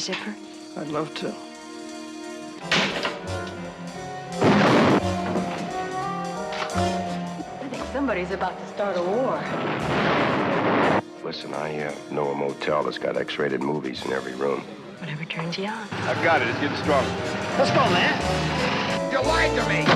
zipper? I'd love to. I think somebody's about to start a war. Listen, I know a motel that's got X-rated movies in every room. Whatever turns you on. I've got it. It's getting stronger. Let's go, man. You lied to me!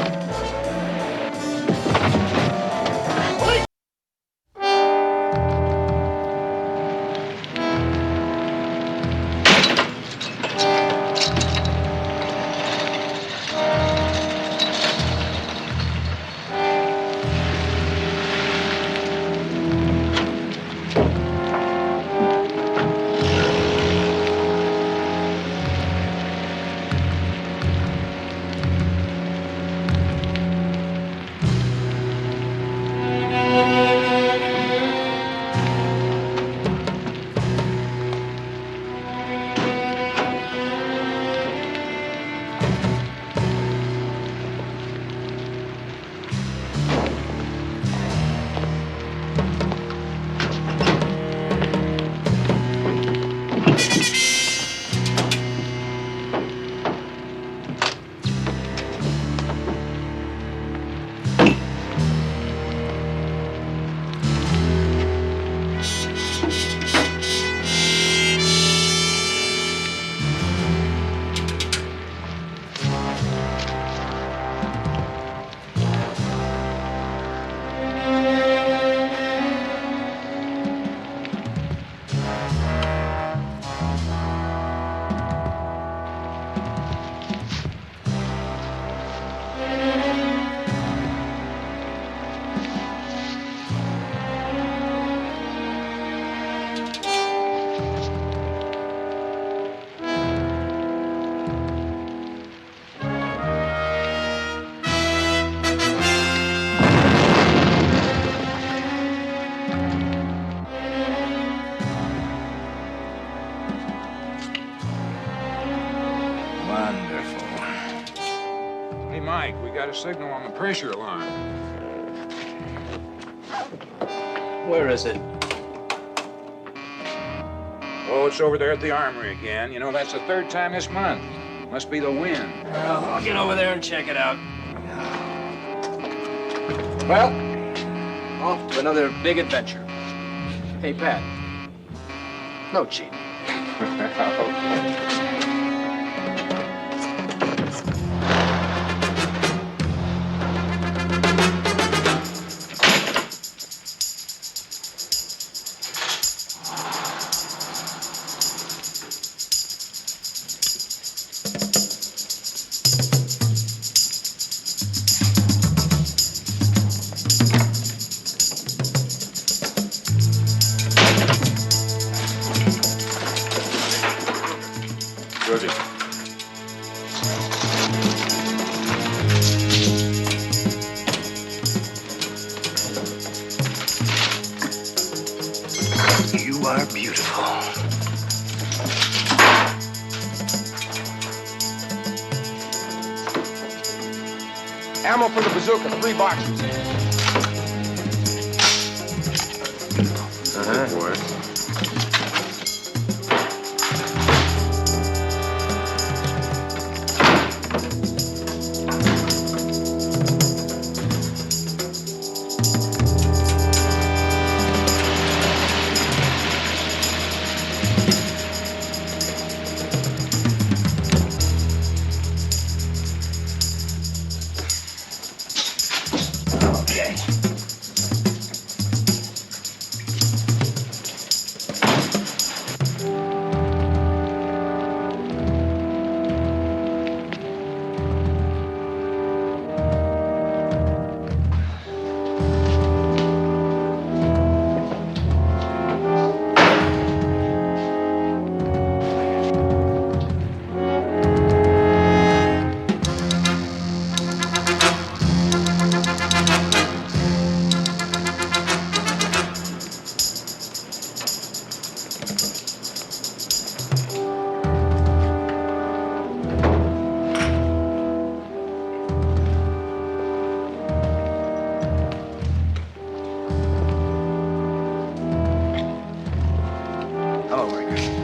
Mike, we got a signal on the pressure alarm. Where is it? Oh, it's over there at the armory again. You know, that's the third time this month. Must be the wind. Well, I'll get over there and check it out. Well, off to another big adventure. Hey, Pat. No cheating. You are beautiful. Ammo for the bazooka, 3 boxes. Boy.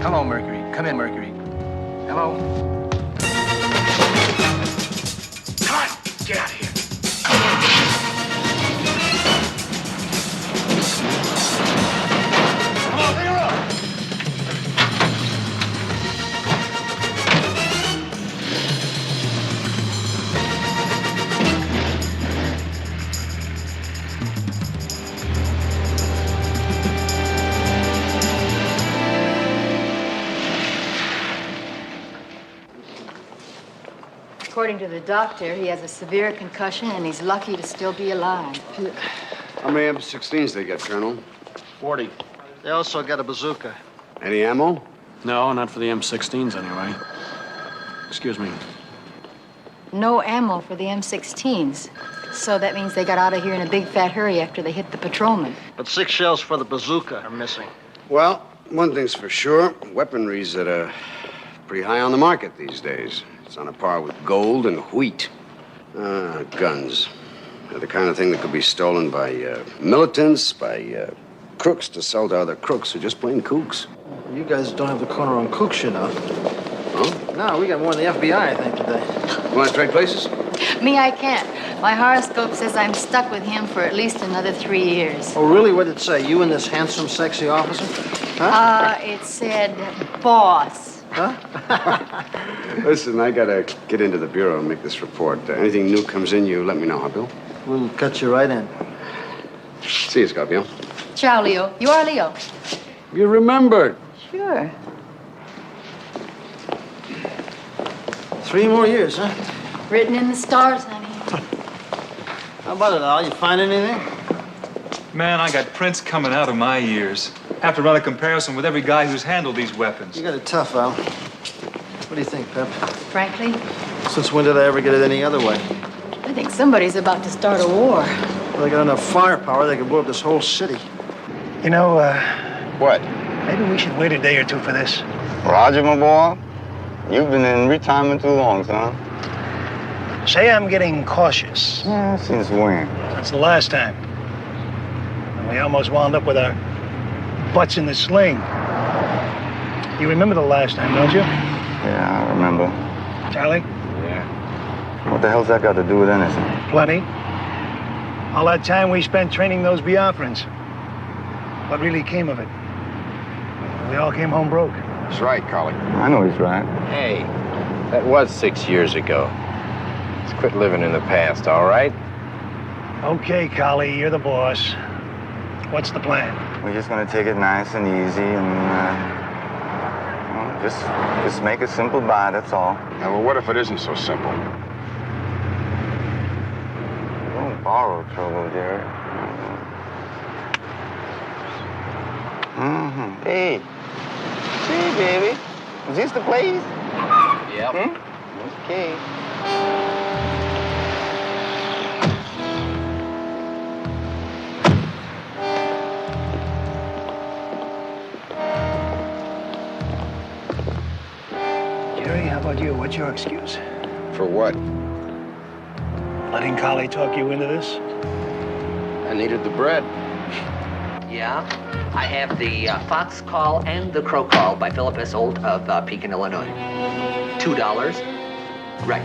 Hello, Mercury. Come in, Mercury. Hello? Come on, get out of here. Come on, bring her up. According to the doctor, he has a severe concussion and he's lucky to still be alive. How many M16s they get, Colonel? 40. They also got a bazooka. Any ammo? No, not for the M16s anyway. Excuse me. No ammo for the M16s. So that means they got out of here in a big fat hurry after they hit the patrolman. But 6 shells for the bazooka are missing. Well, one thing's for sure. Weaponry's at a pretty high on the market these days. It's on a par with gold and wheat. Guns. They're the kind of thing that could be stolen by militants, by crooks to sell to other crooks who are just plain kooks. You guys don't have the corner on kooks, you know. Huh? No, we got more than the FBI, I think, today. You want to trade places? Me, I can't. My horoscope says I'm stuck with him for at least another 3 years. Oh, really? What did it say? You and this handsome, sexy officer? Huh? It said boss. Huh? Listen, I gotta get into the bureau and make this report. Anything new comes in, you let me know, huh, Bill? We'll cut you right in. See you, Scorpio. Ciao, Leo. You are Leo. You remembered. Sure. 3 more years, huh? Written in the stars, honey. How about it, Al? You find anything? Man, I got prints coming out of my ears. Have to run a comparison with every guy who's handled these weapons. You got it tough, Al. What do you think, Pep? Frankly, Since when did I ever get it any other way? I think somebody's about to start a war. Well, they got enough firepower, they could blow up this whole city. You know, What? maybe we should wait a day or two for this. Roger, my boy? You've been in retirement too long, son. Say I'm getting cautious. Yeah, since when? That's the last time. And we almost wound up with our butts in the sling. You remember the last time, don't you? Yeah, I remember. Charlie? Yeah. What the hell's that got to do with anything? Plenty. All that time we spent training those Biafrans. What really came of it? We all came home broke. That's right, Collie. I know he's right. Hey, that was 6 years ago. Let's quit living in the past, all right? Okay, Collie, you're the boss. What's the plan? We're just gonna take it nice and easy and, just make a simple buy, that's all. Now, well, what if it isn't so simple? Don't borrow trouble, Jerry. Mm-hmm. Hey. Hey, baby. Is this the place? Yep. Okay. Jerry, how about you? What's your excuse? For what? Letting Collie talk you into this? I needed the bread. Yeah, I have the Fox Call and the Crow Call by Philip S. Olt of Pekin, Illinois. $2. Right.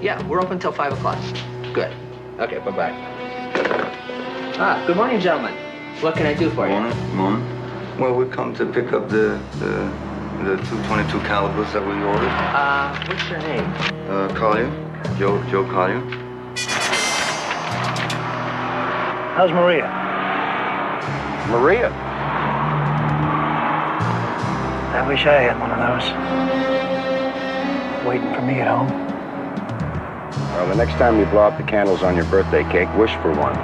Yeah, we're open till 5 o'clock. Good. Okay, bye-bye. Good morning, gentlemen. What can I do for you? Morning. Well, we come to pick up the 222 calibers that we ordered. What's your name? Collier. Joe Collier. How's Maria? Maria. I wish I had one of those. Waiting for me at home. Well, the next time you blow out the candles on your birthday cake, wish for one.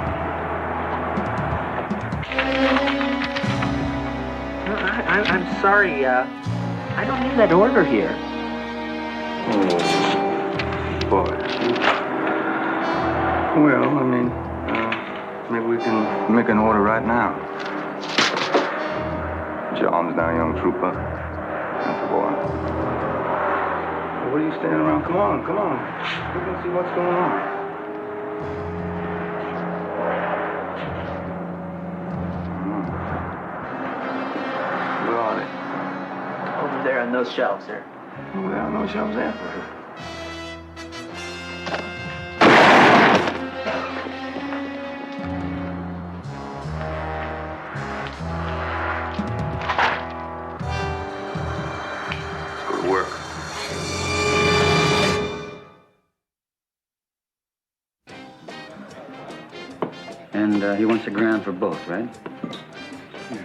I'm sorry, I don't have that order here. Oh, boy. Well, I mean, maybe we can make an order right now. Put your arms down, young trooper. That's the boy. Well, what are you standing around? Come on. We can see what's going on. Where are they? Over there on those shelves there. Well, I don't know what y'all was after her. Let's go to work. And he wants $1,000 for both, right?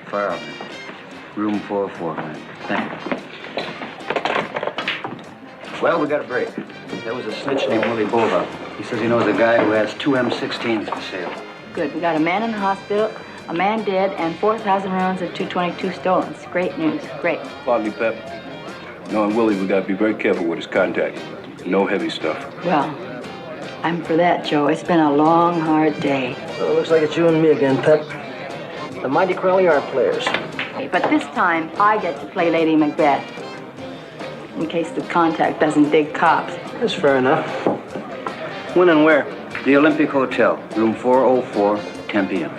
Fire out there. Room 404, right? Thank you. Well, we got a break. There was a snitch named Willie Bova. He says he knows a guy who has 2 M16s for sale. Good. We got a man in the hospital, a man dead, and 4,000 rounds of 222 stolen. It's great news. Great. Foggy Pep. Knowing Willie, we gotta be very careful with his contacts. No heavy stuff. Well, I'm for that, Joe. It's been a long, hard day. So it looks like it's you and me again, Pep. The Mighty Crowley are players. Hey, but this time, I get to play Lady Macbeth. In case the contact doesn't dig cops. That's fair enough. When and where? The Olympic Hotel, room 404, 10 p.m.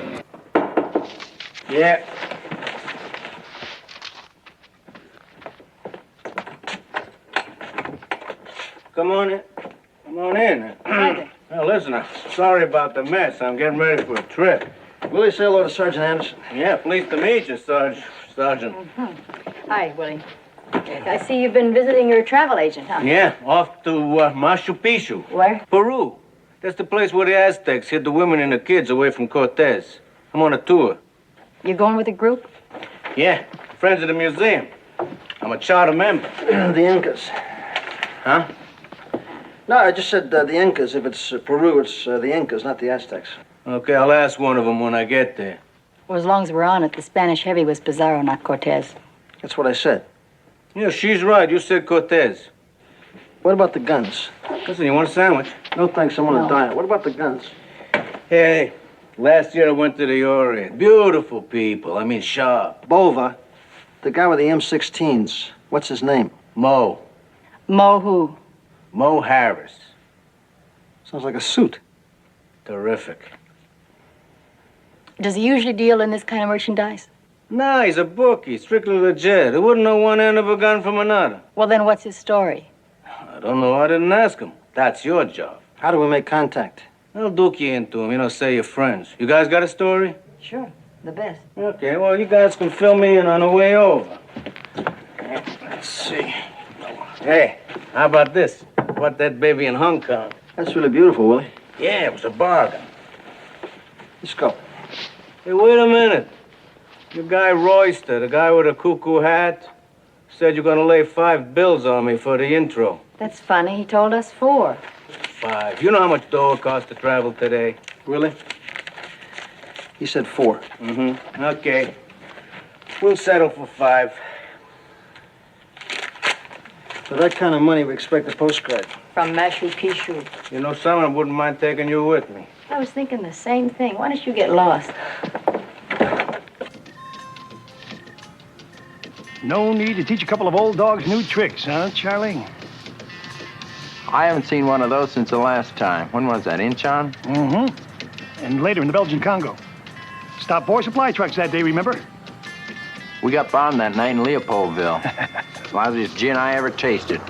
Yeah. Come on in. Come on in. Now, listen, I'm sorry about the mess. I'm getting ready for a trip. Willie, say hello to Sergeant Anderson. Yeah, pleased to meet you, Sergeant. Hi, Willie. I see you've been visiting your travel agent, huh? Yeah, off to Machu Picchu. Where? Peru. That's the place where the Aztecs hid the women and the kids away from Cortez. I'm on a tour. You going with a group? Yeah, friends of the museum. I'm a charter member. The Incas. Huh? No, I just said the Incas. If it's Peru, it's the Incas, not the Aztecs. Okay, I'll ask one of them when I get there. Well, as long as we're on it, the Spanish heavy was Pizarro, not Cortez. That's what I said. Yeah, she's right. You said Cortez. What about the guns? Listen, you want a sandwich? No, thanks. I'm on No. a diet. What about the guns? Hey, last year I went to the Orient. Beautiful people. I mean, sharp. Bova, the guy with the M16s. What's his name? Mo. Mo who? Mo Harris. Sounds like a suit. Terrific. Does he usually deal in this kind of merchandise? Nah, he's a bookie, strictly legit. He wouldn't know one end of a gun from another. Well, then what's his story? I don't know. I didn't ask him. That's your job. How do we make contact? I'll duke you into him. You know, say you're friends. You guys got a story? Sure, the best. Okay, well, you guys can fill me in on the way over. Let's see. Hey, how about this? Bought that baby in Hong Kong. That's really beautiful, Willie. Yeah, it was a bargain. Let's go. Hey, wait a minute. Your guy Royster, the guy with a cuckoo hat, said you're gonna lay 5 bills on me for the intro. That's funny. He told us 4. 5. You know how much dough it costs to travel today? Really? He said 4. Mm-hmm. Okay. We'll settle for 5. For that kind of money, we expect a postcard. From Machu Picchu. You know, someone wouldn't mind taking you with me. I was thinking the same thing. Why don't you get lost? No need to teach a couple of old dogs new tricks, huh, Charlie? I haven't seen one of those since the last time. When was that, Incheon? Mm-hmm. And later in the Belgian Congo. Stopped 4 supply trucks that day, remember? We got bombed that night in Leopoldville. Lousiest gin I ever tasted.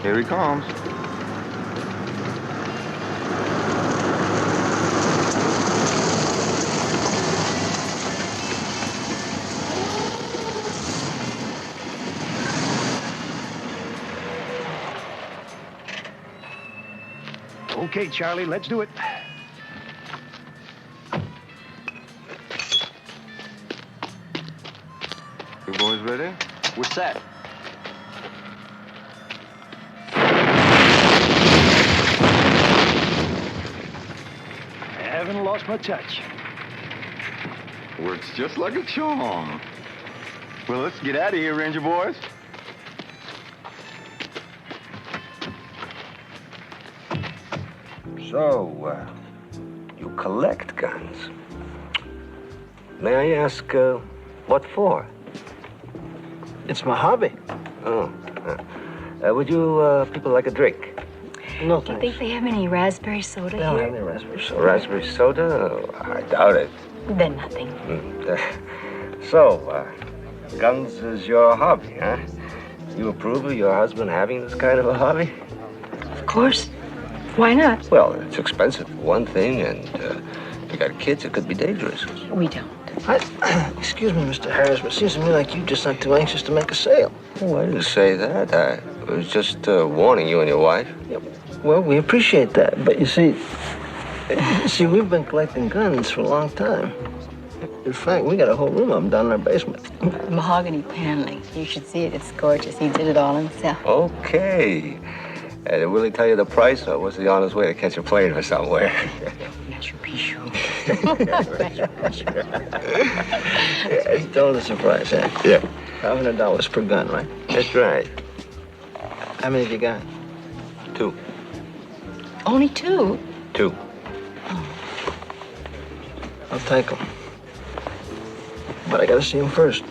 Here he comes. Okay, Charlie, let's do it. You boys ready? We're set. Haven't lost my touch. Works just like a charm. Well, let's get out of here, Ranger boys. So, you collect guns. May I ask, what for? It's my hobby. Oh. Would you people like a drink? No, Do you thanks. think they have any raspberry soda They don't here? have any raspberry soda. Raspberry soda? Oh, I doubt it. Then nothing. So, guns is your hobby, huh? You approve of your husband having this kind of a hobby? Of course. Why not? Well, it's expensive for one thing, and if you got kids, it could be dangerous. We don't. Excuse me, Mr. Harris, but it seems to me like you're just not too anxious to make a sale. Oh, I didn't say that. I was just warning you and your wife. Yeah, well, we appreciate that, but you see, we've been collecting guns for a long time. In fact, we got a whole room of them down in our basement. Mahogany paneling. You should see it. It's gorgeous. He did it all himself. Okay. Did Willie tell you the price, or was he on his way to catch a plane or somewhere? It's totally a surprise, eh? Yeah. $500 per gun, right? That's right. How many have you got? 2. Only 2? 2. I'll take them. But I gotta see them first.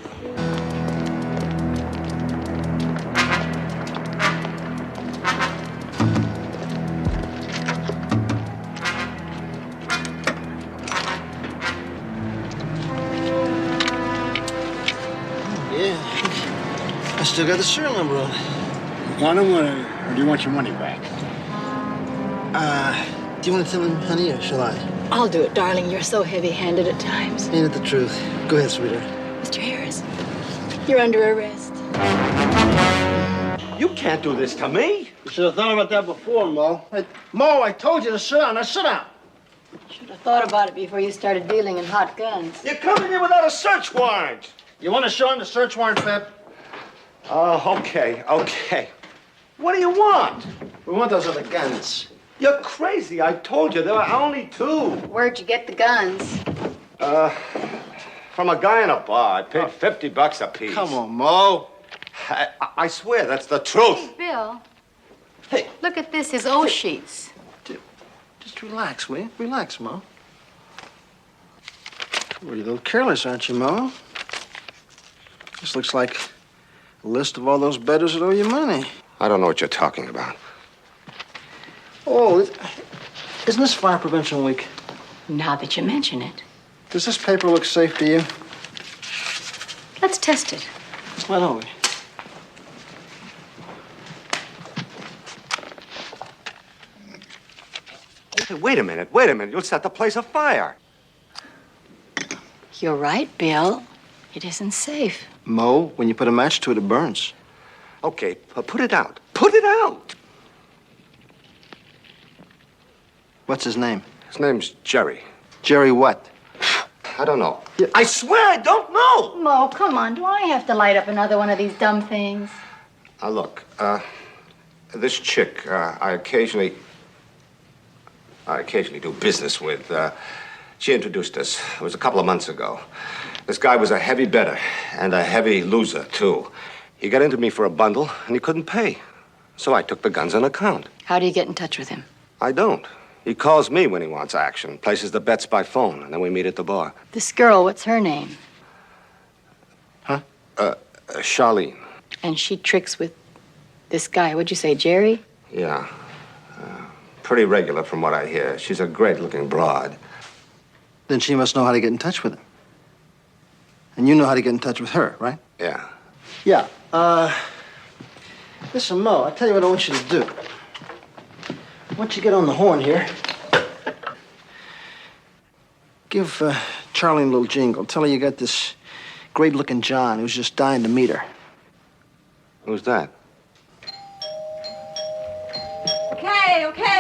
Yeah, I still got the serial number on it. Want them, or do you want your money back? Do you want to tell him, honey, or shall I? I'll do it, darling. You're so heavy-handed at times. Ain't it the truth? Go ahead, sweetheart. Mr. Harris, you're under arrest. You can't do this to me. You should have thought about that before, Mo. Mo, I told you to sit down. Now sit down. Should have thought about it before you started dealing in hot guns. You're coming in without a search warrant. You want to show him the search warrant, Pep? Oh, okay. What do you want? We want those other guns. You're crazy. I told you there were only 2. Where'd you get the guns? From a guy in a bar. I paid $50 a piece. Come on, Mo. I swear that's the truth. Hey, Bill. Hey. Look at this, his O sheets. Just relax, will you? Relax, Mo. Well, you're a little careless, aren't you, Mo? This looks like a list of all those bettors that owe you money. I don't know what you're talking about. Oh, isn't this Fire Prevention Week? Now that you mention it. Does this paper look safe to you? Let's test it. Why don't we? Hey, wait a minute. You'll set the place afire. You're right, Bill. It isn't safe. Mo, when you put a match to it, it burns. Okay, put it out. Put it out! What's his name? His name's Jerry. Jerry what? I don't know. I swear I don't know! Mo, come on. Do I have to light up another one of these dumb things? Look, this chick, I occasionally do business with. She introduced us. It was a couple of months ago. This guy was a heavy bettor and a heavy loser, too. He got into me for a bundle, and he couldn't pay. So I took the guns on account. How do you get in touch with him? I don't. He calls me when he wants action, places the bets by phone, and then we meet at the bar. This girl, what's her name? Huh? Charlene. And she tricks with this guy. What'd you say, Jerry? Yeah. Pretty regular from what I hear. She's a great-looking broad. Then she must know how to get in touch with him. And you know how to get in touch with her, right? Yeah. Yeah. Listen, Mo, I'll tell you what I want you to do. Once you get on the horn here, give Charlie a little jingle. Tell her you got this great-looking John who's just dying to meet her. Who's that?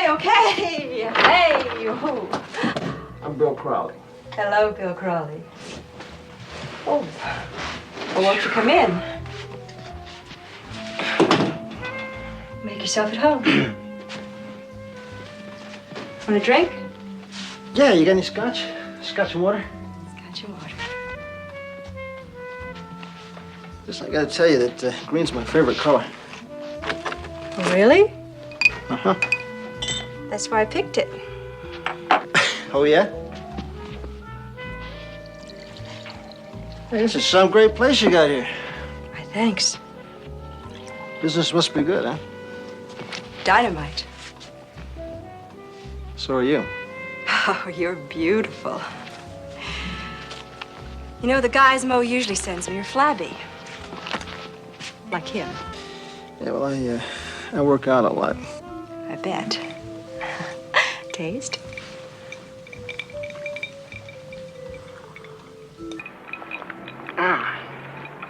Okay. Hey, you. I'm Bill Crowley. Hello, Bill Crowley. Oh, well, won't you come in? Make yourself at home. Want a drink? Yeah, you got any scotch? Scotch and water? Scotch and water. Listen, I gotta tell you that green's my favorite color. Really? Uh-huh. That's why I picked it. Oh, yeah? Hey, this is some great place you got here. Why, thanks. Business must be good, huh? Dynamite. So are you. Oh, you're beautiful. You know, the guys Mo usually sends me are flabby. Like him. Yeah, well, I work out a lot. I bet. Taste?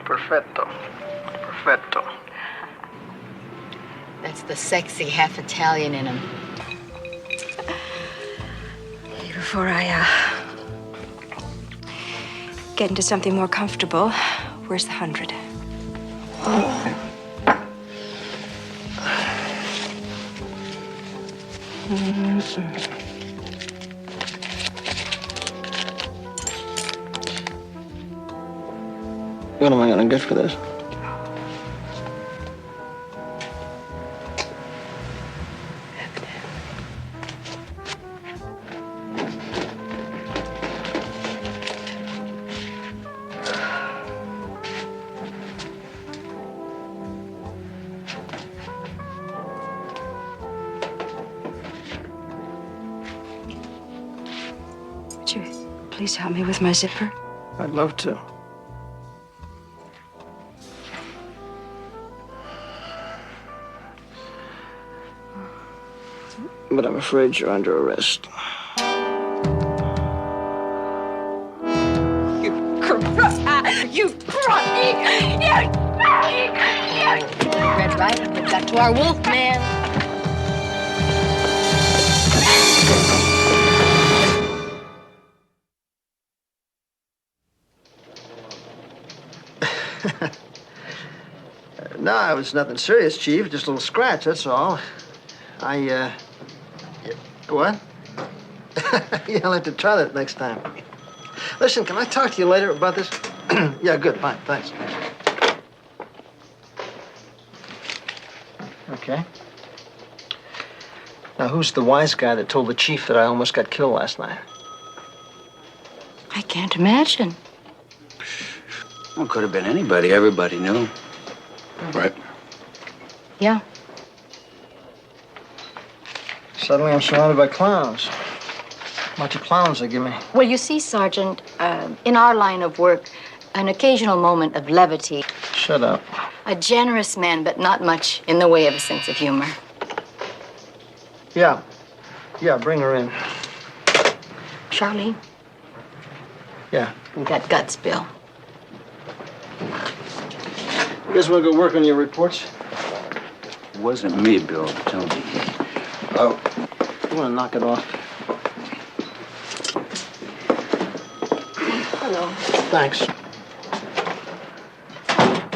Perfetto. Perfetto. That's the sexy half Italian in him. Before I get into something more comfortable, where's the 100? What am I gonna get for this? Would you please help me with my zipper? I'd love to. But I'm afraid you're under arrest. You crying! You crying! Red Riding Hood got to our wolf man. No, it was nothing serious, Chief. Just a little scratch, that's all. What? Yeah, I'll have to try that next time. Listen, can I talk to you later about this? Yeah, good, fine, thanks. Okay. Now, who's the wise guy that told the chief that I almost got killed last night? I can't imagine. Well, could have been anybody. Everybody knew. Right. Yeah. Suddenly I'm surrounded by clowns. Bunch of clowns they give me. Well, you see, Sergeant, in our line of work, an occasional moment of levity. Shut up. A generous man, but not much in the way of a sense of humor. Yeah. Yeah, bring her in. Charlene, Yeah. we got guts, Bill. You guys want to go work on your reports? It wasn't me, Bill. Tell me. Oh. You want to knock it off? Hello. Thanks.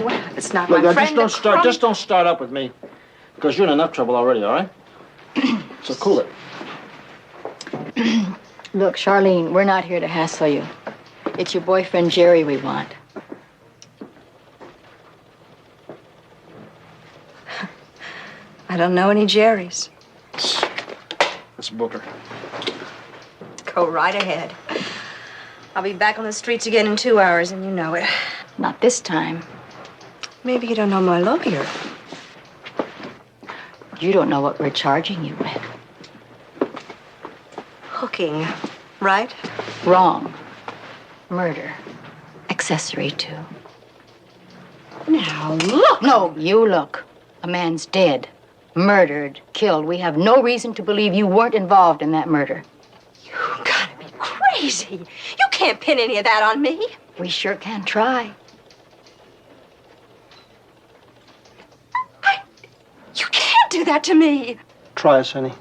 Well, it's not Look, my now, friend. just don't start up with me. Because you're in enough trouble already, all right? So cool it. Look, Charlene, we're not here to hassle you. It's your boyfriend, Jerry, we want. I don't know any Jerrys. Let's book her. Go right ahead. I'll be back on the streets again in 2 hours, and you know it. Not this time. Maybe you don't know my lawyer. You don't know what we're charging you with. Hooking, right? Wrong. Murder. Accessory to. Now, look! No, you look. A man's dead. Murdered. Killed. We have no reason to believe you weren't involved in that murder. You gotta be crazy. You can't pin any of that on me. We sure can try. You can't do that to me. Try us, honey.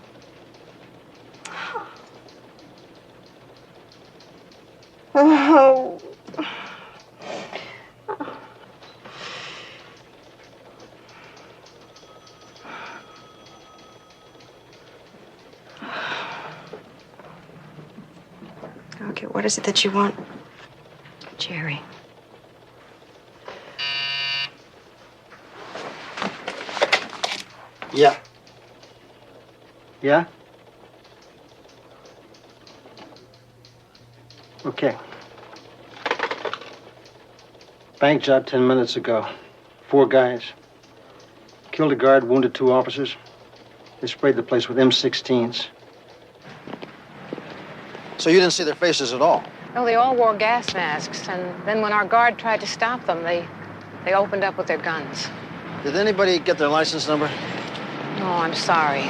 Oh. Okay, what is it that you want? Jerry. Yeah. Yeah? Okay. Bank job 10 minutes ago. 4 guys. Killed a guard, wounded 2 officers. They sprayed the place with M16s. So you didn't see their faces at all? No, they all wore gas masks, and then when our guard tried to stop them, they opened up with their guns. Did anybody get their license number? No, I'm sorry.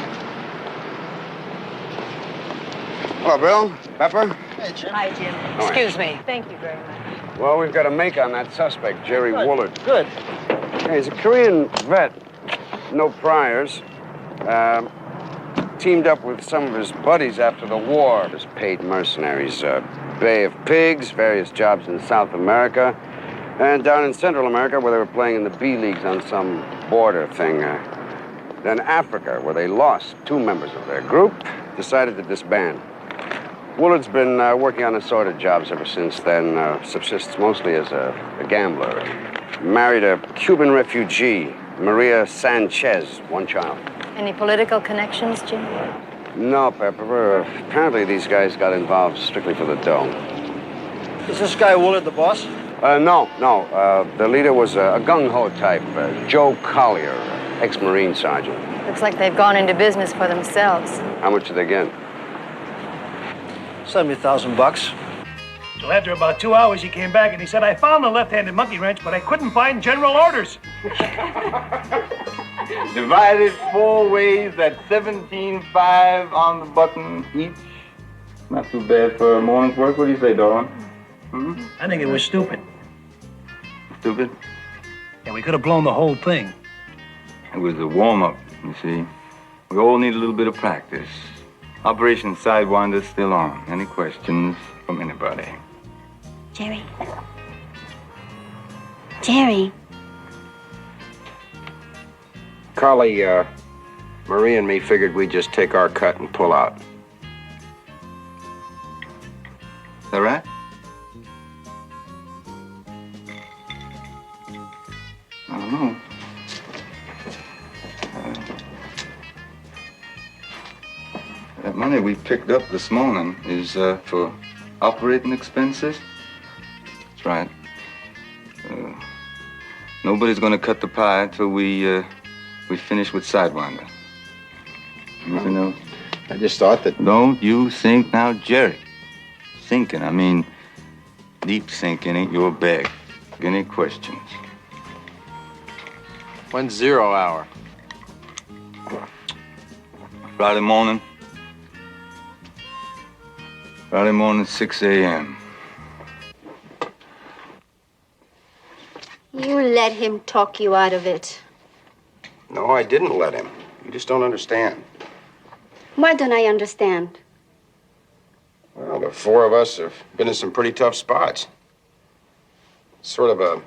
Hello, Bill. Pepper? Hey, Jim. Hi, Jim. Excuse me. Thank you very much. Well, we've got a make on that suspect, Jerry Woolard. Good. Yeah, he's a Korean vet. No priors. Teamed up with some of his buddies after the war as paid mercenaries. Bay of Pigs, various jobs in South America, and down in Central America where they were playing in the B leagues on some border thing. Then Africa, where they lost 2 members of their group, decided to disband. Woolard's been working on assorted jobs ever since then, subsists mostly as a gambler. Married a Cuban refugee, Maria Sanchez, 1 child. Any political connections, Jim? No, Pepper. Apparently these guys got involved strictly for the dough. Is this guy Woolard the boss? No. The leader was a gung-ho type, Joe Collier, ex-Marine sergeant. Looks like they've gone into business for themselves. How much did they get? $70,000. So after about 2 hours, he came back and he said, I found the left-handed monkey wrench, but I couldn't find general orders. Divided 4 ways at 17.5 on the button each. Not too bad for a morning's work. What do you say, Doran? I think it was stupid. Stupid? And we could have blown the whole thing. It was a warm-up, you see. We all need a little bit of practice. Operation Sidewinder's still on. Any questions from anybody? Jerry. Jerry. Carly, Marie and me figured we'd just take our cut and pull out. Is that right? I don't know. That money we picked up this morning is for operating expenses. That's right. Nobody's gonna cut the pie till we finish with Sidewinder. Anything else? I just thought that... Don't you think now, Jerry. Thinking, I mean, deep thinking ain't your bag. Any questions? When's 0 hour? Friday morning. Friday morning, 6 a.m. You let him talk you out of it. No, I didn't let him. You just don't understand. Why don't I understand? Well, the 4 of us have been in some pretty tough spots. Sort of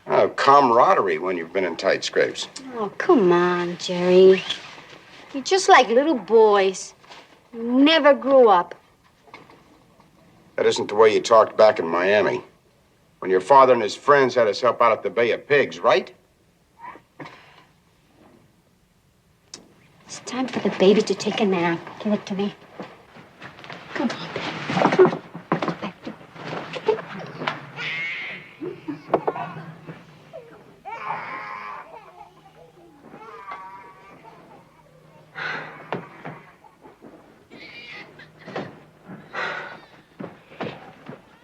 a camaraderie when you've been in tight scrapes. Oh, come on, Jerry. You're just like little boys. You never grew up. That isn't the way you talked back in Miami. When your father and his friends had us help out at the Bay of Pigs, right? It's time for the baby to take a nap. Give it to me. Come on.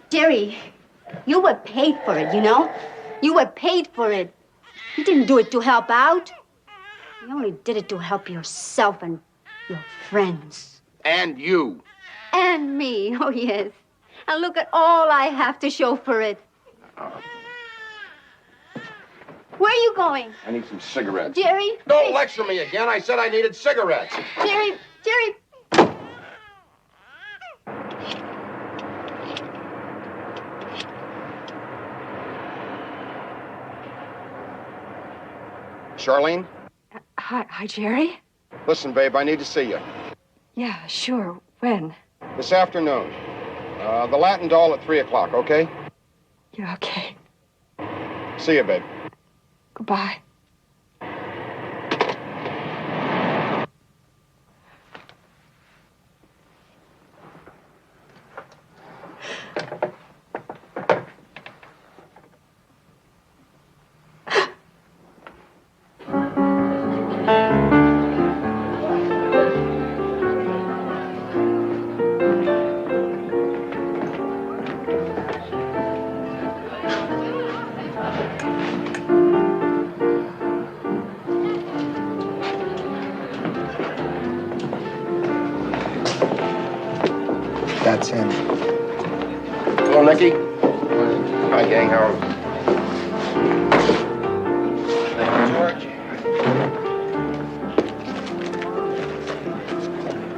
Jerry, you were paid for it, you know? You were paid for it. You didn't do it to help out. You only did it to help yourself and your friends. And you. And me, oh yes. And look at all I have to show for it. Where are you going? I need some cigarettes. Jerry? Don't lecture me again. I said I needed cigarettes. Jerry, Jerry. Charlene? Hi, Jerry. Listen, babe, I need to see you. Yeah, sure. When? This afternoon. The Latin Doll at 3 o'clock, okay? Yeah, okay. See you, babe. Goodbye. That's him. Hello, Nicky. Hi, gang. How are we?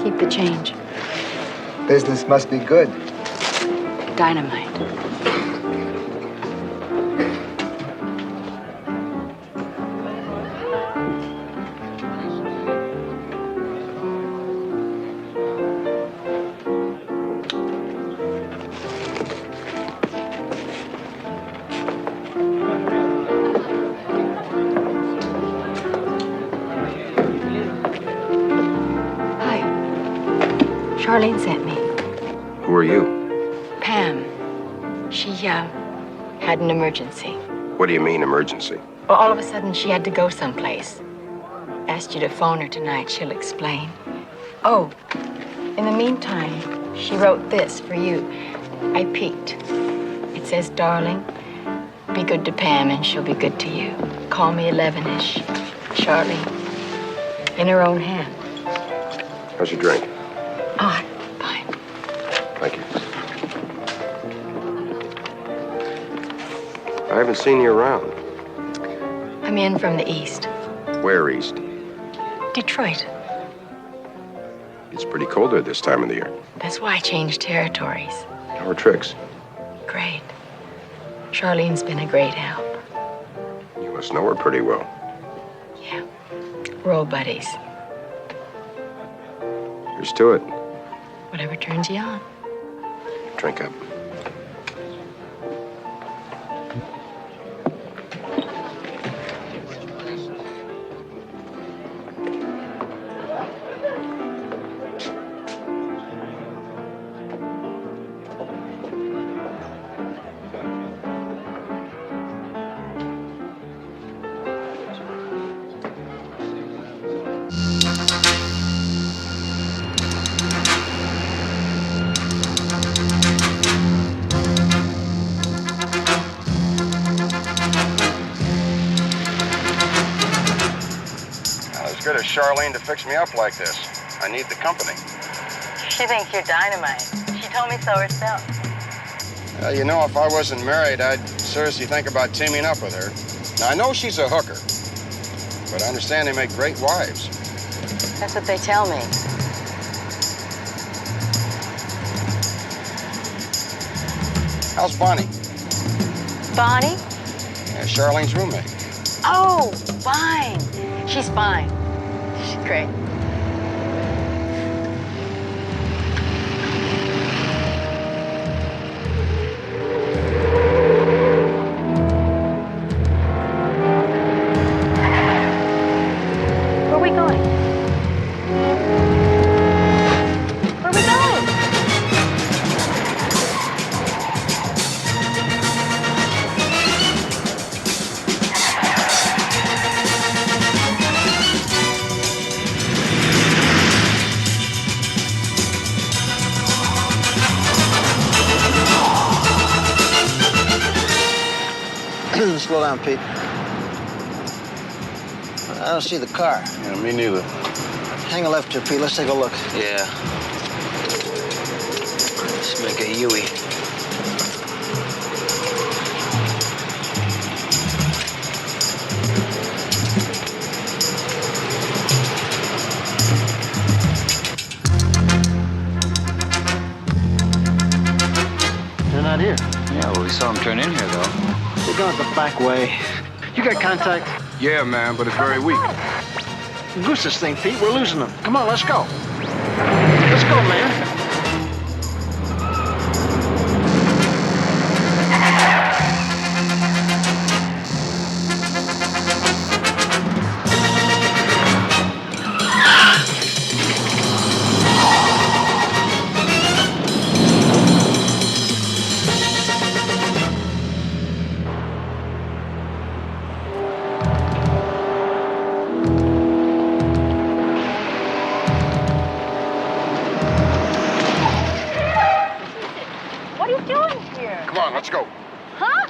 Keep the change. Business must be good. Dynamite. Charlene sent me. Who are you? Pam. She, had an emergency. What do you mean, emergency? Well, all of a sudden, she had to go someplace. Asked you to phone her tonight. She'll explain. Oh, in the meantime, she wrote this for you. I peeked. It says, darling, be good to Pam and she'll be good to you. Call me 11-ish. Charlene. In her own hand. How's your drink? Ah, fine. Thank you. I haven't seen you around. I'm in from the east. Where east? Detroit. It's pretty cold there this time of the year. That's why I changed territories. How are tricks? Great. Charlene's been a great help. You must know her pretty well. Yeah. We're old buddies. Here's to it. Whatever turns you on. Drink up. Good as Charlene to fix me up like this. I need the company. She thinks you're dynamite. She told me so herself. You know, if I wasn't married, I'd seriously think about teaming up with her. Now, I know she's a hooker, but I understand they make great wives. That's what they tell me. How's Bonnie? Bonnie? Yeah, Charlene's roommate. Oh, fine. She's fine. She's great. Where are we going? Where are we going? Slow down, Pete. I don't see the car. Yeah, me neither. Hang a left here, Pete. Let's take a look. Yeah. Let's make a Yui. They're not here. Yeah, well, we saw him turn in here, though. They're going the back way. You got contact? Yeah, man, but it's very weak. Goose this thing, Pete. We're losing them. Come on, let's go. Let's go, man. What are you doing here? Come on, let's go. Huh?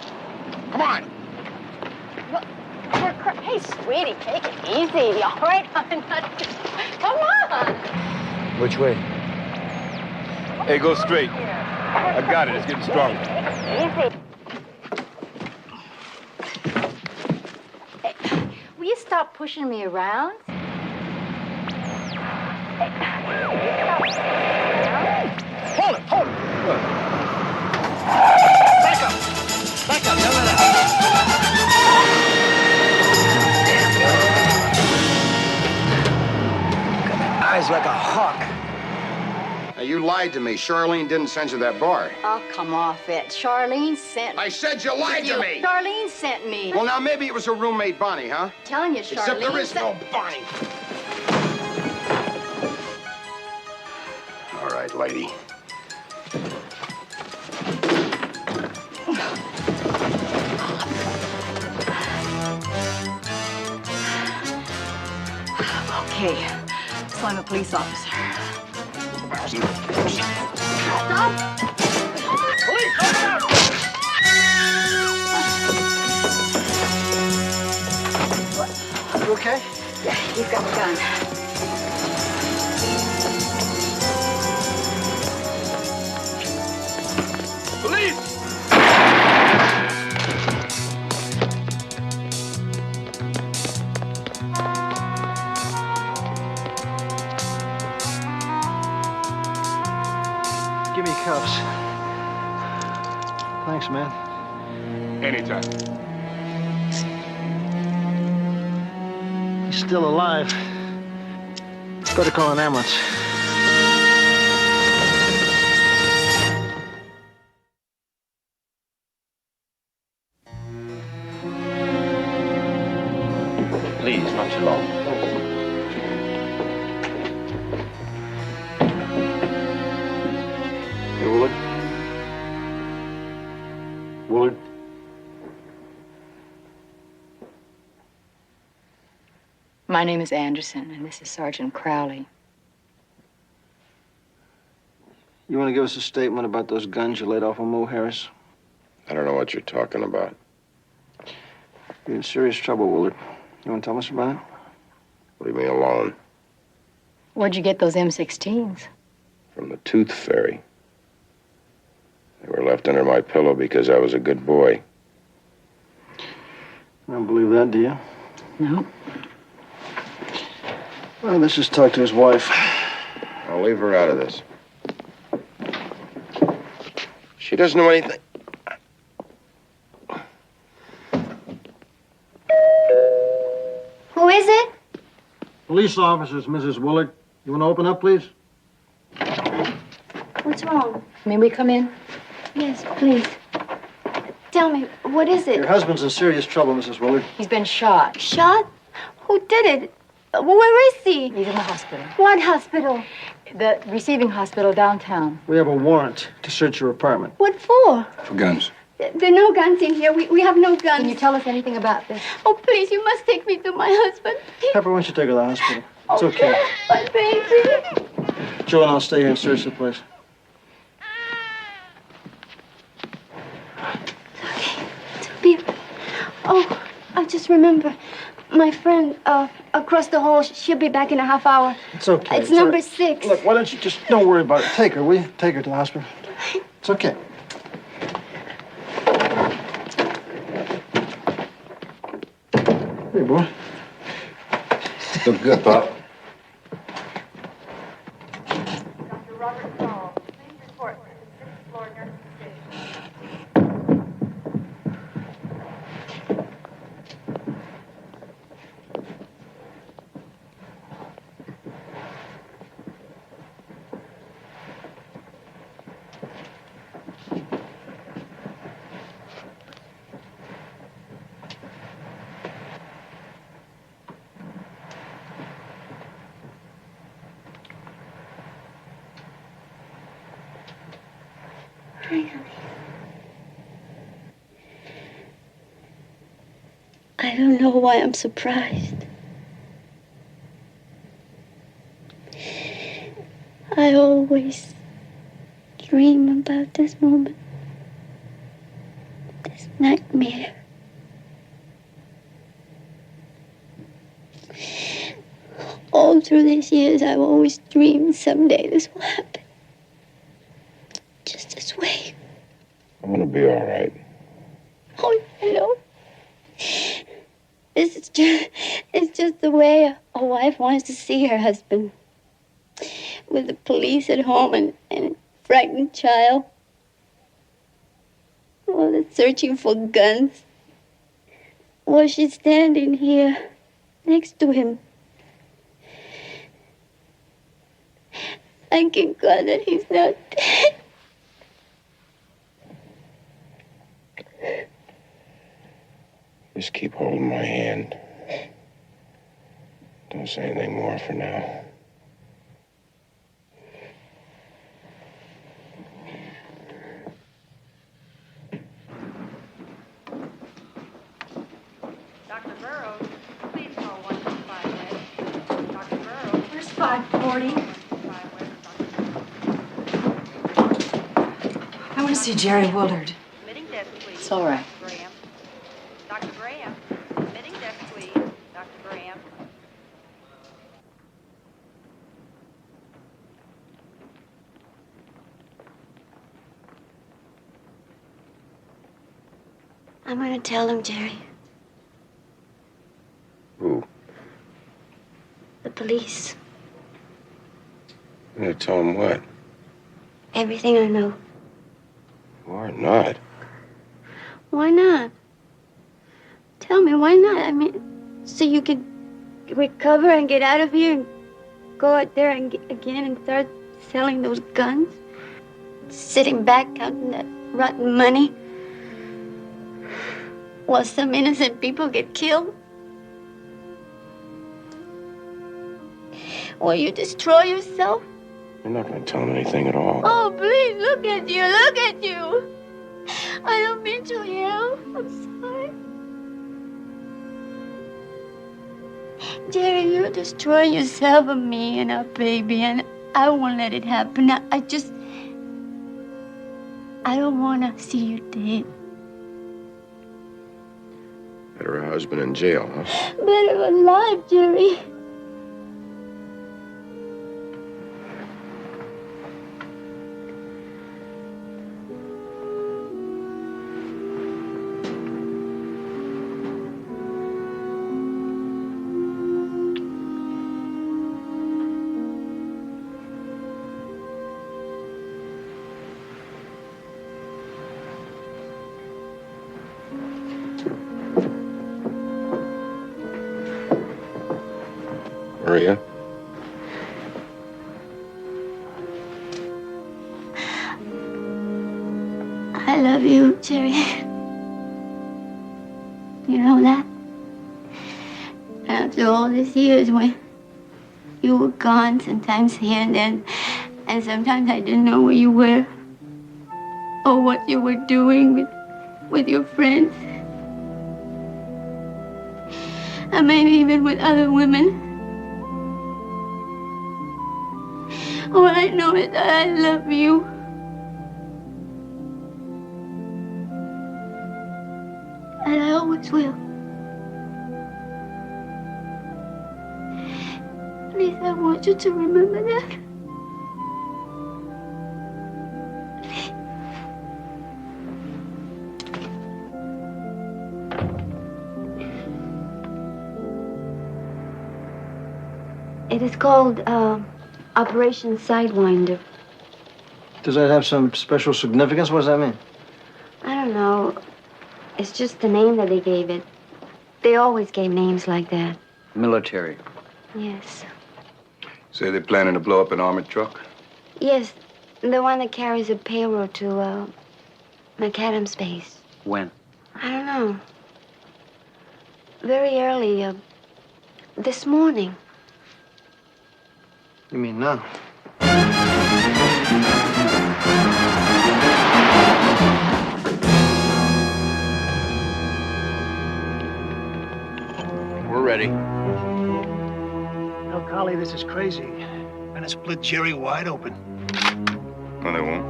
Come on. Hey, sweetie, take it easy, all right? I'm not... Come on. Which way? What Hey, go straight. I got it. It's getting stronger. Will you stop pushing me around? Hold it, hold it. Back up. Back up, don't let out. Eyes like a hawk. Now, you lied to me. Charlene didn't send you that bar. Oh, come off it. Charlene sent me. I said you lied to me. Charlene sent me. Well, now, maybe it was her roommate, Bonnie, huh? I'm telling you, Charlene. Except there is no Bonnie. All right, lady. Okay, so I'm a police officer. Stop! Police, open up! You okay? Yeah, you've got the gun. Police! Give me cuffs. Thanks, man. Anytime. He's still alive. Better call an ambulance. Please, not too long. Hey, Willard. Willard. My name is Anderson, and this is Sergeant Crowley. You want to give us a statement about those guns you laid off on Mo Harris? I don't know what you're talking about. You're in serious trouble, Willard. You want to tell us about it? Leave me alone. Where'd you get those M16s? From the Tooth Fairy. They were left under my pillow because I was a good boy. I don't believe that, do you? No. Well, let's just talk to his wife. I'll leave her out of this. She doesn't know anything. Who is it? Police officers, Mrs. Willard. You want to open up, please? What's wrong? May we come in? Yes, please. Tell me, what is it? Your husband's in serious trouble, Mrs. Willard. He's been shot. Shot? Who did it? Where is he? He's in the hospital. What hospital? The receiving hospital downtown. We have a warrant to search your apartment. What for? For guns. There are no guns in here. We have no guns. Can you tell us anything about this? Oh, please, you must take me to my husband. Pepper, why don't you take her to the hospital? It's okay. My baby. Joe and I'll stay here and search the place. Oh, I just remember. My friend across the hall, she'll be back in a half hour. It's okay. It's number 6. Look, why don't you just don't worry about it. Take her, will you? Take her to the hospital. It's okay. Hey, boy. Look good, Pop. Dr. Robert Saul, please report to the 6th floor nursing station. Really? I don't know why I'm surprised. I always dream about this moment. This nightmare. All through these years, I've always dreamed someday this will happen. I'm gonna be all right. Oh, no. It's just the way a wife wants to see her husband. With the police at home and a frightened child. Well, they're searching for guns. While she's standing here next to him. Thanking God that he's not dead. Just keep holding my hand. Don't say anything more for now. Dr. Burroughs, please call 125 West. Dr. Burroughs. Where's 540? I want to see Jerry Willard. Admitting death, please. It's all right. Graham. Dr. Graham. Admitting death, please. Dr. Graham. I'm gonna tell him, Jerry. Who? The police. I'm gonna tell him what? Everything I know. Or not. Why not? Tell me, why not? I mean, so you can recover and get out of here and go out there and again and start selling those guns? Sitting back counting that rotten money while some innocent people get killed? Will you destroy yourself? You're not gonna tell him anything at all. Oh, please, look at you, look at you. I don't mean to yell. I'm sorry. Jerry, you're destroying yourself and me and our baby, and I won't let it happen. I don't want to see you dead. Better her husband in jail, huh? Better alive, Jerry. Maria? I love you, Jerry. You know that? After all these years when you were gone, sometimes here and then, and sometimes I didn't know where you were or what you were doing with your friends. And maybe even with other women. All I know is that I love you. And I always will. Please, I want you to remember that. It is called, Operation Sidewinder. Does that have some special significance? What does that mean? I don't know. It's just the name that they gave it. They always gave names like that. Military. Yes. Say they're planning to blow up an armored truck? Yes, the one that carries a payroll to, McAdams base. When? I don't know. Very early, this morning. You mean now? We're ready. No, Carly, this is crazy. Gonna split Jerry wide open. No, they won't.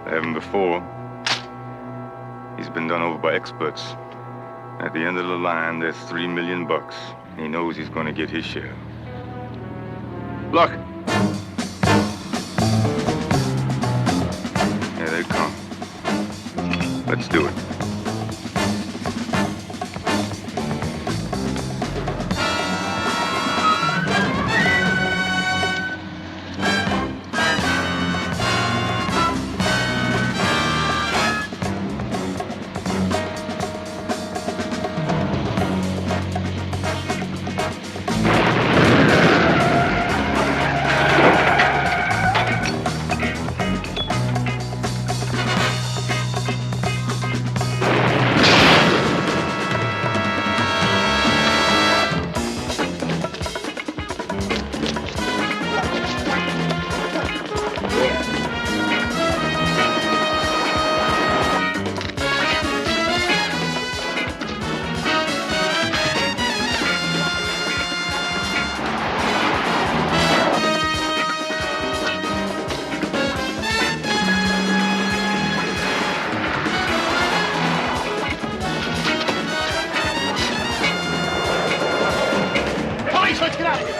They haven't before. He's been done over by experts. At the end of the line, there's $3 million. He knows he's gonna get his share. Look! Here they come. Let's do it. Police, let's get out of here.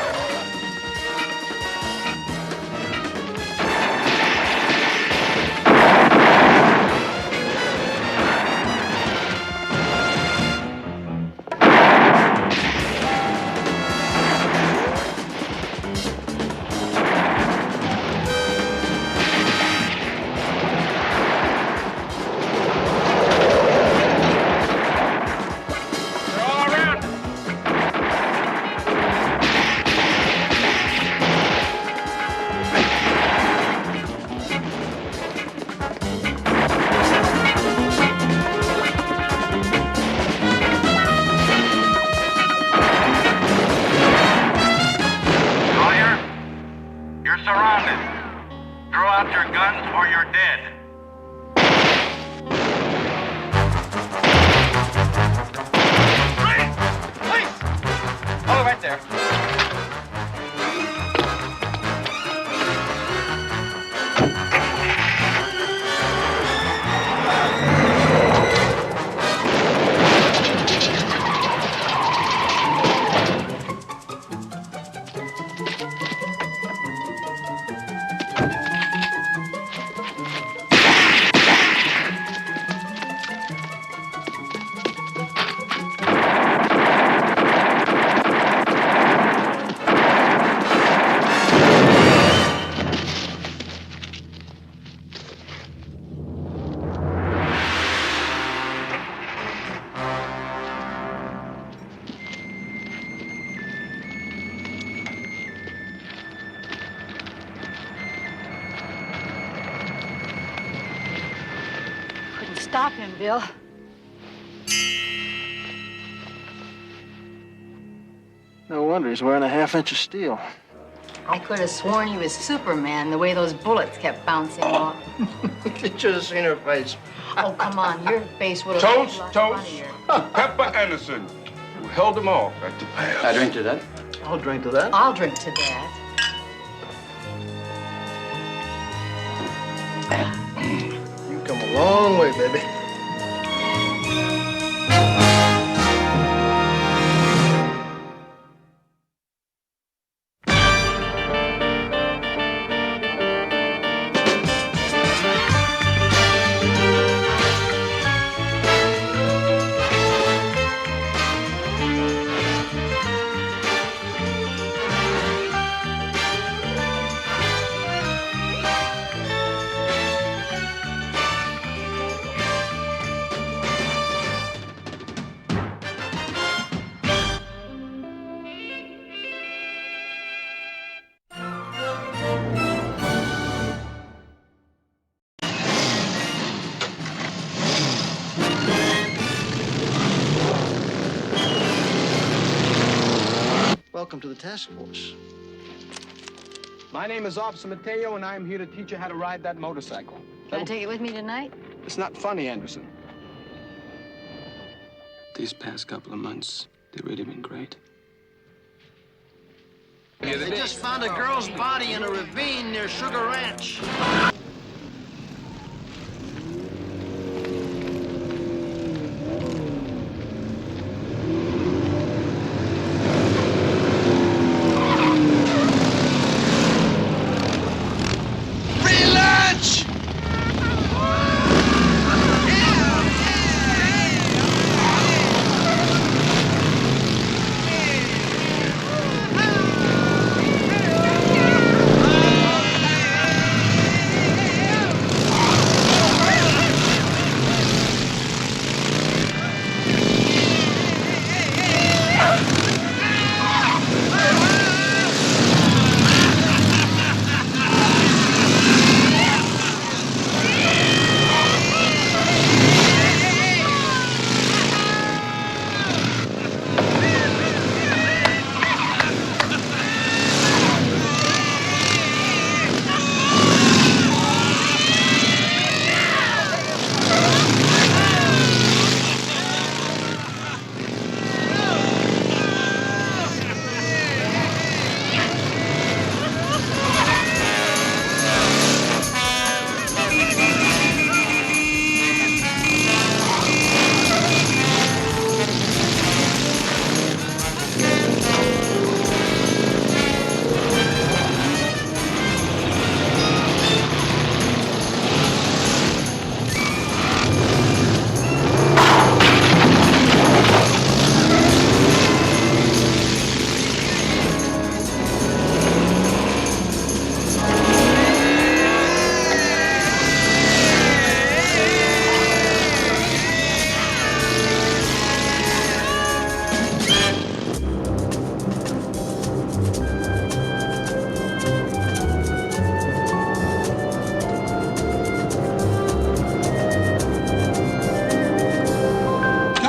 You're surrounded. Throw out your guns or you're dead. Police! Oh, right there. Stop him, Bill. No wonder he's wearing a half-inch of steel. I could have sworn he was Superman, the way those bullets kept bouncing off. You should have seen her face. Oh, come on, your face would have Toast, lost toast. funnier. To Pepper Anderson, who held them off at the pass. I drink to that. I'll drink to that. I'll drink to that. You've come a long way, baby. Welcome to the task force. My name is Officer Mateo, and I'm here to teach you how to ride that motorcycle. Can I take it with me tonight? It's not funny, Anderson. These past couple of months, they've really been great. They just found a girl's body in a ravine near Sugar Ranch. Free lunch! Yeah!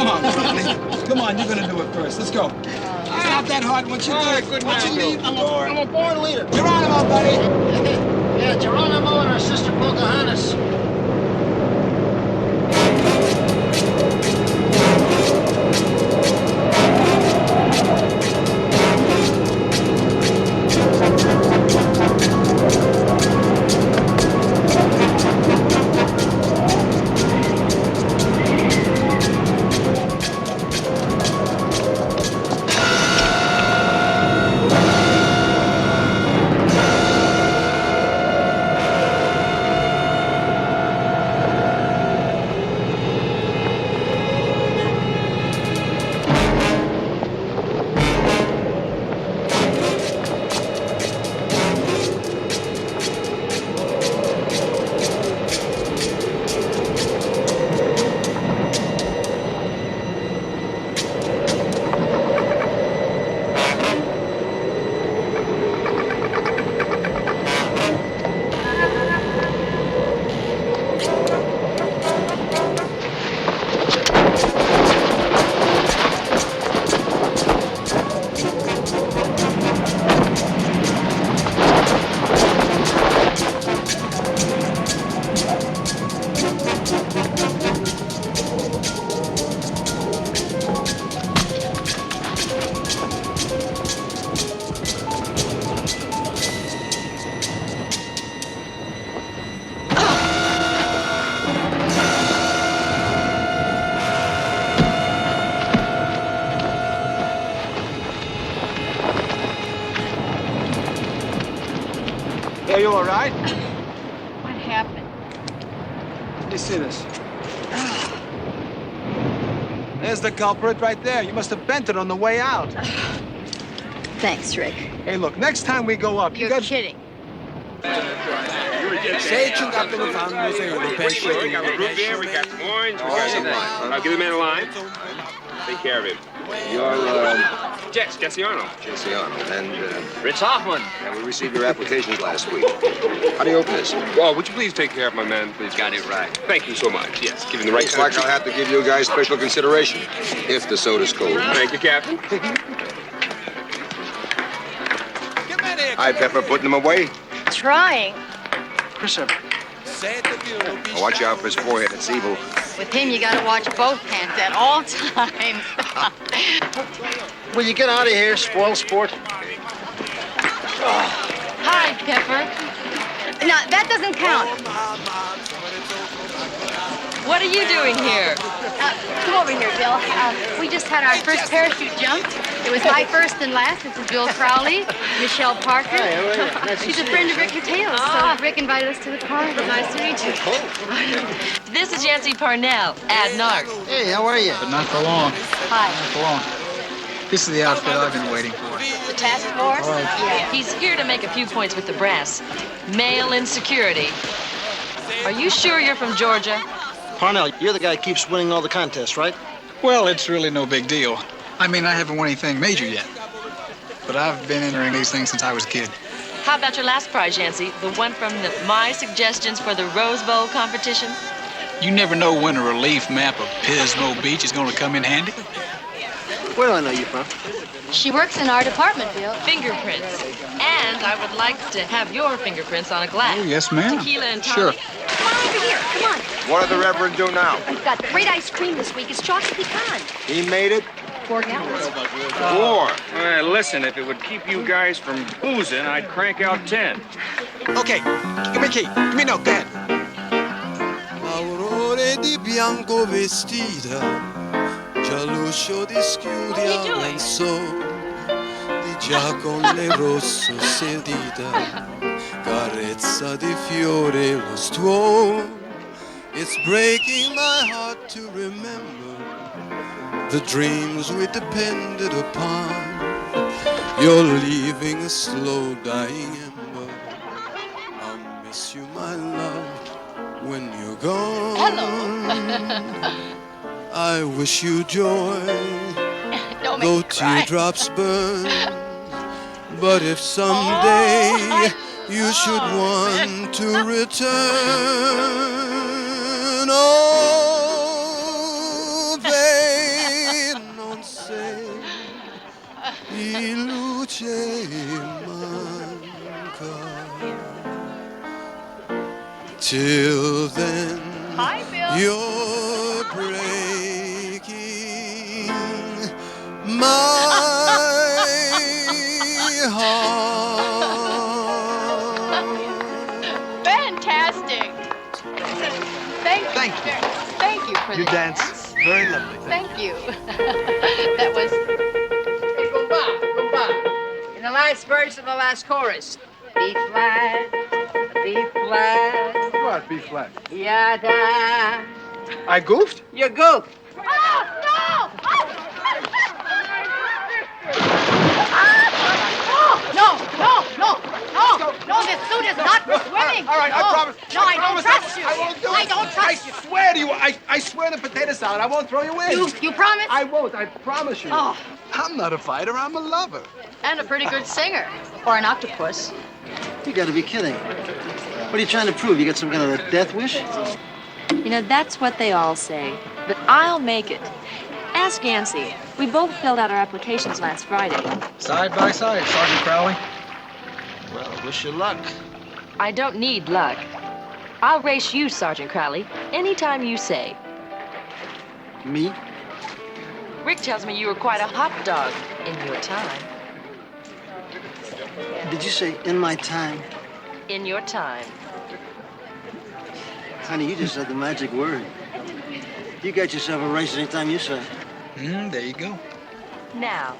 Come on, Charlie. Come on, you're gonna do it first. Let's go. It's not that hard once you do it. Good Once you man, leave the door. I'm a born leader. Geronimo, buddy. Yeah, Geronimo and our sister Pocahontas. Are you all right? What happened? Let me see this. There's the culprit right there. You must have bent it on the way out. Thanks, Rick. Hey, look, next time we go up, You're you got... kidding. Se ci gatto fanno se lo pesce. We got the root beer, we got some orange, we got some lime. Give the man a lime. Take care of him. You're, Jesse Arnold. Jesse Arnold, and, Rich Hoffman. yeah, we received your applications last week. How do you open this? Oh, would you please take care of my man, please? Got it right. Thank you so much. Yes, give him the right Looks like I'll have to give you guys special consideration, if the soda's cold. Thank you, Captain. Hi, Pepper, putting them away. Trying. Christopher. Watch out for his forehead, it's evil. With him, you gotta watch both hands at all times. Will you get out of here, spoil sport? Hi, Pepper. No, that doesn't count. What are you doing here? Come over here, Bill. We just had our first parachute jump. It was my first and last. This is Bill Crowley, Michelle Parker. Hi, how are you? Nice to She's see a you. friend of Rick Mateo's, so Rick invited us to the party. Nice to meet you. This is Yancy Parnell, Ad Narc. Hey, how are you? But not for long. Hi. Not for long. This is the outfit I've been waiting for. The task force? All right. Yeah. He's here to make a few points with the brass. Male insecurity. Are you sure you're from Georgia? Parnell, you're the guy who keeps winning all the contests, right? Well, it's really no big deal. I mean, I haven't won anything major yet. But I've been entering these things since I was a kid. How about your last prize, Yancy? The one from the My Suggestions for the Rose Bowl competition? You never know when a relief map of Pismo Beach is going to come in handy. Where do I know you from? She works in our department, Bill. Fingerprints. And I would like to have your fingerprints on a glass. Oh, yes, ma'am. Tequila and Sure. tonic. Come on over here. Come on. What did the Reverend do now? We've got great ice cream this week. It's chocolate pecan. He made it? 4 gallons. 4. Listen, if it would keep you guys from boozing, I'd crank out 10. Okay, give me a key. Give me a note, Dad. Aurore di bianco vestita, già l'uscio dischiudi avanzò, di già con le rosso sedita, carezza di fiore lo stuo. It's breaking my heart to remember the dreams we depended upon. You're leaving a slow dying ember. I'll miss you, my love, when you're gone. Hello. I wish you joy, Don't make though me cry. teardrops burn. But if someday you should want to return, oh, baby, Till then, Hi, Bill. you're breaking my heart. Fantastic. Thank you. Thank you for You the dance very lovely. Thank you. That was. Hey, Gumba. In the last verse of the last chorus. B flat, B flat. What, B flat? Yada. I goofed? You goofed. Oh, no! No, this suit is not for swimming. All right, I promise. No, I don't promise trust you. I won't do it. I don't trust you. I swear to you. I swear to potato salad. I won't throw you in. You promise? I won't. I promise you. Oh. I'm not a fighter. I'm a lover. And a pretty good singer. Or an octopus. You gotta be kidding. What are you trying to prove? You got some kind of a death wish? You know, that's what they all say. But I'll make it. Ask Yancy. We both filled out our applications last Friday. Side by side, Sergeant Crowley. Well, wish you luck. I don't need luck. I'll race you, Sergeant Crowley, anytime you say. Me? Rick tells me you were quite a hot dog in your time. Did you say in my time? In your time. Honey, you just said the magic word. You got yourself a race anytime you say. There you go. Now.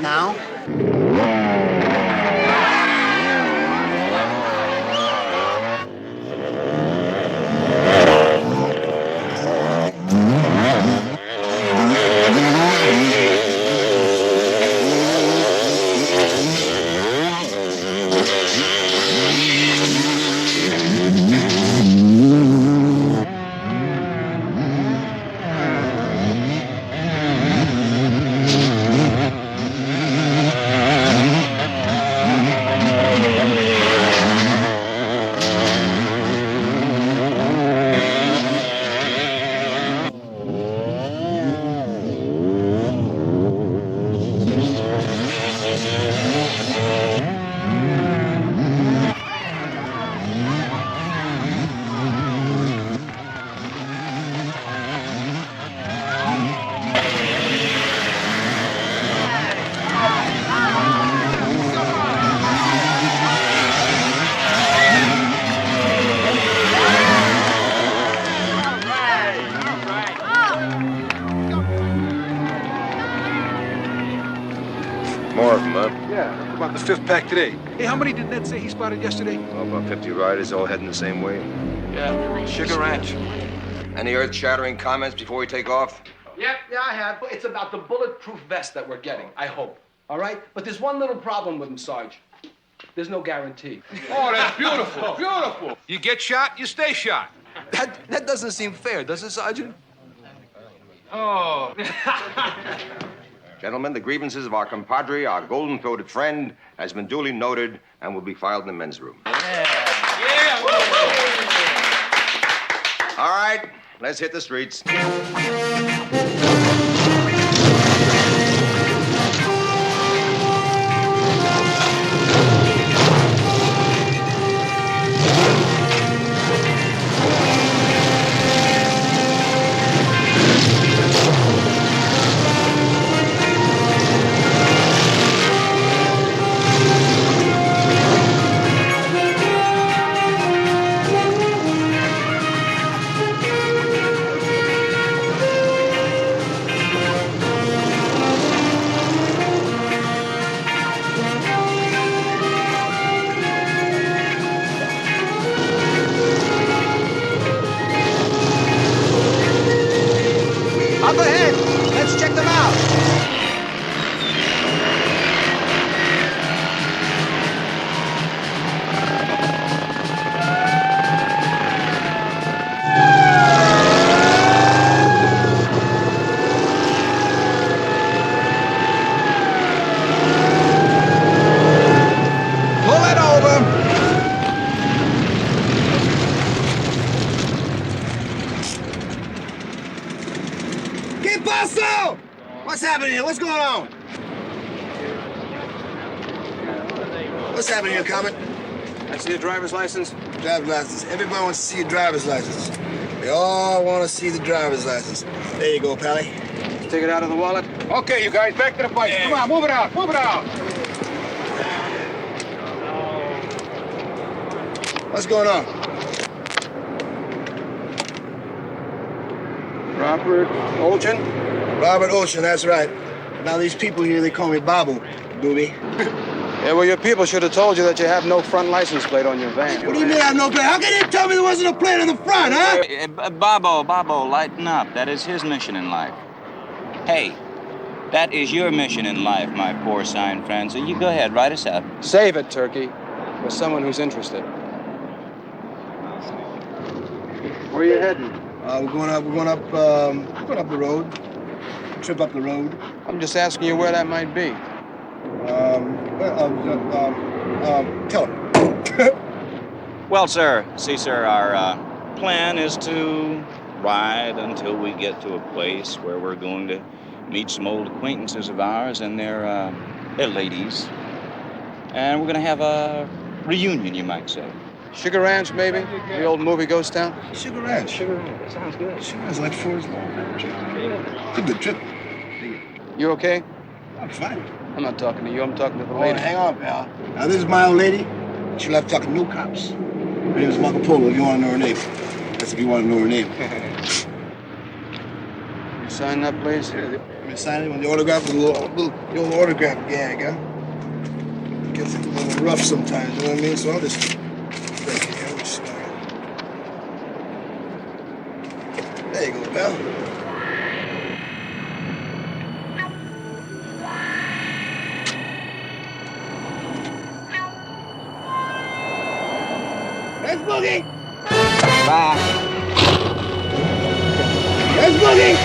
Now? More of them, huh? Yeah, about the fifth pack today. Hey, how many did Ned say he spotted yesterday? Oh, about 50 riders all heading the same way. Yeah, Sugar Ranch. Any earth-shattering comments before we take off? Yeah, I have. But it's about the bulletproof vest that we're getting, I hope. All right? But there's one little problem with them, Sarge. There's no guarantee. Oh, that's beautiful, beautiful. You get shot, you stay shot. That doesn't seem fair, does it, Sergeant? Oh. Gentlemen, the grievances of our compadre, our golden-throated friend, has been duly noted and will be filed in the men's room. Yeah. All right, let's hit the streets. Up ahead. Let's check them out. Pull it over. ¿Qué pasó? What's happening here? What's going on? What's happening here, Comet? I see a driver's license. Driver's license. Everybody wants to see your driver's license. They all want to see the driver's license. There you go, Pally. Take it out of the wallet. Okay, you guys, back to the bike. Come on, move it out, move it out. What's going on? Robert Olchin? Robert Ocean, that's right. Now these people here, they call me Babu, booby. Yeah, well, your people should have told you that you have no front license plate on your van. What do you mean I have no plate? How can they tell me there wasn't a plate on the front, huh? Bobo, lighten up. That is his mission in life. Hey, that is your mission in life, my porcine friend. So you go ahead, write us up. Save it, Turkey, for someone who's interested. Where are you heading? We're going up the road. Trip up the road. I'm just asking you where that might be. Tell him. Well, sir, our plan is to ride until we get to a place where we're going to meet some old acquaintances of ours and their ladies. And we're going to have a reunion, you might say. Sugar Ranch, maybe? The old movie Ghost Town? Sugar Ranch. Sugar Ranch. Sounds good. Sugar Ranch, like 4 years long. It's a good trip. You okay? I'm fine. I'm not talking to you. I'm talking to the lady. Hang on, pal. Now, this is my old lady. She'll have to talk to no cops. Her name is Marco Polo, if you want to know her name. That's if you want to know her name. You sign that, please? Here, you sign it on the autograph, the little autograph gag, huh? Gets a little rough sometimes, you know what I mean? So I'll just... There you go, pal. Let's boogie! Bye. Let's boogie!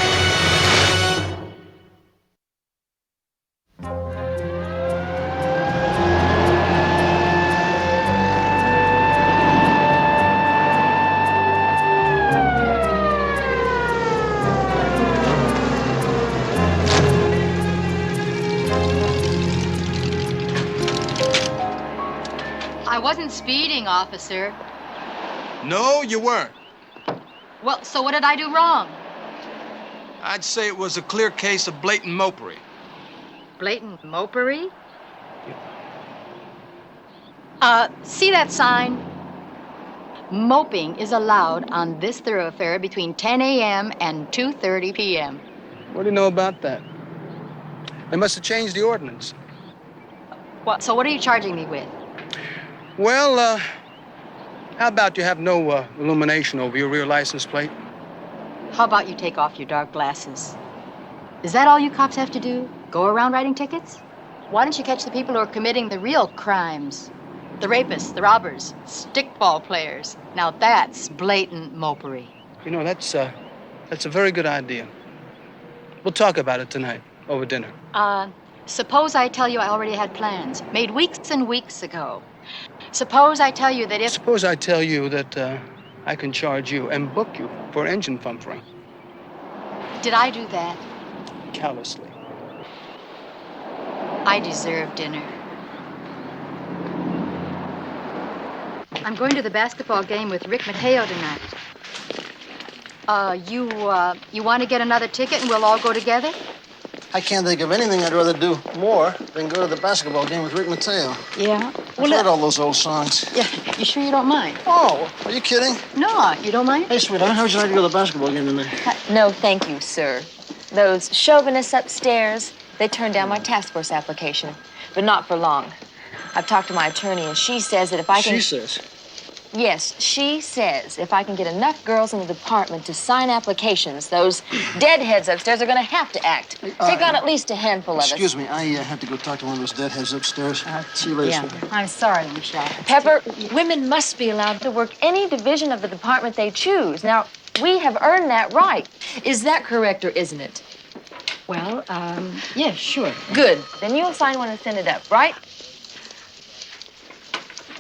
I wasn't speeding, officer. No, you weren't. Well, so what did I do wrong? I'd say it was a clear case of blatant mopery. Blatant mopery? See that sign? Moping is allowed on this thoroughfare between 10 a.m. and 2:30 p.m. What do you know about that? They must have changed the ordinance. What? So what are you charging me with? Well, how about you have no illumination over your rear license plate? How about you take off your dark glasses? Is that all you cops have to do? Go around writing tickets? Why don't you catch the people who are committing the real crimes? The rapists, the robbers, stickball players. Now that's blatant mopery. You know, that's a very good idea. We'll talk about it tonight over dinner. Suppose I tell you I already had plans, made weeks and weeks ago. Suppose I tell you that if... Suppose I tell you that I can charge you and book you for engine pumpering. Did I do that? Callously. I deserve dinner. I'm going to the basketball game with Rick Mateo tonight. You want to get another ticket and we'll all go together? I can't think of anything I'd rather do more than go to the basketball game with Rick Mateo. Yeah? I've heard all those old songs. Yeah, you sure you don't mind? Oh, are you kidding? No, you don't mind? Hey, sweetheart, how would you like to go to the basketball game tonight? No, thank you, sir. Those chauvinists upstairs, they turned down my task force application, but not for long. I've talked to my attorney, and she says that if I can... She says? Yes, she says if I can get enough girls in the department to sign applications, those deadheads upstairs are going to have to act. Take on at least a handful of us. Excuse me, I have to go talk to one of those deadheads upstairs. See you later, Yeah. sweetheart. I'm sorry, Michelle. Pepper, women must be allowed to work any division of the department they choose. Now, we have earned that right. Is that correct or isn't it? Well, yeah, sure. Good. Then you'll sign one and send it up, right?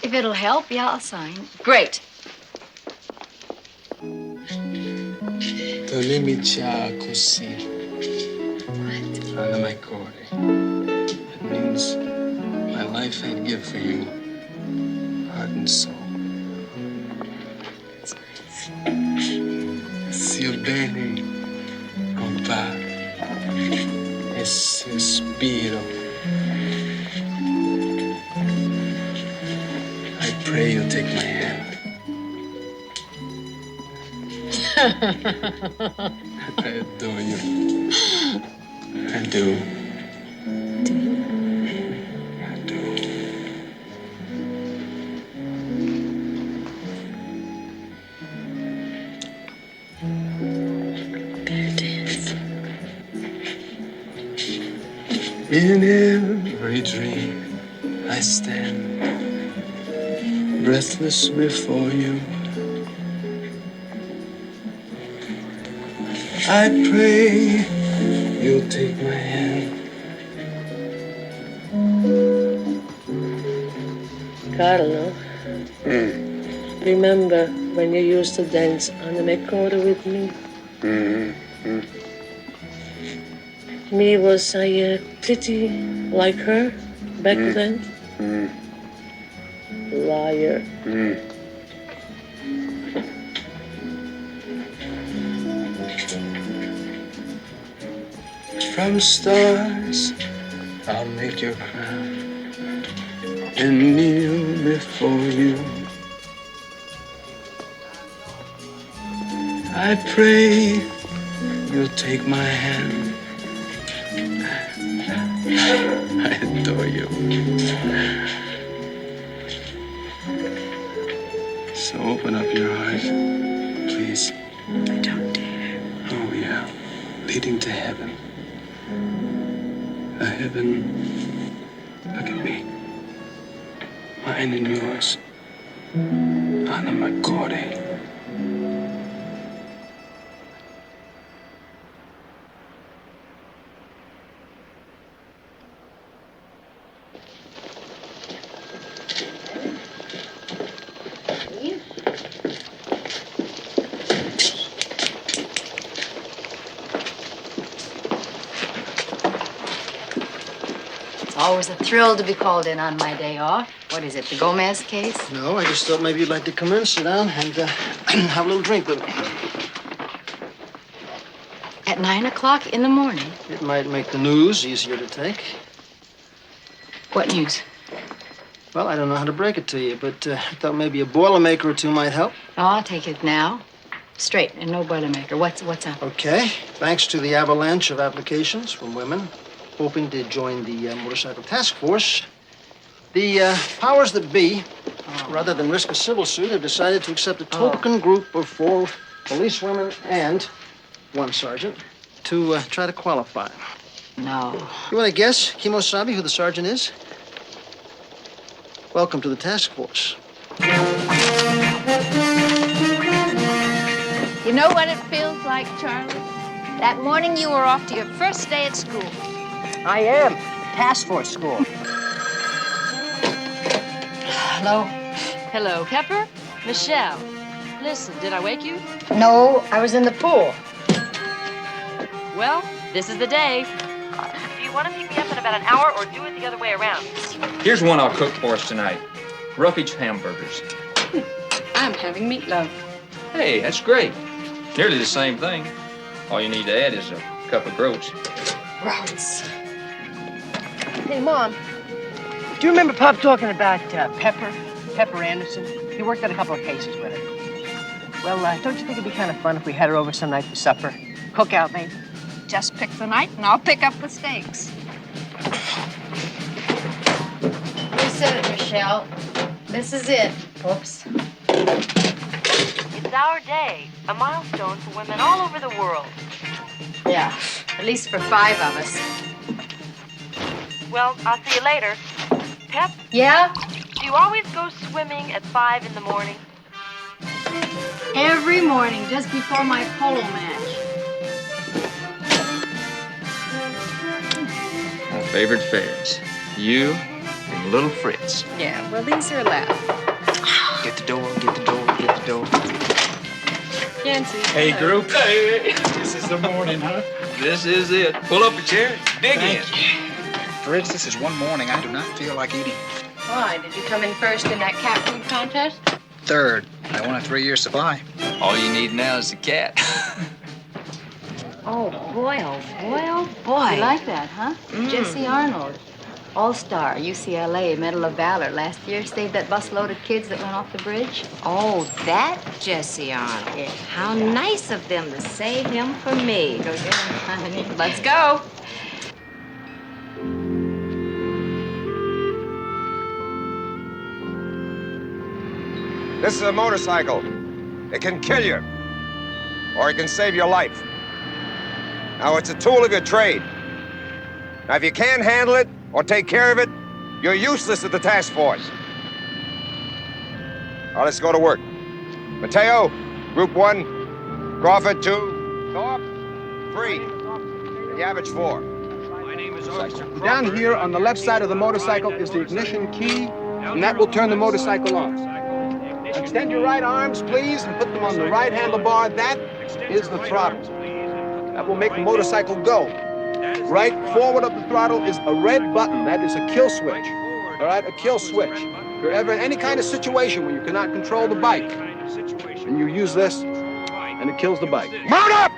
If it'll help, yeah, I'll sign. Great. Tolimicha così. Alla mai core. It means my life I'd give for you, heart and soul. Ven, compa, es suspiro. I pray you'll take my hand. I adore you. I do. I do. There it is. In every dream, I stand breathless before you. I pray you'll take my hand. Carlo, remember when you used to dance on the recorder with me? Me, was I pretty like her back then? Liar. From stars, I'll make your crown and kneel before you. I pray you'll take my hand. I adore you. So open up your heart, please. I don't dare. Oh, yeah. Leading to heaven. A heaven. Look at me. Mine and yours. Anna McCordy. Always a thrill to be called in on my day off. What is it, the Gomez case? No, I just thought maybe you'd like to come in, sit down, and have a little drink with me. At 9 o'clock in the morning? It might make the news easier to take. What news? Well, I don't know how to break it to you, but I thought maybe a Boilermaker or two might help. Oh, I'll take it now. Straight and no Boilermaker. What's up? Okay. Thanks to the avalanche of applications from women hoping to join the motorcycle task force, the powers that be, rather than risk a civil suit, have decided to accept a token group of 4 policewomen and 1 sergeant to try to qualify. No. You want to guess, Kimosabe, who the sergeant is? Welcome to the task force. You know what it feels like, Charlie? That morning you were off to your first day at school. I am. Task force school. Hello? Hello, Pepper? Michelle, listen, did I wake you? No, I was in the pool. Well, this is the day. Do you want to pick me up in about an hour or do it the other way around? Here's one I'll cook for us tonight. Roughage hamburgers. I'm having meatloaf. Hey, that's great. Nearly the same thing. All you need to add is a cup of groats. Gross. Hey, Mom, do you remember Pop talking about Pepper Anderson? He worked on a couple of cases with her. Well, don't you think it'd be kind of fun if we had her over some night for supper? Cookout, maybe? Just pick the night and I'll pick up the steaks. You said it, Michelle. This is it. Oops. It's our day, a milestone for women all over the world. Yeah, at least for 5 of us. Well, I'll see you later. Pep? Yeah? Do you always go swimming at 5 in the morning? Every morning, just before my polo match. My favorite fares. You and little Fritz. Yeah, well, these are allowed. Get the door, get the door, get the door. Yancy. Hey, group. Hey, this is the morning, huh? This is it. Pull up a chair, dig in. Fritz, this is one morning I do not feel like eating. Why? Did you come in first in that cat food contest? 3rd. I want a 3-year supply. All you need now is a cat. Oh, boy, oh, boy, oh, boy. You like that, huh? Jesse Arnold. All-star, UCLA, Medal of Valor. Last year, saved that busload of kids that went off the bridge. Oh, that Jesse Arnold. Yeah. How nice of them to save him for me. Go get him, honey. Let's go. This is a motorcycle. It can kill you, or it can save your life. Now, it's a tool of your trade. Now, if you can't handle it or take care of it, you're useless at the task force. Now, let's go to work. Mateo, Group 1, Crawford 2, Thorpe 3, and Yavich 4. Down here on the left side of the motorcycle is the ignition key, and that will turn the motorcycle on. Extend your right arms, please, and put them on the right handlebar. That is the throttle. That will make the motorcycle go. Right forward of the throttle is a red button. That is a kill switch. All right, a kill switch. If you're ever in any kind of situation where you cannot control the bike, and you use this, and it kills the bike. Mount up!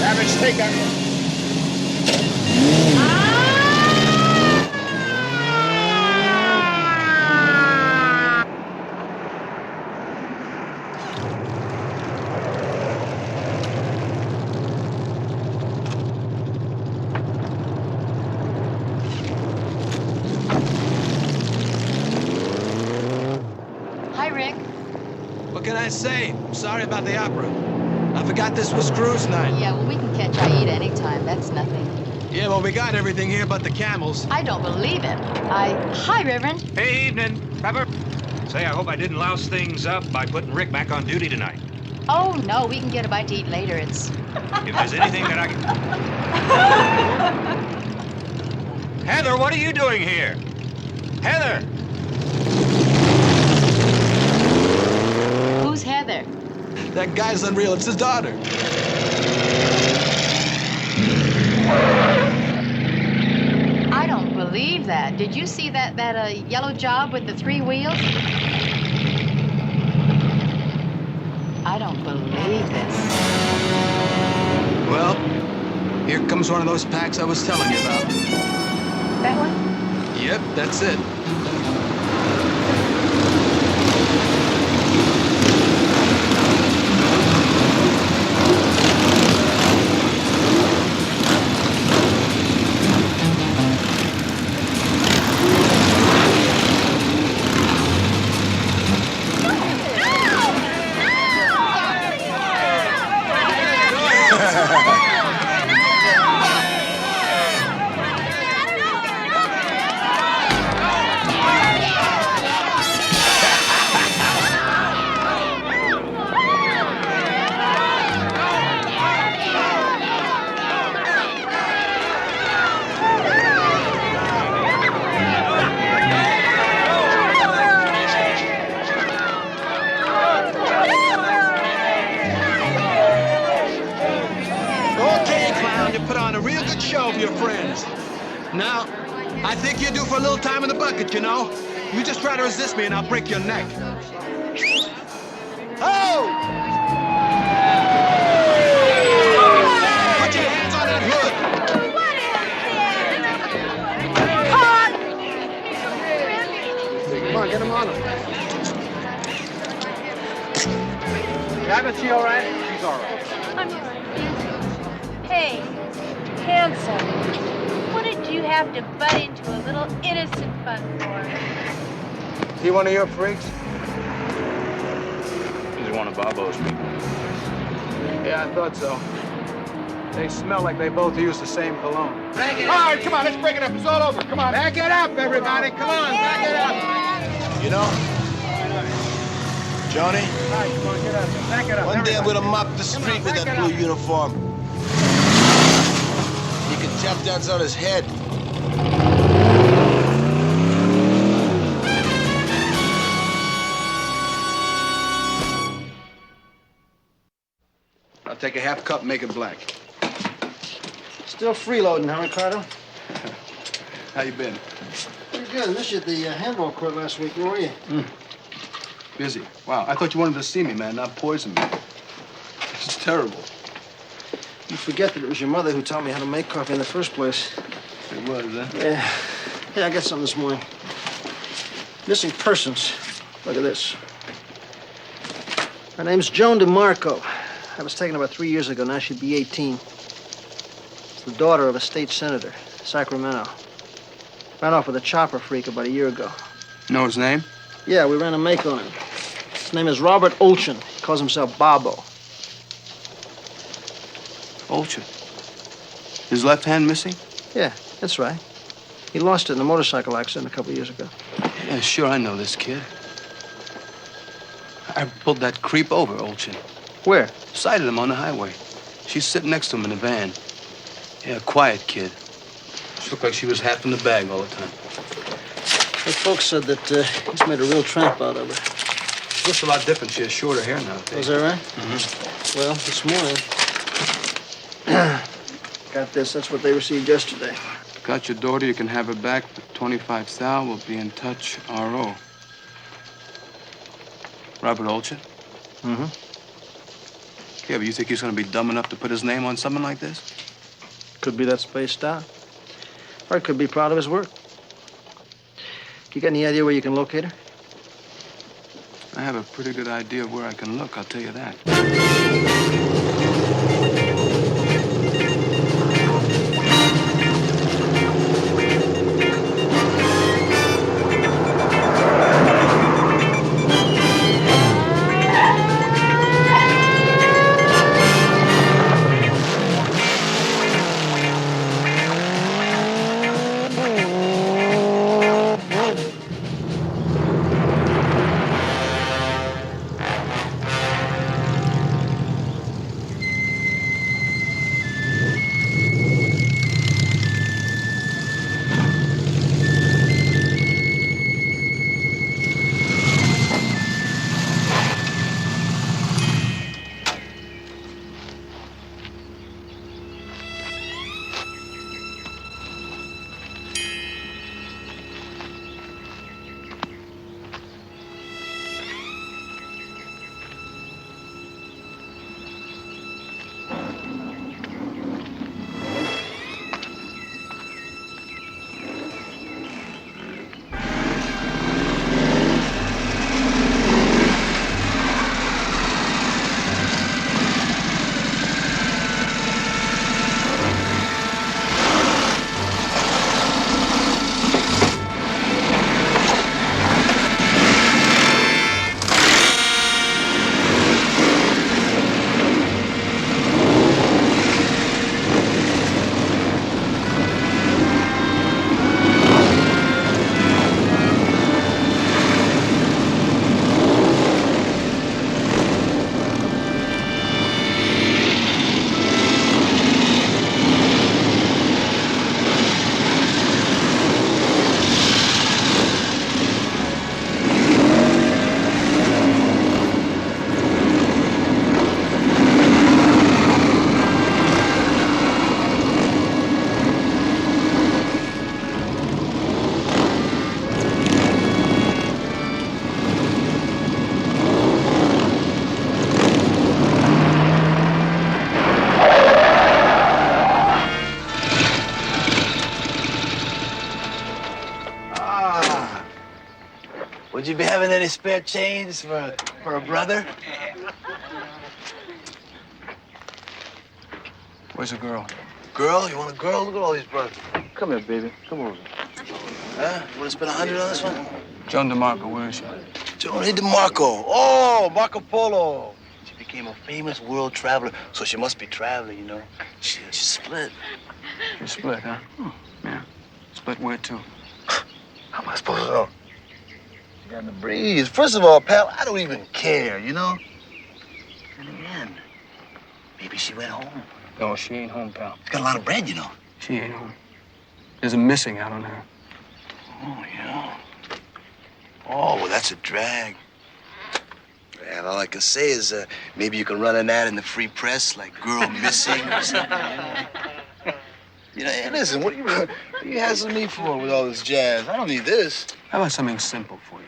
Average take on. Hi, Rick. What can I say? Sorry about the opera. I forgot this was cruise night. Yeah, well, we can catch Aida anytime. That's nothing. Yeah, well, we got everything here but the camels. I don't believe it. Hi, Reverend. Hey, evening, Pepper. Say, I hope I didn't louse things up by putting Rick back on duty tonight. Oh, no, we can get a bite to eat later. It's... If there's anything that I can... Heather, what are you doing here? Heather! Who's Heather? That guy's unreal. It's his daughter. I don't believe that. Did you see that yellow job with the 3 wheels? I don't believe this. Well, here comes one of those packs I was telling you about. That one? Yep, that's it. and you put on a real good show for your friends. Now, I think you're due for a little time in the bucket, you know? You just try to resist me and I'll break your neck. Oh! Put your hands on that hood! Come on, get him on him. Is she all right? She's all right. I'm all right. Hey, handsome. What did you have to butt into a little innocent fun for? Is he one of your freaks? He's one of Bobo's people. Yeah, I thought so. They smell like they both use the same cologne. All right, come on, let's break it up. It's all over. Come on. Back it up, everybody. Come on, back it up. You know, Johnny, All right, come on, get up. Back it up. one day I'm everybody. gonna mop the street with that blue uniform. You can tap dance on his head. I'll take a half cup and make it black. Still freeloading, huh, Ricardo? How you been? Pretty good. Missed you at the handball court last week. Where were you? Busy. Wow, I thought you wanted to see me, man, not poison me. It's terrible. You forget that it was your mother who taught me how to make coffee in the first place. It was, huh? Yeah. Hey, I got something this morning. Missing persons. Look at this. Her name's Joan DeMarco. I was taken about 3 years ago. Now she'd be 18. It's the daughter of a state senator, Sacramento. Ran off with a chopper freak about a year ago. Know his name? Yeah, we ran a make on him. His name is Robert Olchin. He calls himself Bobo. Olchin. His left hand missing? Yeah, that's right. He lost it in a motorcycle accident a couple of years ago. Yeah, sure, I know this kid. I pulled that creep over, Olchin. Where? Sighted him on the highway. She's sitting next to him in the van. Yeah, quiet kid. She looked like she was half in the bag all the time. The folks said that he's made a real tramp out of her. She looks a lot different. She has shorter hair now. Is that right? Mm-hmm. Well, this morning, got this. That's what they received yesterday. Got your daughter. You can have her back for 25 thou. We'll be in touch. R.O. Robert Olchin? Mm-hmm. Yeah, but you think he's going to be dumb enough to put his name on something like this? Could be that spaced out. Or it could be proud of his work. You got any idea where you can locate her? I have a pretty good idea of where I can look, I'll tell you that. Would you be having any spare change for a brother? Where's the girl? Girl? You want a girl? Look at all these brothers. Come here, baby. Come over. Huh? You want to spend 100 on this one? Joan DeMarco, where is she? Johnny DeMarco. Oh, Marco Polo. She became a famous world traveler, so she must be traveling, you know. She split. You split, huh? Yeah. Split where to? How am I supposed to know? She got in the breeze. First of all, pal, I don't even care, you know? And in the end, maybe she went home. No, she ain't home, pal. She's got a lot of bread, you know. She ain't home. There's a missing out on her. Oh, yeah. Oh, well, that's a drag. And all I can say is maybe you can run an ad in the free press, like girl missing or something. You know, hey, listen, what are you hassling me for with all this jazz? I don't need this. How about something simple for you?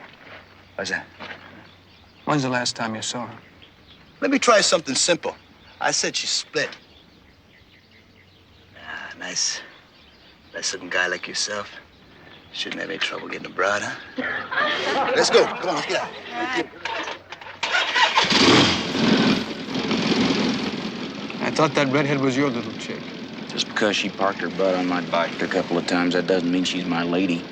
What's that? When's the last time you saw her? Let me try something simple. I said she split. Ah, nice looking guy like yourself. Shouldn't have any trouble getting a broad, huh? Let's go. Come on, let's get out. I thought that redhead was your little chick. Just because she parked her butt on my bike a couple of times, that doesn't mean she's my lady.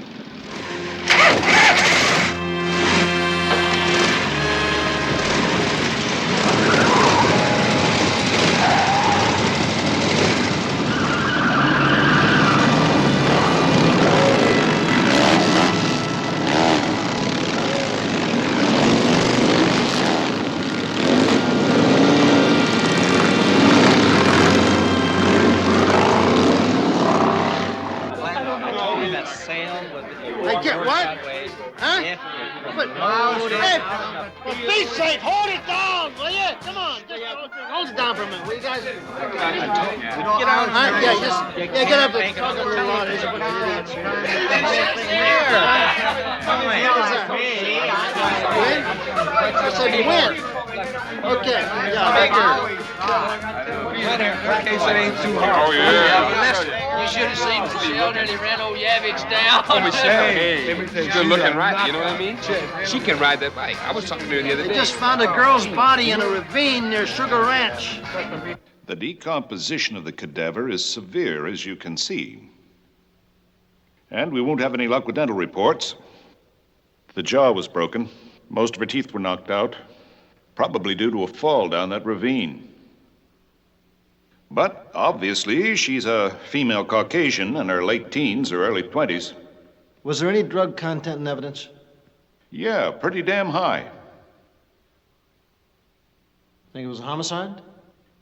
Hey, get what? Huh? But, hey, for Pete's sake, hold it down, will you? Come on, just hold it down for a minute, will you guys? Get on, huh? Yeah, get up and talk a little louder. I said win. Okay, yeah, In case it ain't too hard. Oh, yeah. You should have seen Michelle nearly ran old Yavich down. Oh, Michelle, hey, she's good looking, right? You know what I mean? She can ride that bike. I was talking to her the other day. They just found a girl's body in a ravine near Sugar Ranch. The decomposition of the cadaver is severe, as you can see. And we won't have any luck with dental reports. The jaw was broken. Most of her teeth were knocked out, probably due to a fall down that ravine. But obviously, she's a female Caucasian in her late teens or early 20s. Was there any drug content in evidence? Yeah, pretty damn high. Think it was a homicide?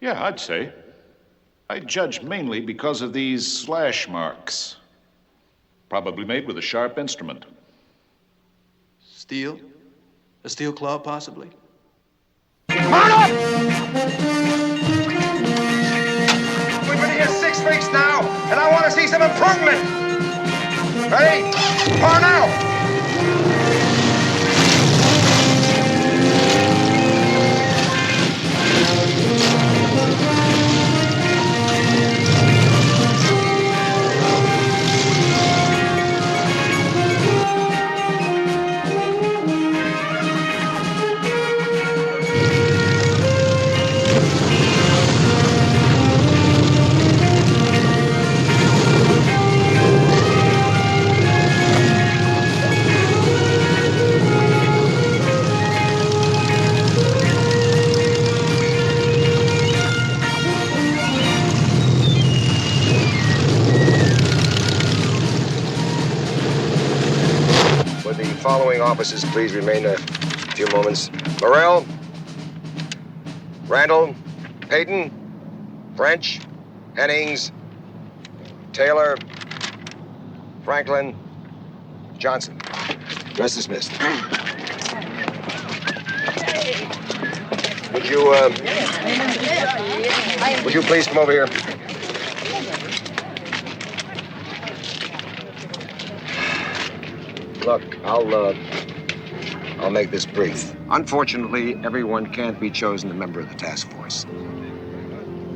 Yeah, I'd say. I judge mainly because of these slash marks. Probably made with a sharp instrument. Steel? A steel claw, possibly? Burn up! We've been here 6 weeks now, and I want to see some improvement. Ready? Burn out! Would the following officers please remain a few moments? Morrell, Randall, Payton, French, Hennings, Taylor, Franklin, Johnson. Rest dismissed. Would you please come over here? Look, I'll make this brief. Unfortunately, everyone can't be chosen a member of the task force.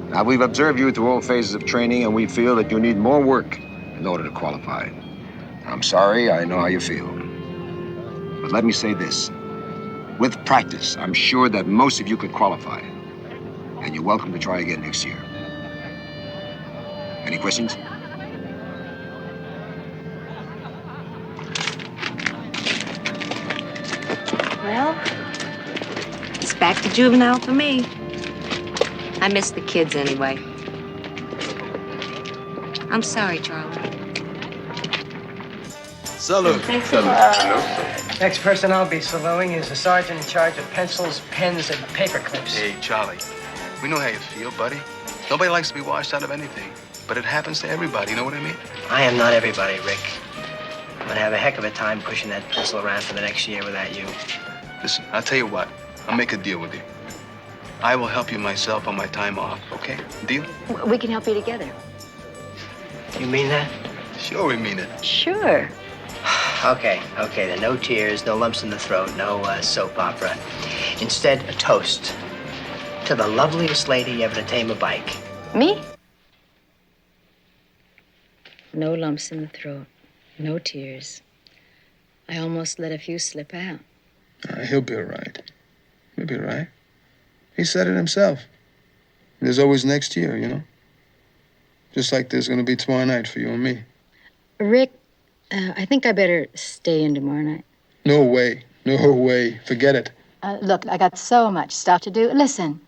Now, we've observed you through all phases of training, and we feel that you need more work in order to qualify. I'm sorry, I know how you feel. But let me say this. With practice, I'm sure that most of you could qualify. And you're welcome to try again next year. Any questions? Well, it's back to juvenile for me. I miss the kids anyway. I'm sorry, Charlie. Salute. Next person I'll be saluting is the sergeant in charge of pencils, pens, and paper clips. Hey, Charlie, we know how you feel, buddy. Nobody likes to be washed out of anything, but it happens to everybody, you know what I mean? I am not everybody, Rick. I'm gonna have a heck of a time pushing that pencil around for the next year without you. Listen, I'll tell you what. I'll make a deal with you. I will help you myself on my time off, okay? Deal? We can help you together. You mean that? Sure, we mean it. Sure. Okay, then no tears, no lumps in the throat, no soap opera. Instead, a toast to the loveliest lady ever to tame a bike. Me? No lumps in the throat, no tears. I almost let a few slip out. He'll be all right. He'll be all right. He said it himself. There's always next year, you know? Just like there's gonna be tomorrow night for you and me. Rick, I think I better stay in tomorrow night. No way. No way. Forget it. Look, I got so much stuff to do. Listen,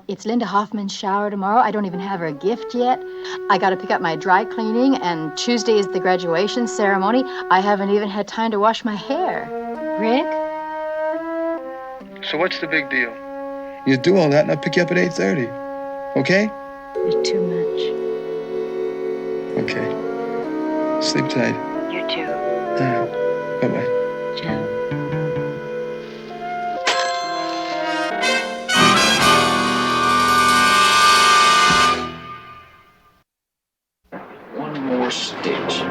it's Linda Hoffman's shower tomorrow. I don't even have her a gift yet. I got to pick up my dry cleaning, and Tuesday is the graduation ceremony. I haven't even had time to wash my hair. Rick? So what's the big deal? You do all that, and I'll pick you up at 8:30. Okay? You're too much. Okay. Sleep tight. You too. Bye-bye. Ciao. One more stitch.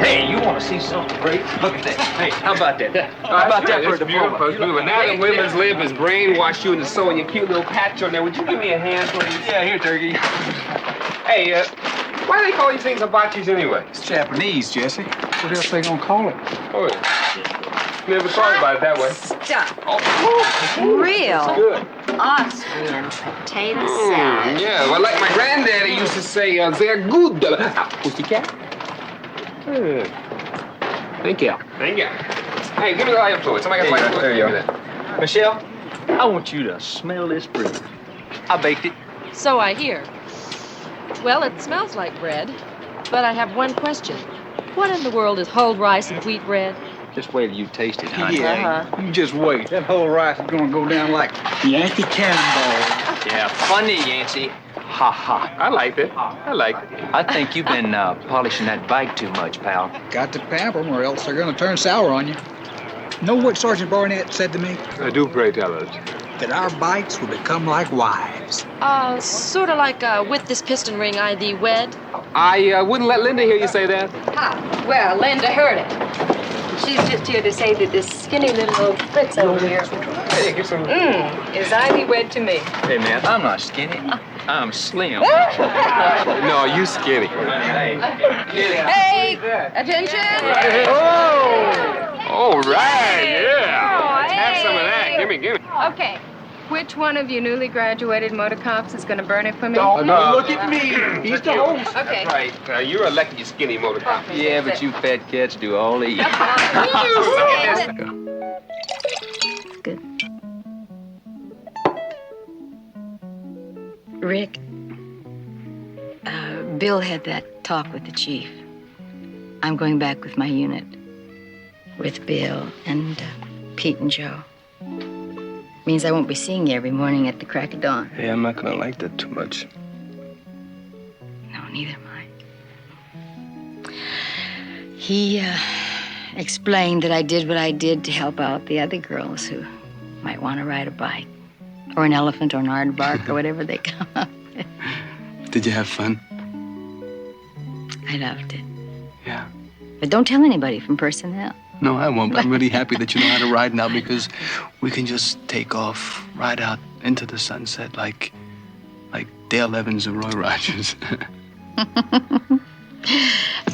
Hey, you want to see something great? Look at that. Hey, how about that? How about that for a diploma? Beautiful. Now the women's lib has brainwashed you into sewing your cute little patch on there. Would you give me a hand, please? Yeah, here, Turkey. Hey, why do they call these things hibachis anyway? It's Japanese, Jesse. What else they gonna call it? Oh, yeah. Never thought about it that way. Stop. Oh. Real. It's good. Austrian potato salad. Yeah, well, like my granddaddy used to say, they're good. Pussycat? Thank you. Thank you. Hey, give me the light fluid. Somebody got light fluid. There you Give me go. that. Michelle, I want you to smell this bread. I baked it. So I hear. Well, it smells like bread, but I have one question. What in the world is whole rice and wheat bread? Just wait till you taste it, honey. Yeah, you just wait. That whole rice is gonna go down like Yankee cannonball. Yeah, funny, Yancey. Ha ha. I liked it. I liked it. I think you've been polishing that bike too much, pal. Got to pamper them or else they're gonna turn sour on you. Know what Sergeant Barnett said to me? Do pray tell us. That our bikes will become like wives. Sort of like with this piston ring I thee wed. I wouldn't let Linda hear you say that. Ah, well, Linda heard it. She's just here to say that this skinny little Fritz over here is I thee wed to me. Hey, man, I'm not skinny. I'm slim. No, you skinny. Hey, attention! All right, yeah. Oh, Let's have some of that. hey. Give me. Okay. Which one of you newly graduated motor cops is going to burn it for me? Don't look at me. He's the host. Okay. Right. You're elected you skinny motor cop. Yeah, but you fat cats do all the eating. Good. Rick, Bill had that talk with the chief. I'm going back with my unit, with Bill and Pete and Joe. Means I won't be seeing you every morning at the crack of dawn. Hey, I'm not gonna like that too much. No, neither am I. He explained that I did what I did to help out the other girls who might want to ride a bike, or an elephant, or an aardvark, or whatever they come up with. Did you have fun? I loved it. Yeah. But don't tell anybody from personnel. No, I won't. But I'm really happy that you know how to ride now because we can just take off, ride out into the sunset like Dale Evans and Roy Rogers.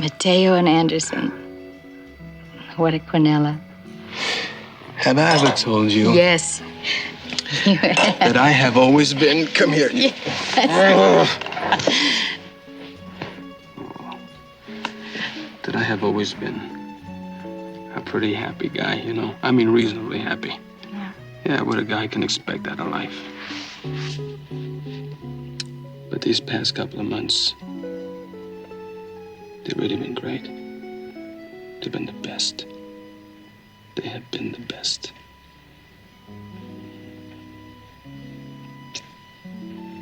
Mateo and Anderson. What a quinella. Have I ever told you Yes. You have. that I have always been... Come here. Yes. That I have always been a pretty happy guy, you know? I mean, reasonably happy. Yeah. Yeah, what a guy can expect out of life. But these past couple of months, they've really been great. They've been the best. They have been the best.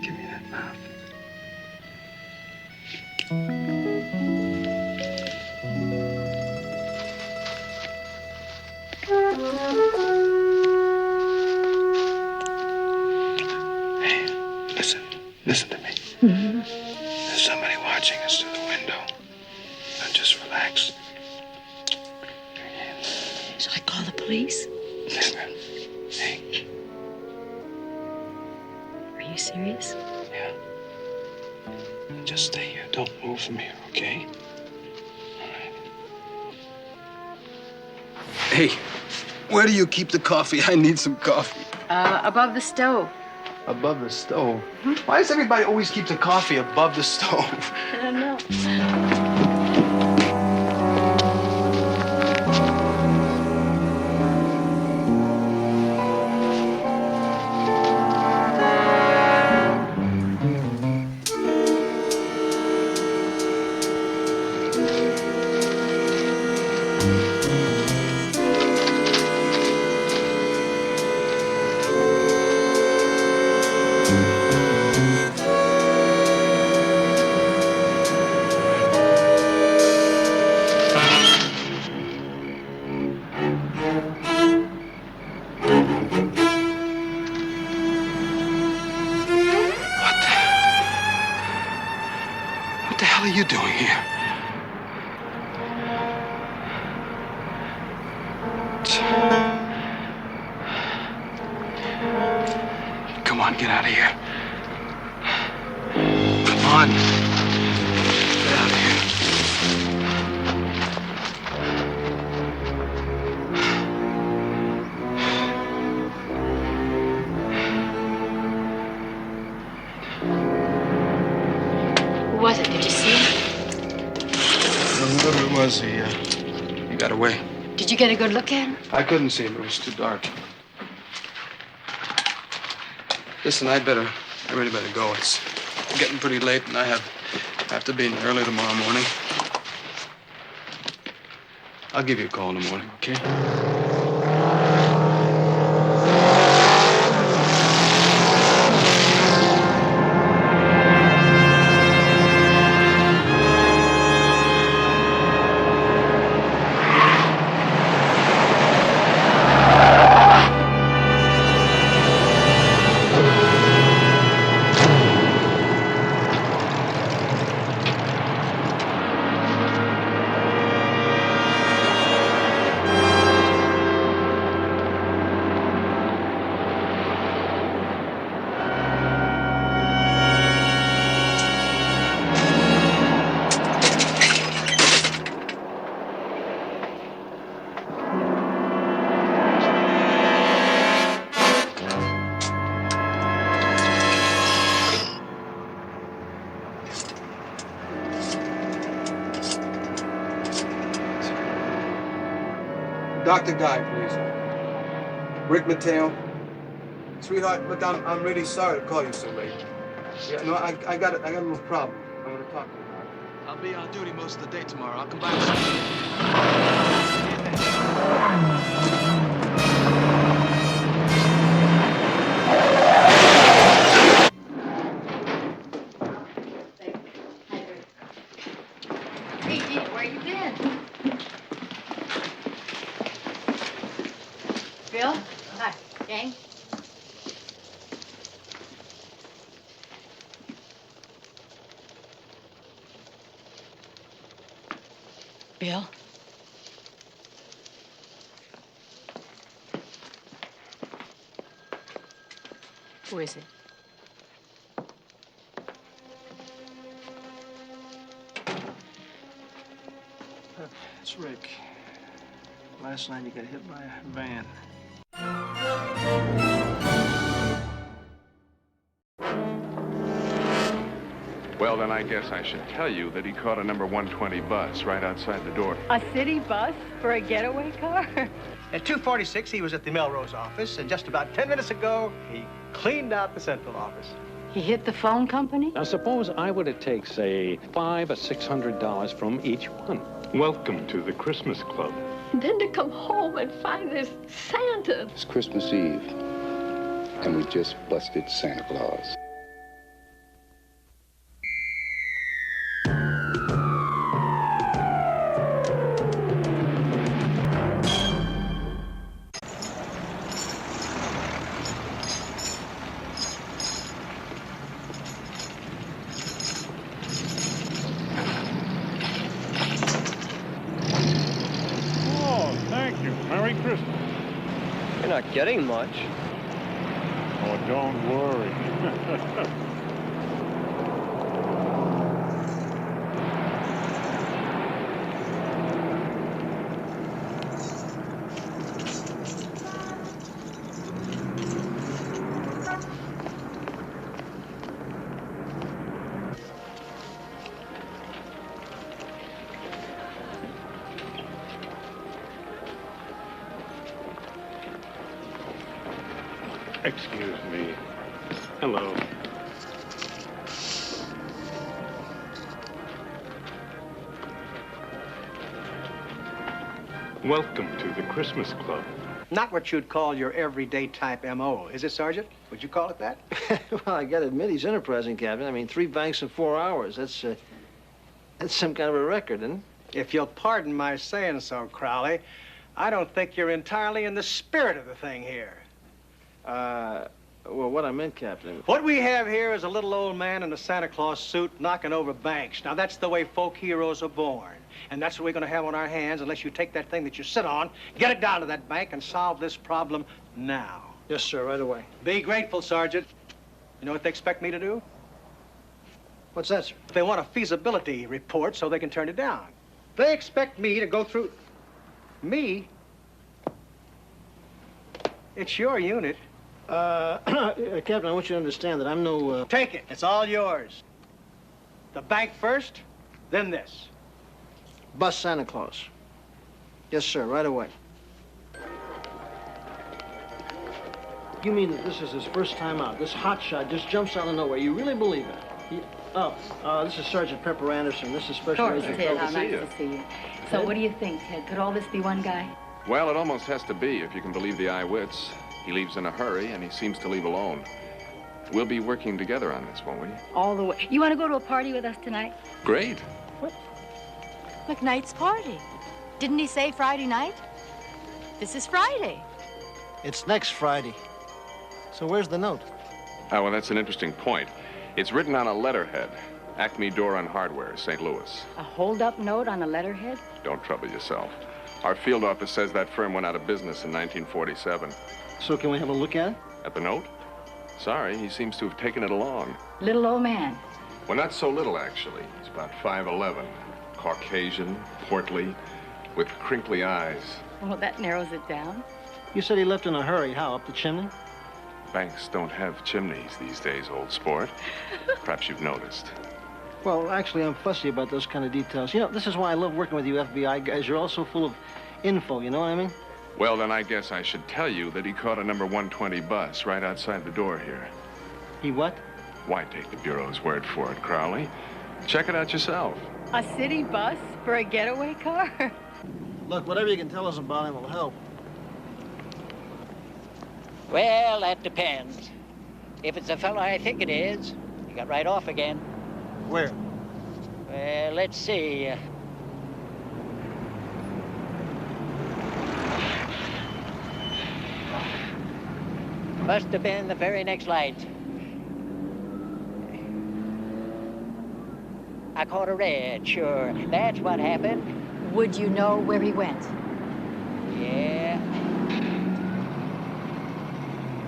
Give me that mouth. Hey, listen to me. Mm-hmm. There's somebody watching us through the window. Now just relax. Shall I call the police? Never. Hey. Are you serious? Yeah. Just stay here. Don't move from here, okay? All right. Hey, where do you keep the coffee? I need some coffee. Above the stove. Above the stove? Why does everybody always keep the coffee above the stove? I don't know. What the hell are you doing here? Come on, get out of here. Come on. Get out of here. Who was it? Did you see him? Whoever it was, he got away. Did you get a good look at him? I couldn't see him. It was too dark. Listen, I really better go. It's getting pretty late, and I have to be in early tomorrow morning. I'll give you a call in the morning, okay? Dr. Guy, please. Rick Mateo. Sweetheart, look, I'm really sorry to call you so late. Yeah, no, I got a little problem. I want to talk to you about it. I'll be on duty most of the day tomorrow. I'll come by. Hey, Gina, where you been? Bill? Hi, gang. Bill? Who is it? It's Rick. Last night you got hit by a van. Well, then I guess I should tell you that he caught a number 120 bus right outside the door. A city bus for a getaway car? At 2:46, he was at the Melrose office, and just about 10 minutes ago, he cleaned out the central office. He hit the phone company? Now, suppose I were to take, say, $500 or $600 from each one. Welcome to the Christmas Club. And then to come home and find this Santa. It's Christmas Eve, and we just busted Santa Claus. You're not getting much. Oh, don't worry. Excuse me. Hello. Welcome to the Christmas Club. Not what you'd call your everyday type M.O., is it, Sergeant? Would you call it that? Well, I gotta admit, he's enterprising, Captain. I mean, 3 banks in 4 hours. That's some kind of a record, isn't it? If you'll pardon my saying so, Crowley, I don't think you're entirely in the spirit of the thing here. Well, what I meant, Captain... What we have here is a little old man in a Santa Claus suit knocking over banks. Now, that's the way folk heroes are born. And that's what we're going to have on our hands unless you take that thing that you sit on, get it down to that bank, and solve this problem now. Yes, sir, right away. Be grateful, Sergeant. You know what they expect me to do? What's that, sir? They want a feasibility report so they can turn it down. They expect me to go through... Me? It's your unit. Captain, I want you to understand that I'm no, Take it. It's all yours. The bank first, then this. Bust Santa Claus. Yes, sir, right away. You mean that this is his first time out? This hotshot just jumps out of nowhere. You really believe it? This is Sergeant Pepper Anderson. This is Special Agent Ted, how to see nice you. to see you. So what do you think, Ted? Could all this be one guy? Well, it almost has to be, if you can believe the eye-wits. He leaves in a hurry, and he seems to leave alone. We'll be working together on this, won't we? All the way. You want to go to a party with us tonight? Great. McKnight's party. Didn't he say Friday night? This is Friday. It's next Friday. So where's the note? Oh, well, that's an interesting point. It's written on a letterhead. Acme Door and Hardware, St. Louis. A hold-up note on a letterhead? Don't trouble yourself. Our field office says that firm went out of business in 1947. So can we have a look at it? At the note? Sorry, he seems to have taken it along. Little old man. Well, not so little, actually. He's about 5'11", Caucasian, portly, with crinkly eyes. Well, that narrows it down. You said he left in a hurry. How, up the chimney? Banks don't have chimneys these days, old sport. Perhaps you've noticed. Well, actually, I'm fussy about those kind of details. You know, this is why I love working with you FBI guys. You're all so full of info, you know what I mean? Well, then I guess I should tell you that he caught a number 120 bus right outside the door here. He what? Why take the Bureau's word for it, Crowley? Check it out yourself. A city bus for a getaway car? Look, whatever you can tell us about him will help. Well, that depends. If it's the fellow I think it is, you got right off again. Where? Well, let's see. Must have been the very next light. I caught a red, sure. That's what happened. Would you know where he went? Yeah.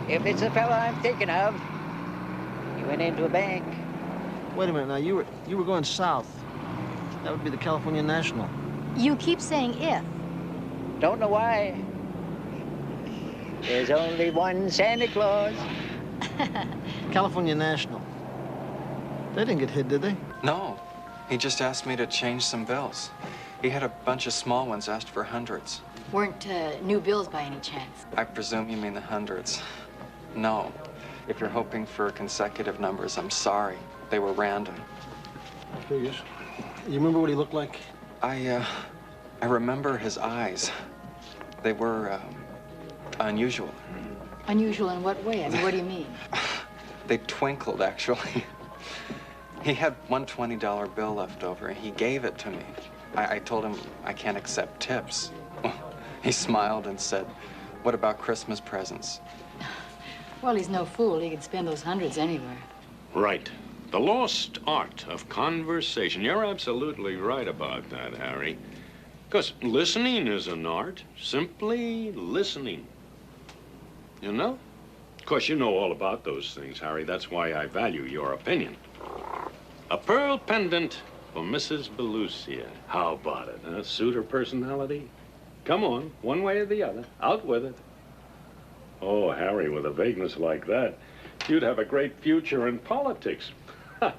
If it's the fellow I'm thinking of, he went into a bank. Wait a minute now, you were going south. That would be the California National. You keep saying if. Don't know why. There's only one Santa Claus. California National. They didn't get hit, did they? No. He just asked me to change some bills. He had a bunch of small ones, asked for hundreds. Weren't new bills by any chance? I presume you mean the hundreds. No. If you're hoping for consecutive numbers, I'm sorry. They were random. Figures. You remember what he looked like? I remember his eyes. They were, unusual. Unusual in what way? I mean, what do you mean? They twinkled, actually. He had one $20 bill left over, and he gave it to me. I told him I can't accept tips. He smiled and said, "What about Christmas presents?" Well, he's no fool. He could spend those hundreds anywhere. Right. The lost art of conversation. You're absolutely right about that, Harry. Because listening is an art. Simply listening. You know? Of course, you know all about those things, Harry. That's why I value your opinion. A pearl pendant for Mrs. Belusia. How about it, huh? Suit her personality? Come on, one way or the other. Out with it. Oh, Harry, with a vagueness like that, you'd have a great future in politics. Did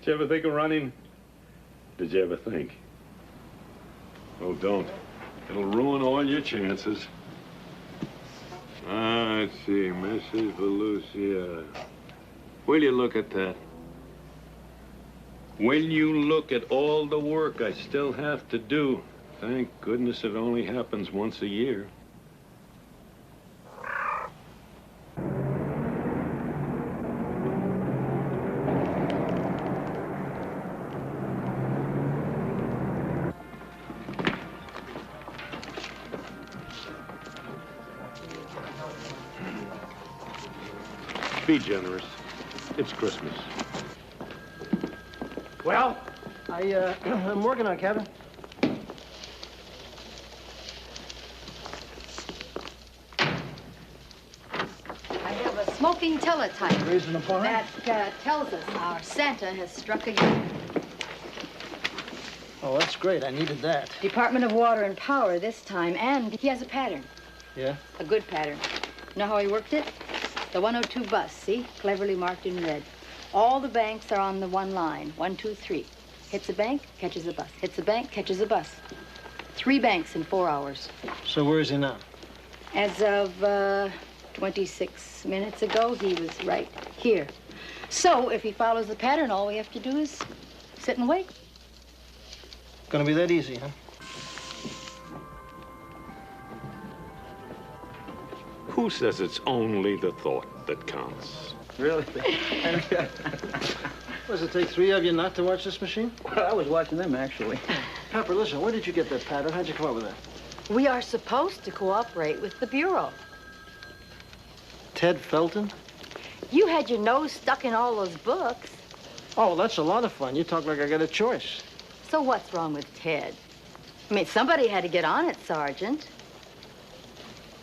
you ever think of running? Did you ever think? Oh, don't. It'll ruin all your chances. Let's see, Mrs. Belusia. Will you look at that? When you look at all the work I still have to do, thank goodness it only happens once a year. Be generous. It's Christmas. Well, I'm working on it, Captain. I have a smoking teletype. Raising the bar? That tells us our Santa has struck again. Oh, that's great. I needed that. Department of Water and Power this time, and he has a pattern. Yeah? A good pattern. Know how he worked it? The 102 bus, see? Cleverly marked in red. All the banks are on the one line. 1, 2, 3. Hits a bank, catches a bus. Hits a bank, catches a bus. 3 banks in 4 hours. So where is he now? As of 26 minutes ago, he was right here. So if he follows the pattern, all we have to do is sit and wait. Gonna be that easy, huh? Who says it's only the thought that counts? Really? Does it take 3 of you not to watch this machine? Well, I was watching them, actually. Pepper, listen, where did you get that pattern? How'd you come up with that? We are supposed to cooperate with the Bureau. Ted Felton? You had your nose stuck in all those books. Oh, well, that's a lot of fun. You talk like I got a choice. So what's wrong with Ted? I mean, somebody had to get on it, Sergeant.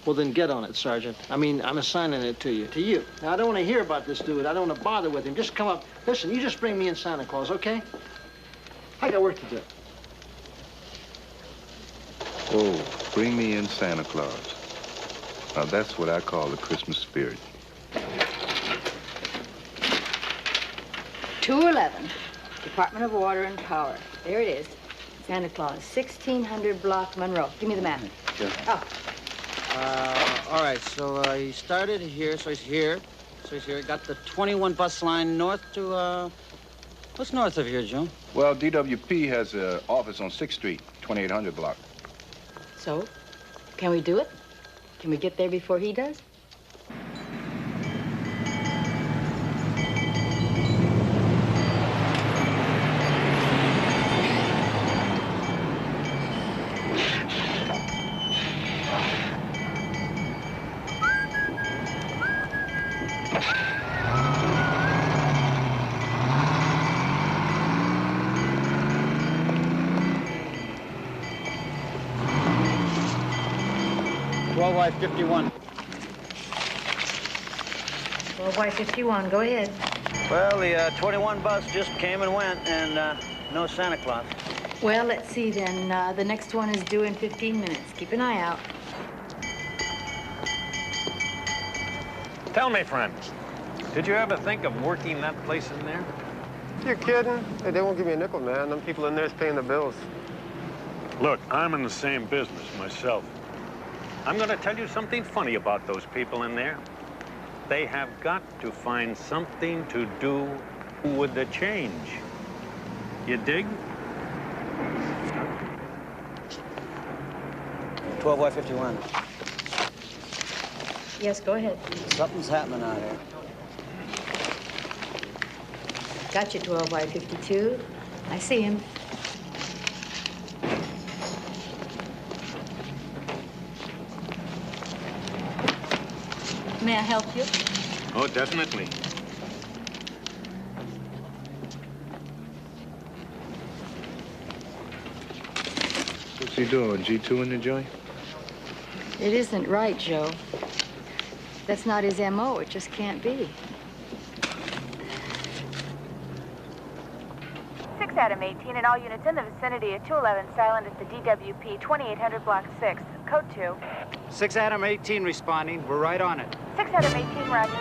Well, then get on it, Sergeant. I mean, I'm assigning it to you. To you. Now, I don't want to hear about this dude. I don't want to bother with him. Just come up. Listen, you just bring me in Santa Claus, okay? I got work to do. Oh, bring me in Santa Claus. Now, that's what I call the Christmas spirit. 211, Department of Water and Power. There it is. Santa Claus, 1600 block Monroe. Give me the map. Sure. Oh. All right, so he started here, so he's here. So he's here. Got the 21 bus line north to, what's north of here, Joe? Well, DWP has an office on 6th Street, 2800 block. So, can we do it? Can we get there before he does? By 51. Well, why 51? Go ahead. Well, the 21 bus just came and went, and no Santa Claus. Well, let's see then. The next one is due in 15 minutes. Keep an eye out. Tell me, friend, did you ever think of working that place in there? You're kidding? Hey, they won't give me a nickel, man. Them people in there's paying the bills. Look, I'm in the same business myself. I'm going to tell you something funny about those people in there. They have got to find something to do with the change. You dig? 12 by 51. Yes, go ahead. Something's happening out here. Got you 12 by 52. I see him. May I help you? Oh, definitely. What's he doing? G2 in the joint? It isn't right, Joe. That's not his M.O. It just can't be. 6 Adam 18 and all units in the vicinity of 211 Silent at the DWP 2800 Block 6. Code 2. 6 Adam 18 responding. We're right on it. 6 Adam 18, roger.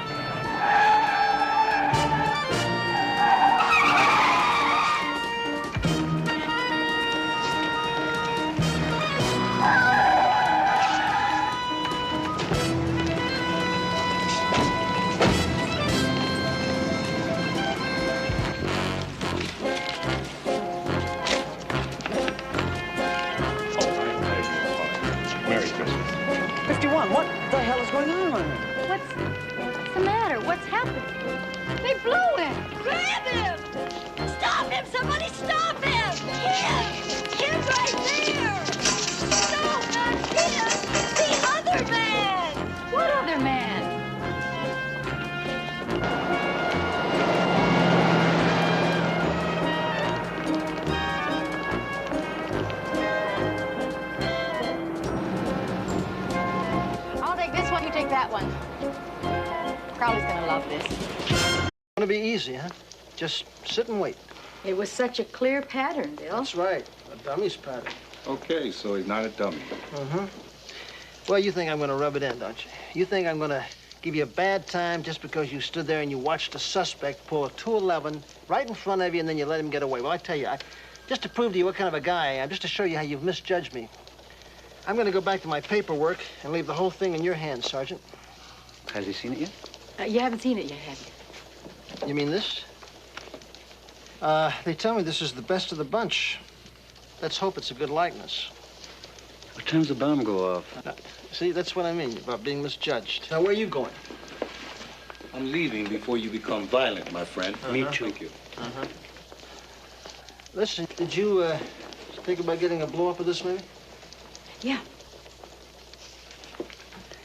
Merry Christmas. 51, what the hell is going on? What's the matter? What's happened? They blew him! Grab him! Stop him! Somebody stop him! Kid! Kid right there! No, not him! The other man! What other man? I'll take this one, you take that one. Crowley's gonna love this. It's gonna be easy, huh? Just sit and wait. It was such a clear pattern, Bill. That's right, a dummy's pattern. Okay, so he's not a dummy. Mm-hmm. Well, you think I'm gonna rub it in, don't you? You think I'm gonna give you a bad time just because you stood there and you watched a suspect pull a 211 right in front of you and then you let him get away. Well, I tell you, just to prove to you what kind of a guy I am, just to show you how you've misjudged me, I'm gonna go back to my paperwork and leave the whole thing in your hands, Sergeant. Has he seen it yet? You haven't seen it yet, have you? You mean this? They tell me this is the best of the bunch. Let's hope it's a good likeness. What time's the bomb go off? See, that's what I mean about being misjudged. Now, where are you going? I'm leaving before you become violent, my friend. Me too. Thank you. Listen, did you think about getting a blow-up of this, maybe? Yeah.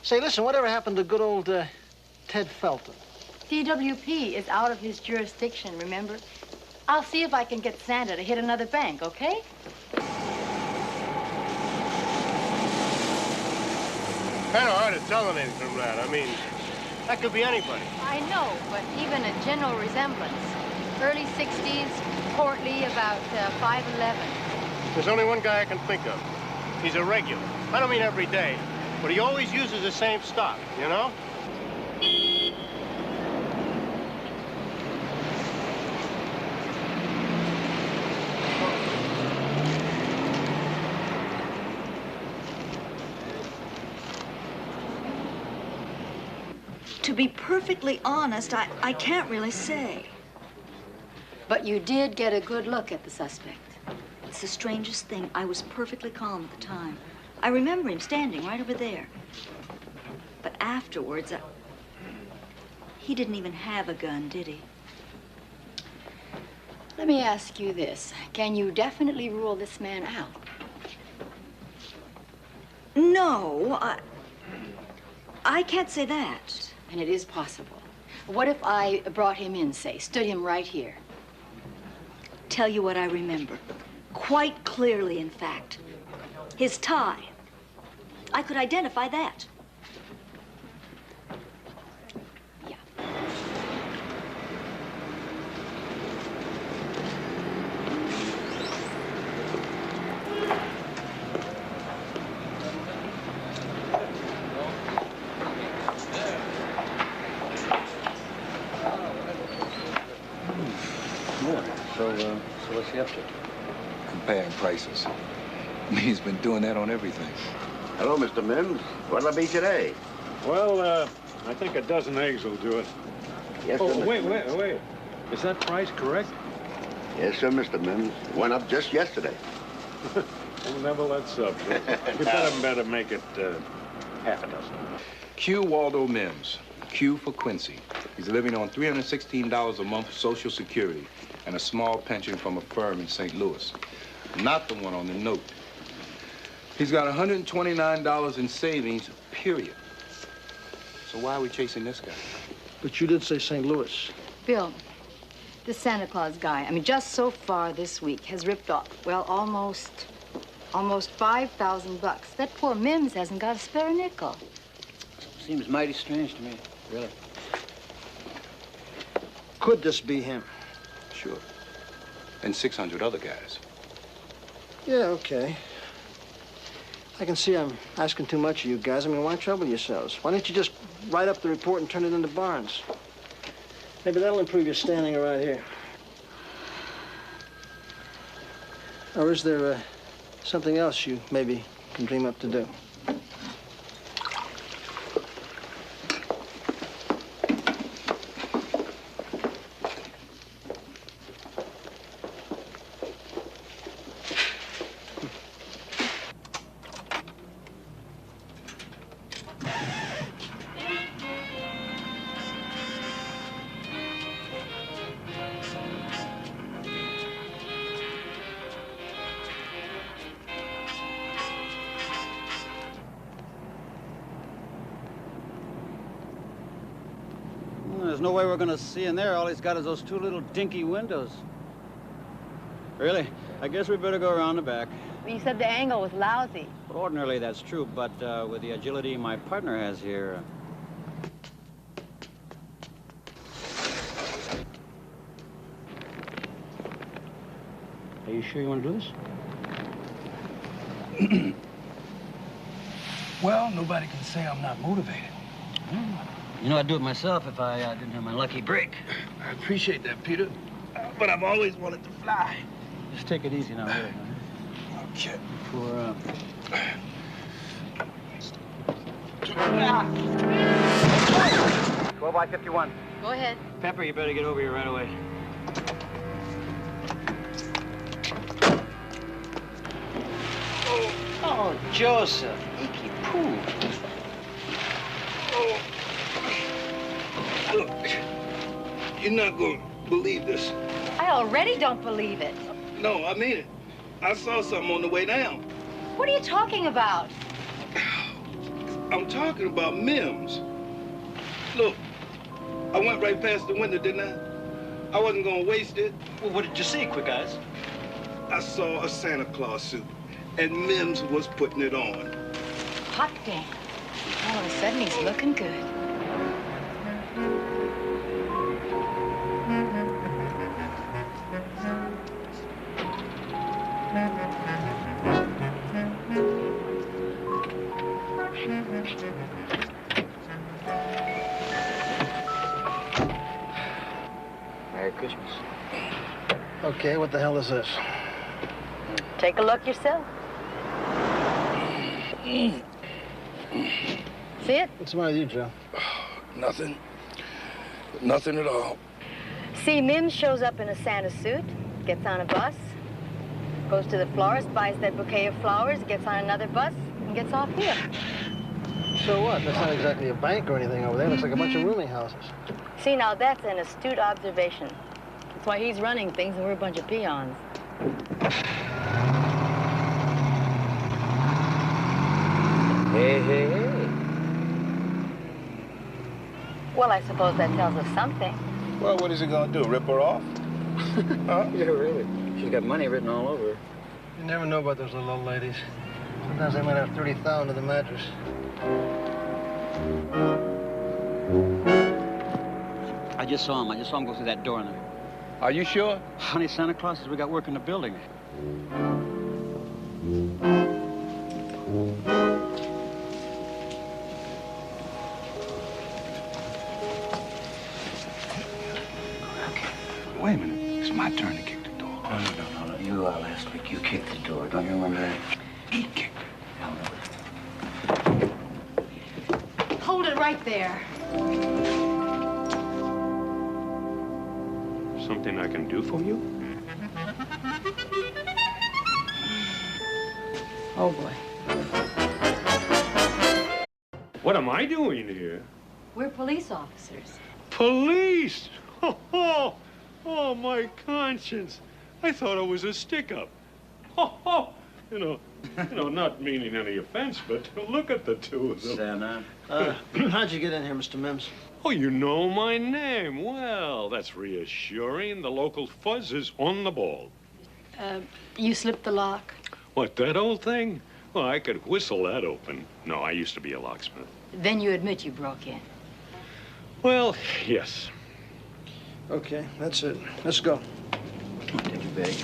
Say, listen, whatever happened to good old Ted Felton? DWP is out of his jurisdiction, remember? I'll see if I can get Santa to hit another bank, okay? Kind of hard to tell anything from that. I mean, that could be anybody. I know, but even a general resemblance. Early 60s, portly, about 5'11". There's only one guy I can think of. He's a regular. I don't mean every day, but he always uses the same stuff, you know? To be perfectly honest, I can't really say. But you did get a good look at the suspect. It's the strangest thing. I was perfectly calm at the time. I remember him standing right over there. But afterwards, he didn't even have a gun, did he? Let me ask you this. Can you definitely rule this man out? No, I can't say that. And it is possible. What if I brought him in, say, stood him right here? Tell you what I remember. Quite clearly, in fact. His tie. I could identify that. Yeah. Yeah. So what's he up to? Comparing prices. He's been doing that on everything. Hello, Mr. Mims. What'll it be today? Well, I think a dozen eggs will do it. Yes, oh, sir. Wait. Is that price correct? Yes, sir, Mr. Mims. Went up just yesterday. Well, never let subject. You better make it half a dozen. Q. Waldo Mims. Q for Quincy. He's living on $316 a month Social Security and a small pension from a firm in St. Louis. Not the one on the note. He's got $129 in savings, period. So why are we chasing this guy? But you did say St. Louis. Bill, this Santa Claus guy, I mean, just so far this week has ripped off, well, almost 5,000 bucks. That poor Mims hasn't got a spare nickel. Seems mighty strange to me, really. Could this be him? Sure. And 600 other guys. Yeah, okay. I can see I'm asking too much of you guys. I mean, why trouble yourselves? Why don't you just write up the report and turn it into Barnes? Maybe that'll improve your standing right here. Or is there something else you maybe can dream up to do? There's no way we're gonna see in there. All he's got is those two little dinky windows. Really? I guess we better go around the back. You said the angle was lousy. Well, ordinarily that's true, but with the agility my partner has here... Are you sure you want to do this? Well, nobody can say I'm not motivated. You know, I'd do it myself if I didn't have my lucky break. I appreciate that, Peter. But I've always wanted to fly. Just take it easy now, really. Okay. For, 12 by 51. Go ahead. Pepper, you better get over here right away. Oh, Joseph. Icky poo. Look, you're not gonna believe this. I already don't believe it. No, I mean it. I saw something on the way down. What are you talking about? I'm talking about Mims. Look, I went right past the window, didn't I? I wasn't gonna waste it. Well, what did you see, Quick Eyes? I saw a Santa Claus suit, and Mims was putting it on. Hot damn. All of a sudden, he's looking good. Merry Christmas. Okay, what the hell is this? Take a look yourself. See it? What's the matter with you, Joe? Nothing. Nothing at all. See, Mims shows up in a Santa suit, gets on a bus, goes to the florist, buys that bouquet of flowers, gets on another bus, and gets off here. So what? That's not exactly a bank or anything over there. Looks like a bunch of rooming houses. See, now that's an astute observation. That's why he's running things and we're a bunch of peons. Hey, hey, hey. Well, I suppose that tells us something. Well, what is he gonna do, rip her off? Huh? Yeah, really. She's got money written all over her. You never know about those little old ladies. Sometimes they might have 30,000 to the mattress. I just saw him go through that door in there. Are you sure? Honey, Santa Clauses we got working the building. Wait a minute. It's my turn to kick the door. No. You last week, you kicked the door. Don't you remember that? He kicked it. Hold it right there. Something I can do for you? Oh, boy. What am I doing here? We're police officers. Police! Oh, my conscience. I thought it was a stick-up. You know, not meaning any offense, but look at the two of them. How'd you get in here, Mr. Mims? Oh, you know my name. Well, that's reassuring. The local fuzz is on the ball. You slipped the lock? What, that old thing? Well, I could whistle that open. No, I used to be a locksmith. Then you admit you broke in. Well, yes. Okay, that's it. Let's go. Take your bag.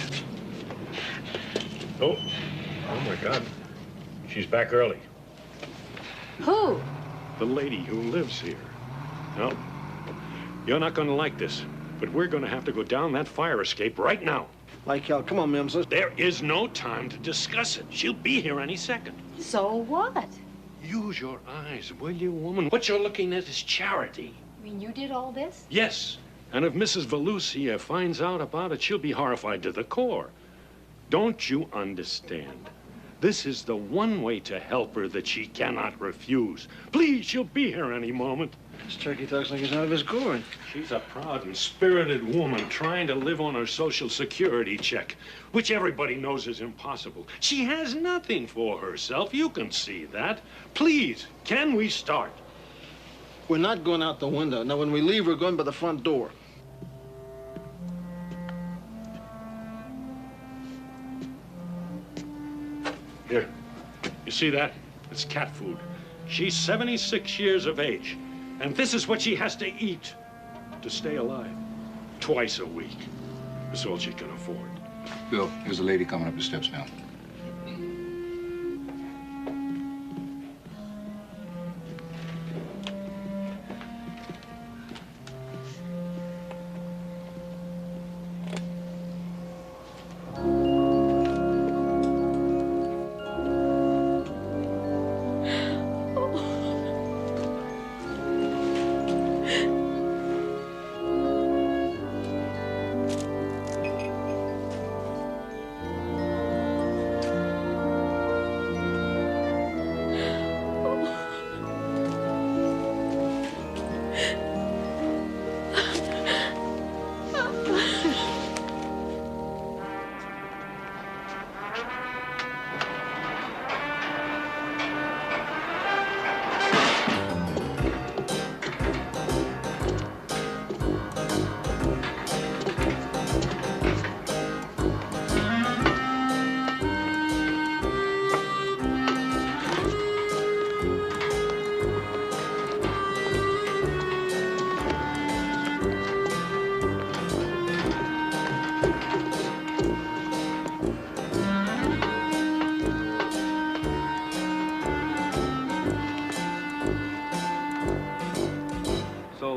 Oh my God. She's back early. Who? The lady who lives here. No, you're not going to like this, but we're going to have to go down that fire escape right now. Like hell. Come on, Mims. There is no time to discuss it. She'll be here any second. So what? Use your eyes, will you, woman? What you're looking at is charity. You mean you did all this? Yes. And if Mrs. Volusia finds out about it, she'll be horrified to the core. Don't you understand? This is the one way to help her that she cannot refuse. Please, she'll be here any moment. This turkey talks like he's out of his gourd. She's a proud and spirited woman trying to live on her Social Security check, which everybody knows is impossible. She has nothing for herself. You can see that. Please, can we start? We're not going out the window. Now, when we leave, we're going by the front door. Here, you see that? It's cat food. She's 76 years of age, and this is what she has to eat to stay alive. Twice a week. That's all she can afford. Bill, there's a lady coming up the steps now.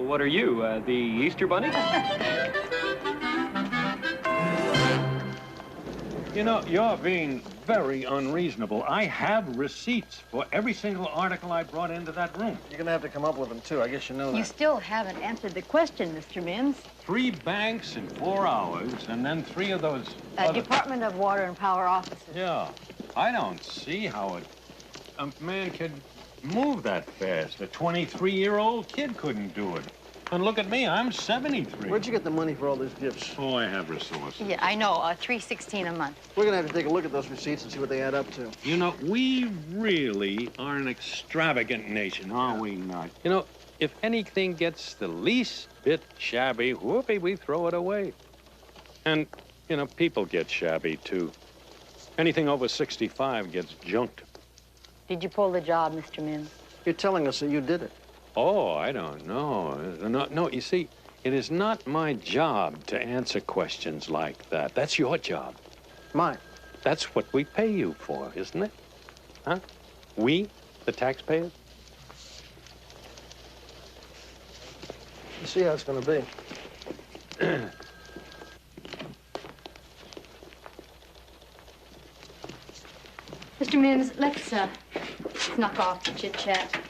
What are you, the Easter Bunny? You know, you're being very unreasonable. I have receipts for every single article I brought into that room. You're going to have to come up with them, too. I guess you know that. You still haven't answered the question, Mr. Mims. 3 banks in 4 hours, and then 3 of those Department of Water and Power offices. Yeah. I don't see how a man could move that fast. A 23-year-old kid couldn't do it. And look at me, I'm 73. Where'd you get the money for all these gifts? Oh, I have resources. Yeah, I know, $316 a month. We're going to have to take a look at those receipts and see what they add up to. You know, we really are an extravagant nation, are we not? You know, if anything gets the least bit shabby, whoopee, we throw it away. And, you know, people get shabby, too. Anything over 65 gets junked. Did you pull the job, Mr. Mims? You're telling us that you did it. Oh, I don't know. No, you see, it is not my job to answer questions like that. That's your job. Mine. That's what we pay you for, isn't it? Huh? We, the taxpayers? You see how it's going to be. Mr. Mims, let's knock off the chit-chat.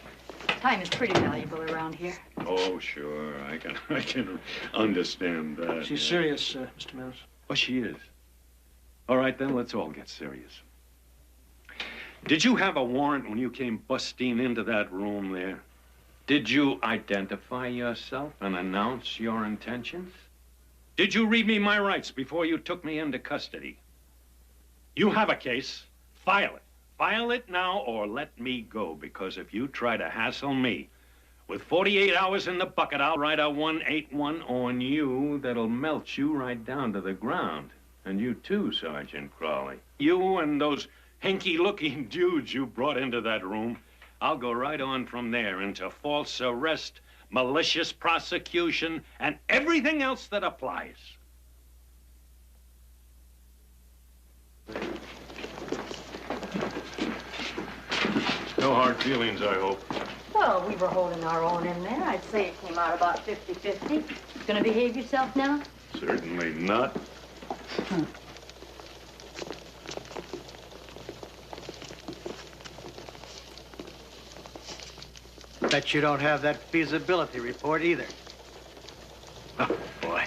Time is pretty valuable around here. Oh, sure. I can understand that. She's serious, Mr. Mims. Oh, she is. All right, then, let's all get serious. Did you have a warrant when you came busting into that room there? Did you identify yourself and announce your intentions? Did you read me my rights before you took me into custody? You have a case. File it. File it now or let me go, because if you try to hassle me, with 48 hours in the bucket, I'll write a 181 on you that'll melt you right down to the ground. And you too, Sergeant Crawley. You and those hinky-looking dudes you brought into that room. I'll go right on from there into false arrest, malicious prosecution, and everything else that applies. No hard feelings, I hope. Well, we were holding our own in there. I'd say it came out about 50-50. Gonna behave yourself now? Certainly not. Bet you don't have that feasibility report either. Oh, boy.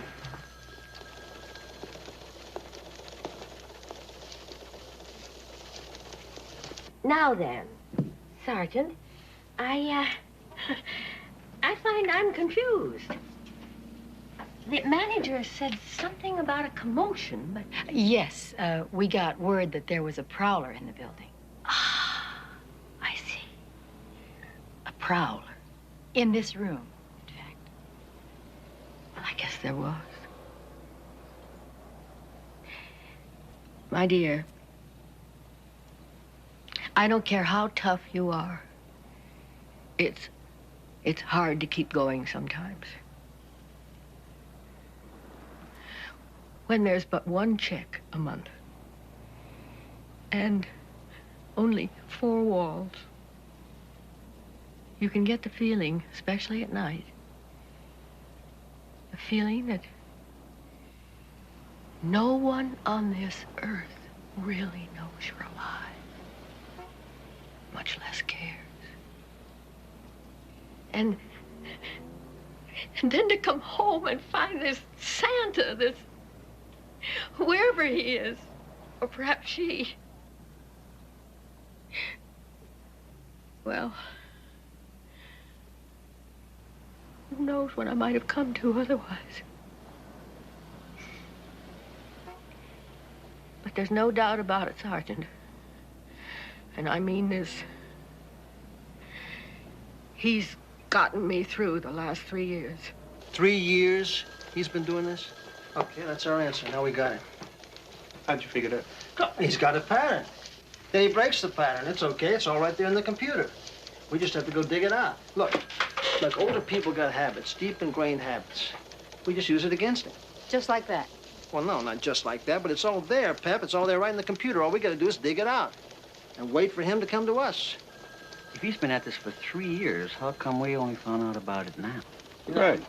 Now then, Sergeant, I find I'm confused. The manager said something about a commotion, but... Yes, we got word that there was a prowler in the building. I see. A prowler. In this room, in fact. Well, I guess there was. My dear, I don't care how tough you are. It's hard to keep going sometimes. When there's but one check a month and only 4 walls, you can get the feeling, especially at night, the feeling that no one on this earth really knows you're alive, much less cares. And then to come home and find this Santa, this, wherever he is, or perhaps she. Well, who knows what I might have come to otherwise. But there's no doubt about it, Sergeant. And I mean this. He's gotten me through the last 3 years. 3 years he's been doing this? Okay, that's our answer. Now we got it. How'd you figure that? Oh, he's got a pattern. Then he breaks the pattern. It's okay. It's all right there in the computer. We just have to go dig it out. Look, older people got habits, deep ingrained habits. We just use it against them. Just like that. Well, no, not just like that, but it's all there, Pep. It's all there right in the computer. All we got to do is dig it out and wait for him to come to us. If he's been at this for 3 years, how come we only found out about it now? Right.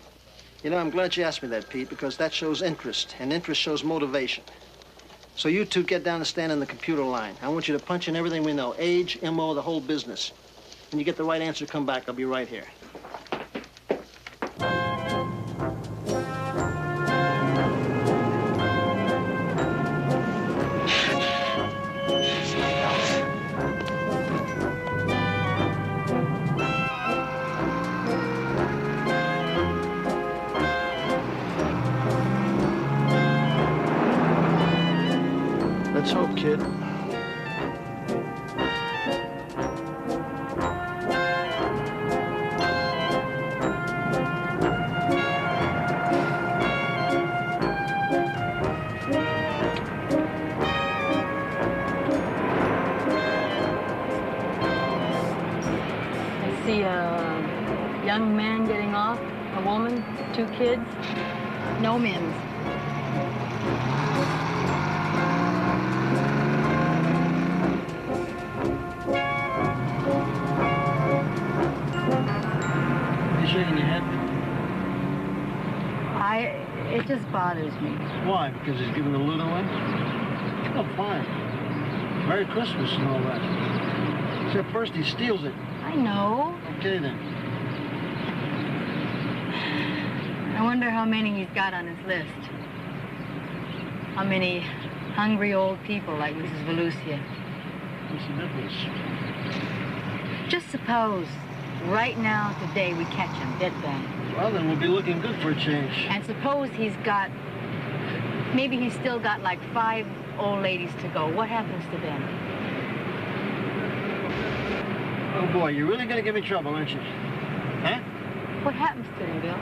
You know, I'm glad you asked me that, Pete, because that shows interest, and interest shows motivation. So you two get down and stand in the computer line. I want you to punch in everything we know, age, MO, the whole business. When you get the right answer, come back. I'll be right here. Let's hope, kid. I see a young man getting off, a woman, 2 kids. No Mims. You shaking your head? It just bothers me. Why? Because he's giving the loot away? Oh, fine. Merry Christmas and all that. Except first he steals it. I know. Okay, then. I wonder how many he's got on his list. How many hungry old people like Mrs. Volusia. Mrs. Nichols. Just suppose, right now, today, we catch him dead bang. Well, then we'll be looking good for a change. And suppose he's got, maybe he's still got like 5 old ladies to go. What happens to them? Oh, boy, you're really going to give me trouble, aren't you? Huh? What happens to them, Bill?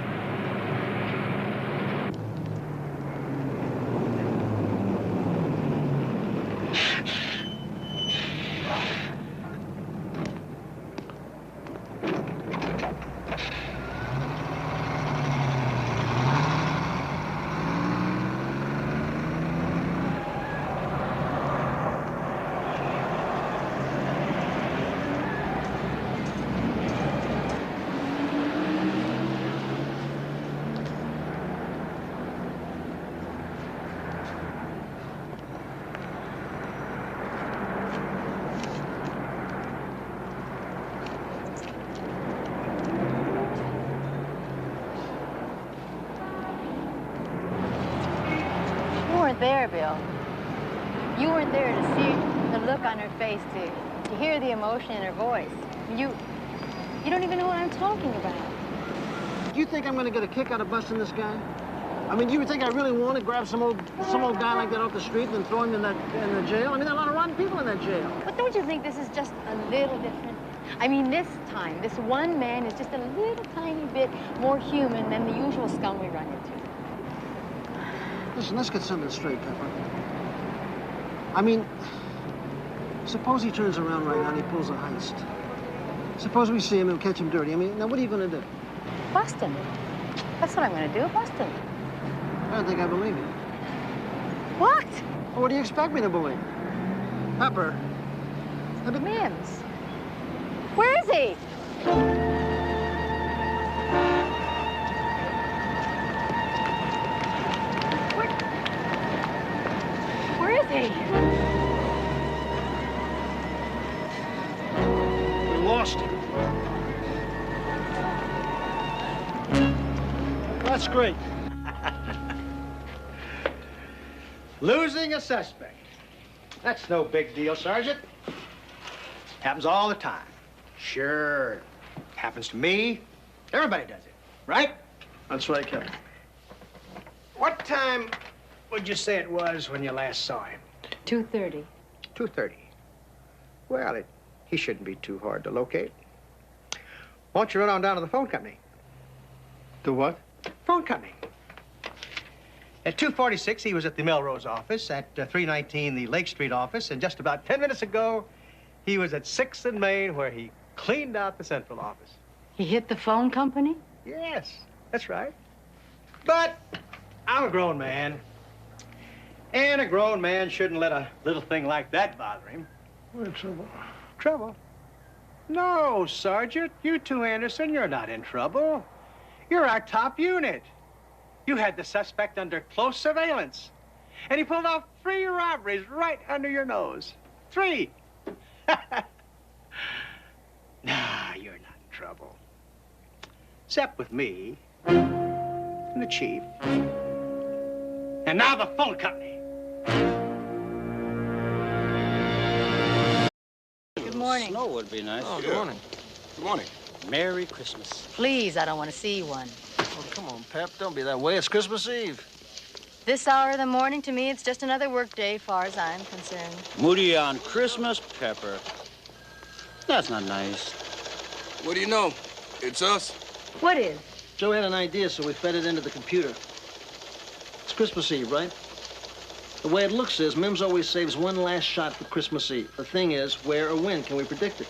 There, Bill. You weren't there to see the look on her face, to hear the emotion in her voice. You don't even know what I'm talking about. Do you think I'm going to get a kick out of busting this guy? I mean, do you think I really want to grab some old guy like that off the street and then throw him in the jail? I mean, there are a lot of rotten people in that jail. But don't you think this is just a little different? I mean, this time, this one man is just a little tiny bit more human than the usual scum we run into. Listen, let's get something straight, Pepper. I mean, suppose he turns around right now and he pulls a heist. Suppose we see him and catch him dirty. I mean, now what are you going to do? Bust him. That's what I'm going to do, bust him. I don't think I believe you. What? Well, what do you expect me to believe? Pepper. Mims. Where is he? Where is he? We lost him. That's great. Losing a suspect. That's no big deal, Sergeant. Happens all the time. Sure. Happens to me. Everybody does it, right? That's right, Captain. What time would you say it was when you last saw him? 2:30. 2:30. Well, he shouldn't be too hard to locate. Why don't you run on down to the phone company? The what? Phone company. At 2:46, he was at the Melrose office. At 3:19, the Lake Street office. And just about 10 minutes ago, he was at 6th and Main, where he cleaned out the central office. He hit the phone company? Yes, that's right. But I'm a grown man. And a grown man shouldn't let a little thing like that bother him. What trouble? Trouble? No, Sergeant. You two, Anderson, you're not in trouble. You're our top unit. You had the suspect under close surveillance. And he pulled off 3 robberies right under your nose. 3. Nah, you're not in trouble. Except with me and the chief. And now the phone company. Good morning. Snow would be nice. Oh, good morning. Good morning. Merry Christmas. Please, I don't want to see one. Oh, come on, Pep. Don't be that way. It's Christmas Eve. This hour of the morning, to me, it's just another work day, far as I'm concerned. Moody on Christmas, Pepper. That's not nice. What do you know? It's us. What is? Joe had an idea, so we fed it into the computer. It's Christmas Eve, right? The way it looks is Mims always saves one last shot for Christmas Eve. The thing is, where or when can we predict it?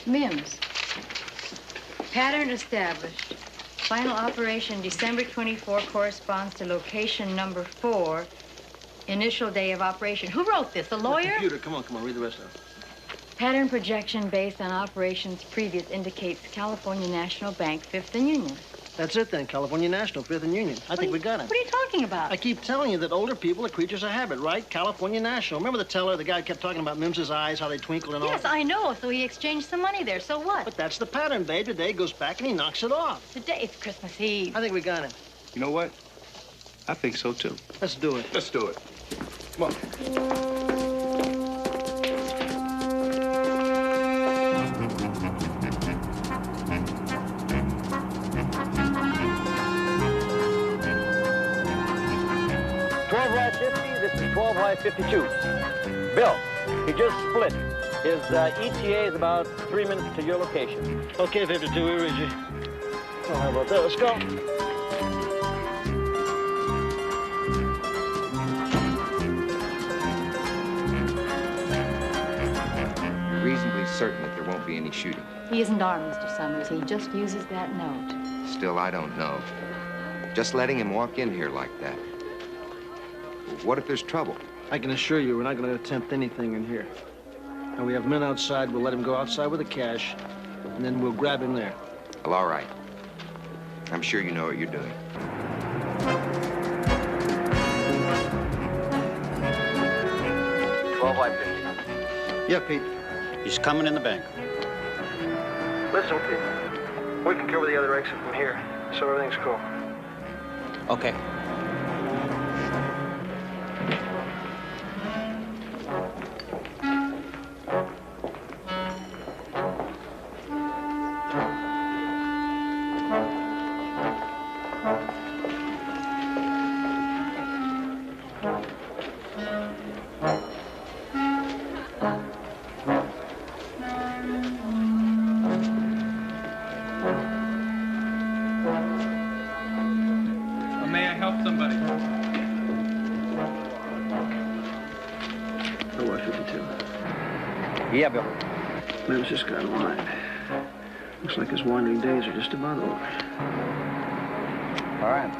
Mims. Pattern established. Final operation December 24 corresponds to location number 4. Initial day of operation. Who wrote this? The lawyer? The computer. Come on, read the rest of it. Pattern projection based on operations previous indicates California National Bank, 5th and Union. That's it then, California National, Fifth and Union. I think we got it. What are you talking about? I keep telling you that older people are creatures of habit, right? California National. Remember the teller, the guy kept talking about Mims's eyes, how they twinkle and all? Yes, I know. So he exchanged some money there. So what? But that's the pattern, babe. Today goes back and he knocks it off. Today it's Christmas Eve. I think we got him. You know what? I think so, too. Let's do it. Let's do it. Come on. This is 12 Y 52. Bill, he just split. His ETA is about 3 minutes to your location. Okay, 52, we read you. Oh, how about that? Let's go. You're reasonably certain that there won't be any shooting. He isn't armed, Mr. Summers. He just uses that note. Still, I don't know. Just letting him walk in here like that. What if there's trouble? I can assure you we're not going to attempt anything in here. And we have men outside. We'll let him go outside with the cash, and then we'll grab him there. Well, all right. I'm sure you know what you're doing. Yeah, Pete. He's coming in the bank. Listen, Pete. We can cover the other exit from here, so everything's cool. Okay. May I help somebody? Oh, 52. Yeah, Bill. Mim's just got wine. Looks like his wandering days are just about over. All right.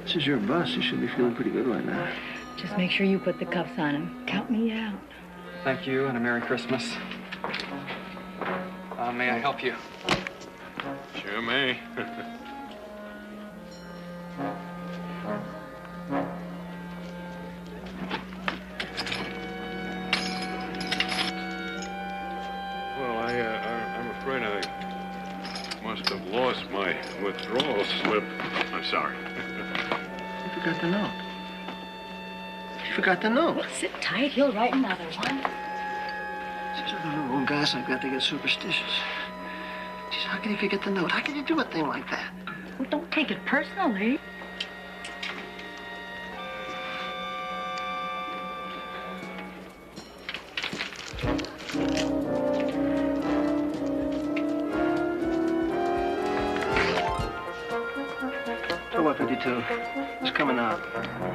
This is your bus. You should be feeling pretty good right now. Just make sure you put the cuffs on him. Count me out. Thank you, and a Merry Christmas. May I help you? Sure may. Well, I'm afraid I must have lost my withdrawal slip. I'm sorry. You forgot the note. You forgot the note. Well, sit tight. He'll write another one. These are the little old guys I've got to get superstitious. Geez, how can you forget the note? How can you do a thing like that? Well, don't take it personally. So what, 52? It's coming out.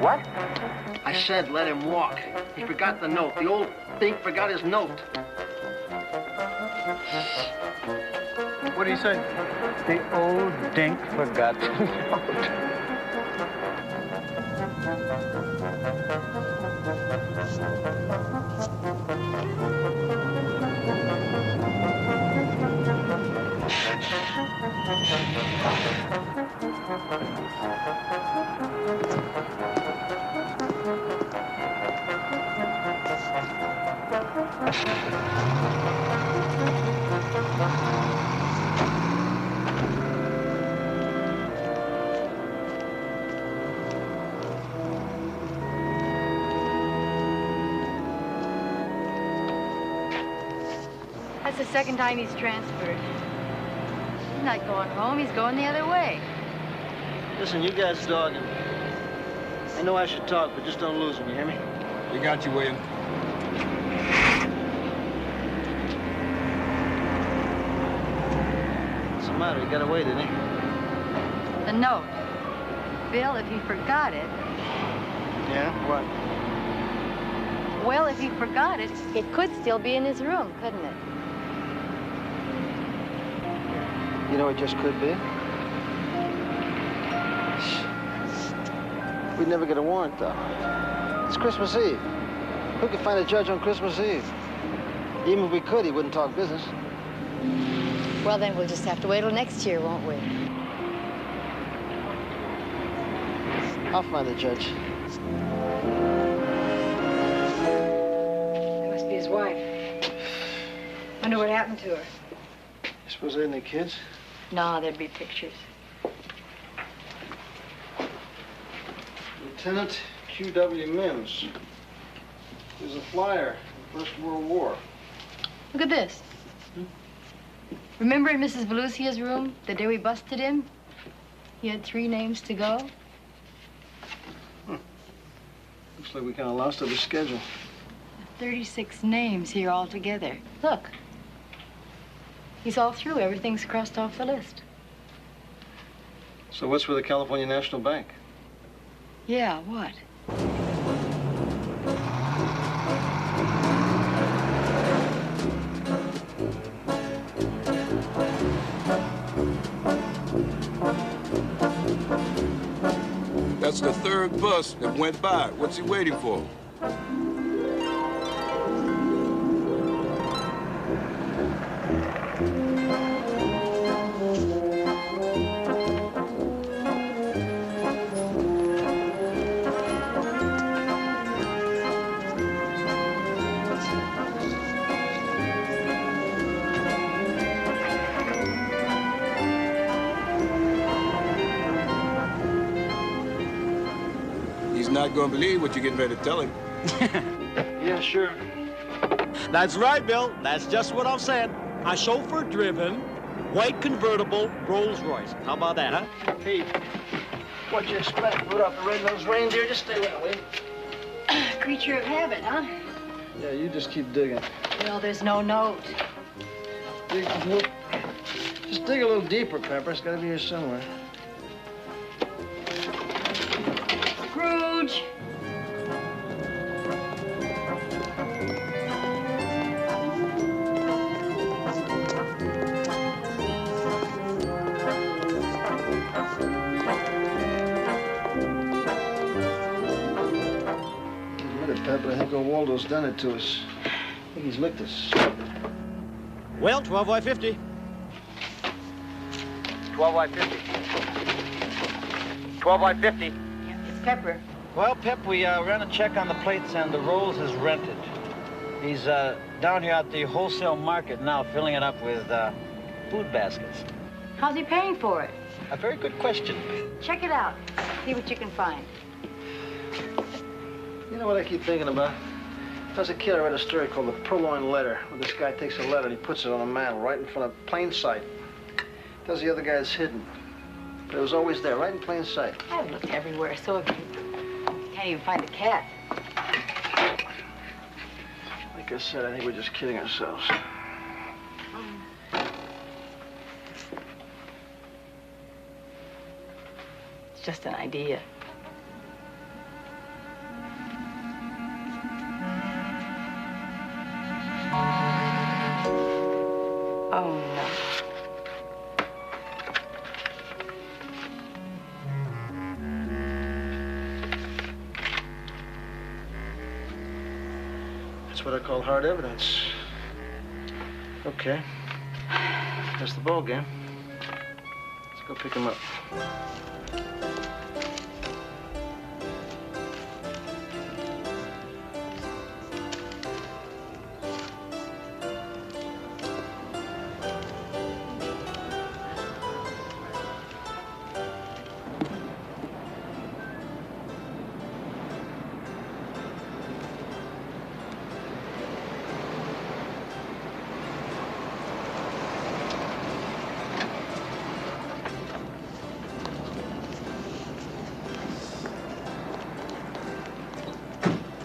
What? I said let him walk. He forgot the note. The old dink forgot his note. What did he say? The old dink forgot the note. That's the second time he's transferred. He's not going home. He's going the other way. Listen, you guys dog him. I know I should talk, but just don't lose him, you hear me? We got you, William. What's the matter? He got away, didn't he? The note. Bill, if he forgot it... Yeah? What? Well, if he forgot it, it could still be in his room, couldn't it? You know, it just could be. We'd never get a warrant, though. It's Christmas Eve. Who could find a judge on Christmas Eve? Even if we could, he wouldn't talk business. Well, then we'll just have to wait till next year, won't we? I'll find the judge. That must be his wife. Wonder what happened to her. You suppose they had any kids? No, there'd be pictures. Lieutenant Q.W. Mims. He was a flyer in the First World War. Look at this. Remember in Mrs. Velusia's room, the day we busted him? He had 3 names to go. Looks like we kind of lost our schedule. 36 names here altogether. Look. He's all through. Everything's crossed off the list. So what's with the California National Bank? Yeah, what? That's the 3rd bus that went by. What's he waiting for? Not gonna believe what you're getting ready to tell him. Yeah, sure. That's right, Bill. That's just what I'm saying. A chauffeur-driven, white convertible Rolls-Royce. How about that, huh? Pete, what'd you expect? Put up the red-nosed reindeer? Just stay that way. Creature of habit, huh? Yeah, you just keep digging. Well, there's no note. Just dig a little deeper, Pepper. It's gotta be here somewhere. Scrooge! Pepper, I think old Waldo's done it to us. I think he's licked us. Well, 12 by 50. 12 by 50. 12 by 50. It's Pepper. Well, Pep, we ran a check on the plates and the Rolls is rented. He's down here at the wholesale market now, filling it up with food baskets. How's he paying for it? A very good question. Check it out. See what you can find. You know what I keep thinking about? When I was a kid, I read a story called The Purloined Letter, where this guy takes a letter and he puts it on a mantle right in front of plain sight. Tells the other guy it's hidden. But it was always there, right in plain sight. I've looked everywhere, so have you. Can't even find a cat. Like I said, I think we're just kidding ourselves. It's just an idea. Oh, no. That's what I call hard evidence. Okay. That's the ball game. Let's go pick him up.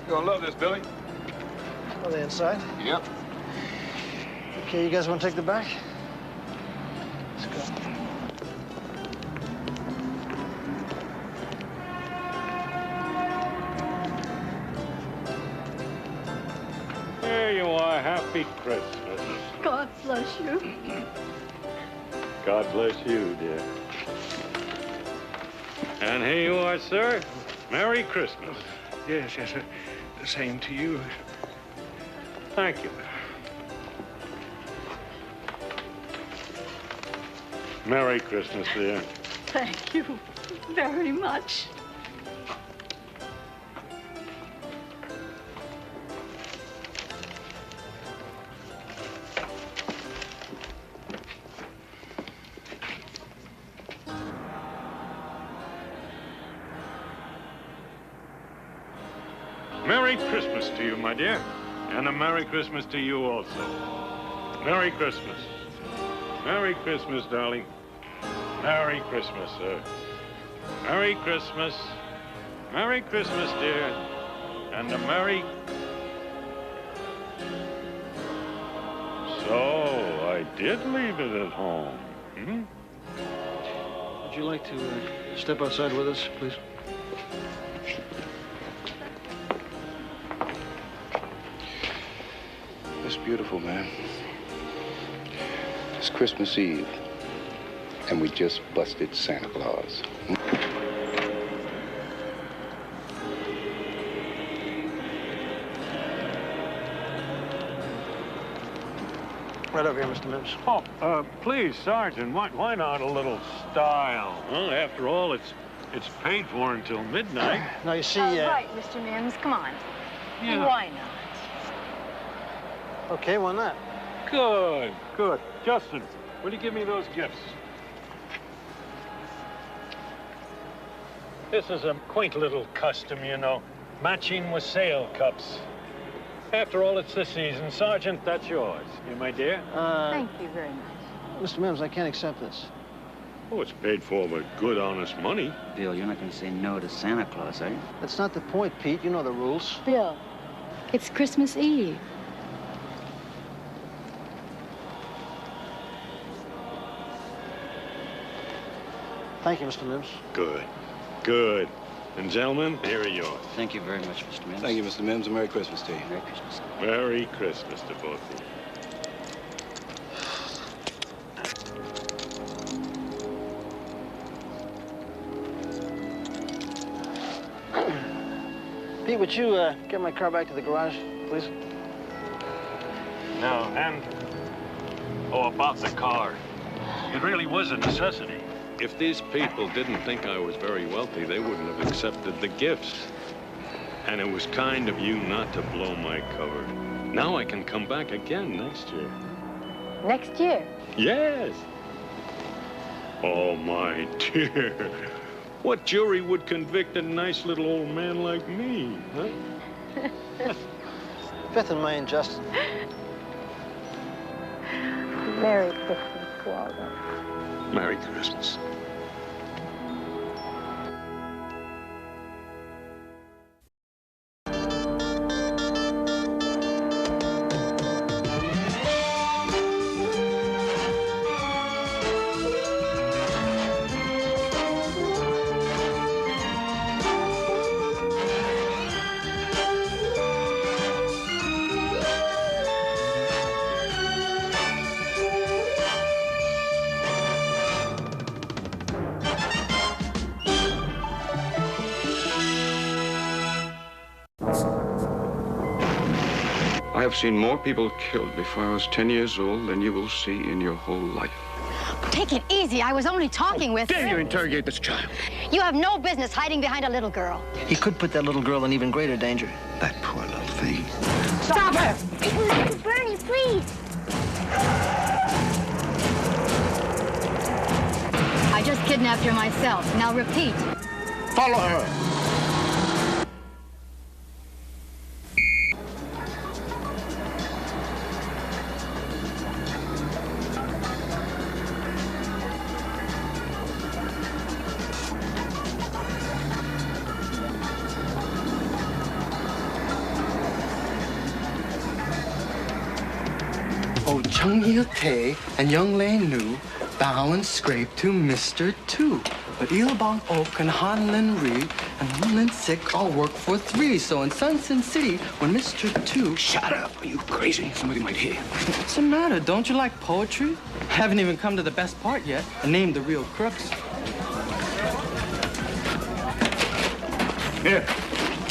You gonna love this, Billy. On the inside? Yep. Okay, you guys want to take the back? Let's go. There you are. Happy Christmas. God bless you. God bless you, dear. And here you are, sir. Merry Christmas. Yes, yes, the same to you. Thank you. Merry Christmas, dear. Thank you very much. Merry Christmas to you, my dear. And a Merry Christmas to you also. Merry Christmas. Merry Christmas, darling. Merry Christmas, sir. Merry Christmas. Merry Christmas, dear. And a Merry... So, I did leave it at home. Hmm? Would you like to step outside with us, please? It's beautiful, man. It's Christmas Eve, and we just busted Santa Claus. Right over here, Mr. Mims. Oh, please, Sergeant, why not a little style? Huh? After all, it's paid for until midnight. Now, you see... Right, Mr. Mims, come on. Yeah. Why not? Okay, why not? Good, good. Justin, will you give me those gifts? This is a quaint little custom, you know, matching with sail cups. After all, it's the season. Sergeant, that's yours. You, my dear? Thank you very much. Mr. Mims, I can't accept this. Oh, it's paid for with good, honest money. Bill, you're not going to say no to Santa Claus, are you? That's not the point, Pete. You know the rules. Bill, it's Christmas Eve. Thank you, Mr. Mims. Good, good. And gentlemen, here are yours. Thank you very much, Mr. Mims. Thank you, Mr. Mims, and Merry Christmas to you. Merry Christmas. Merry Christmas to both of you. Pete, would you get my car back to the garage, please? Now, and... Oh, about the car. It really was a necessity. If these people didn't think I was very wealthy, they wouldn't have accepted the gifts. And it was kind of you not to blow my cover. Now I can come back again next year. Next year? Yes. Oh, my dear. What jury would convict a nice little old man like me, huh? Fifth and Main, Justin. Merry Christmas, Waldo. Merry Christmas. I have seen more people killed before I was 10 years old than you will see in your whole life. Take it easy. I was only talking with... Dare you interrogate this child? You have no business hiding behind a little girl. He could put that little girl in even greater danger. That poor little thing. Stop her! Bernie, please. I just kidnapped her myself. Now repeat. Follow her. Oh, Chung Il Tay and Young Lei Nu bow and scrape to Mr. Tu. But Il Bang Ok and Han Lin Ri and Han Lin Sik all work for three. So in Sun Sin City, when Mr. Tu... Shut up. Are you crazy? Somebody might hear. What's the matter? Don't you like poetry? Haven't even come to the best part yet and named the real crooks. Here.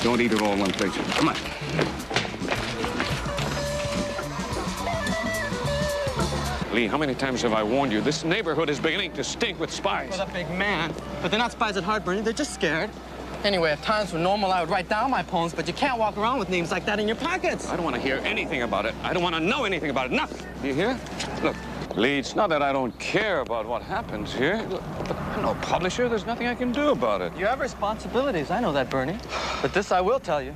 Don't eat it all in one place. Come on. Lee, how many times have I warned you? This neighborhood is beginning to stink with spies. Well, that big man. But they're not spies at heart, Bernie. They're just scared. Anyway, if times were normal, I would write down my poems, but you can't walk around with names like that in your pockets. I don't want to hear anything about it. I don't want to know anything about it. Nothing. You hear? Look, Lee, it's not that I don't care about what happens here. Look, I'm no publisher. There's nothing I can do about it. You have responsibilities. I know that, Bernie. But this I will tell you.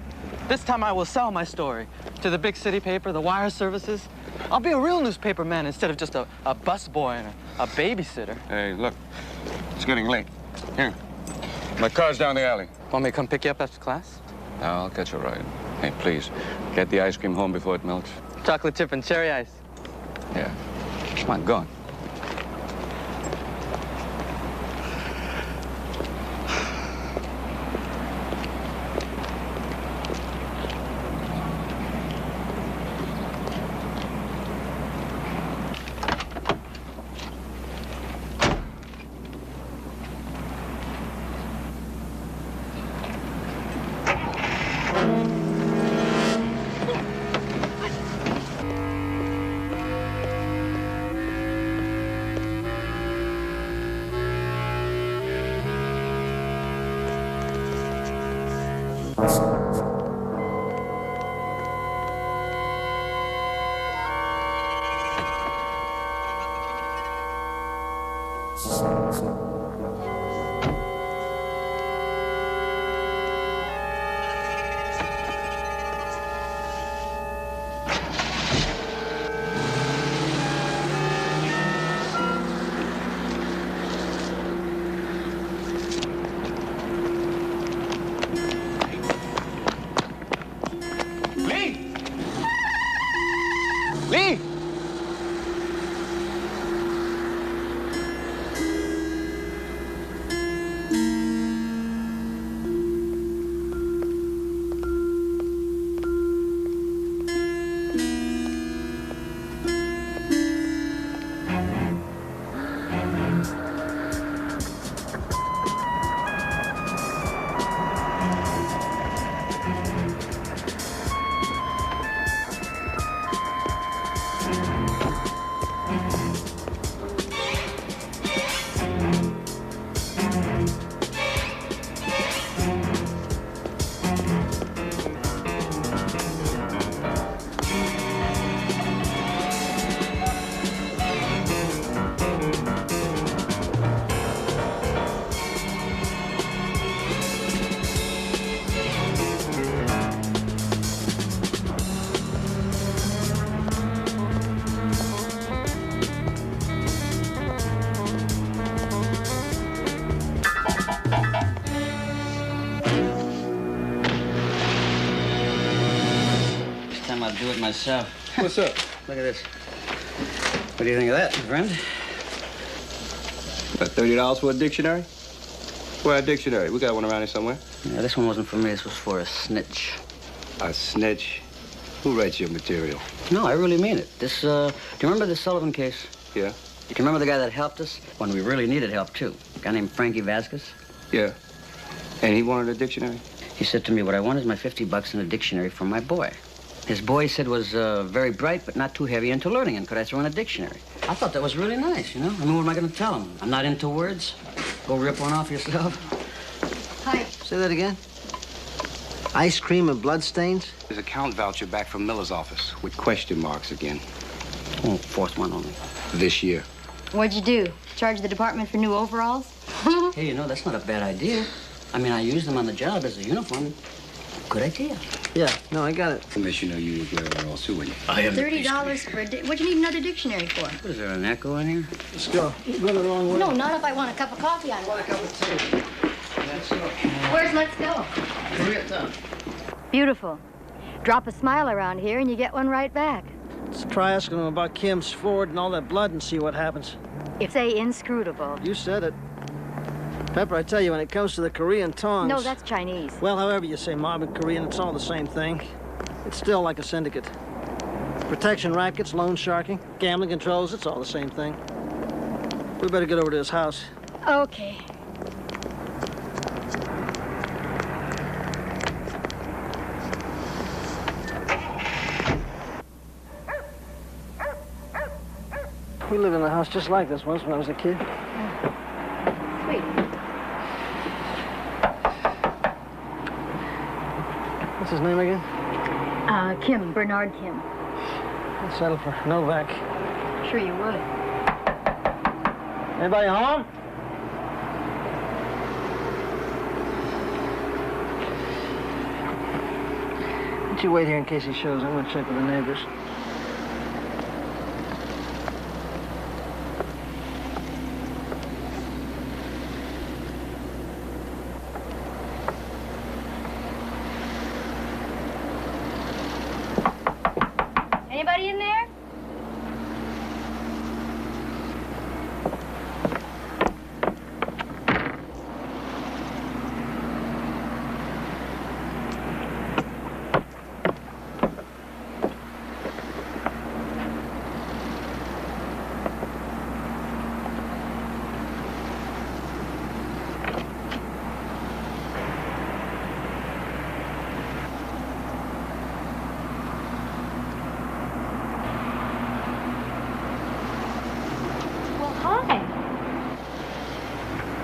This time I will sell my story to the big city paper, the wire services. I'll be a real newspaper man instead of just a busboy and a babysitter. Hey, look, it's getting late. Here, my car's down the alley. Want me to come pick you up after class? No, I'll catch a ride. Hey, please, get the ice cream home before it melts. Chocolate chip and cherry ice. Yeah. Come on, go on. Lee! I'll do it myself. What's up? Look at this. What do you think of that, my friend? About $30 for a dictionary? Where a dictionary? We got one around here somewhere. Yeah, this one wasn't for me. This was for a snitch. A snitch? Who writes your material? No, I really mean it. This, do you remember the Sullivan case? Yeah. You can remember the guy that helped us when we really needed help, too? A guy named Frankie Vasquez? Yeah. And he wanted a dictionary? He said to me, what I want is my $50 in a dictionary for my boy. His boy, he said, was very bright, but not too heavy into learning, and could I throw in a dictionary? I thought that was really nice, you know? I mean, what am I going to tell him? I'm not into words? Go rip one off yourself? Hi. Say that again. Ice cream and bloodstains? There's a count voucher back from Miller's office with question marks again. Oh, fourth one only. This year. What'd you do? Charge the department for new overalls? Hey, you know, that's not a bad idea. I mean, I used them on the job as a uniform. Good idea. Yeah, no, I got it. Commissioner, you would wear overalls too, would you? I am. $30 for a what'd you need another dictionary for? What, is there an echo in here? Let's go. You're going the wrong way. No, not if I want a cup of coffee. I want a cup of tea. Let's go. Where's Let's Go? Koreatown. Beautiful. Drop a smile around here and you get one right back. Let's try asking them about Kim's Ford and all that blood and see what happens. If they inscrutable. You said it. Pepper, I tell you, when it comes to the Korean tongs... No, that's Chinese. Well, however you say mob and Korean, it's all the same thing. It's still like a syndicate. Protection rackets, loan sharking, gambling controls, it's all the same thing. We better get over to his house. Okay. We lived in a house just like this once when I was a kid. Sweet. What's his name again? Kim, Bernard Kim. I'd settle for Novak. Sure you would. Anybody home? Why don't you wait here in case he shows? I'm gonna check with the neighbors. Anybody in there?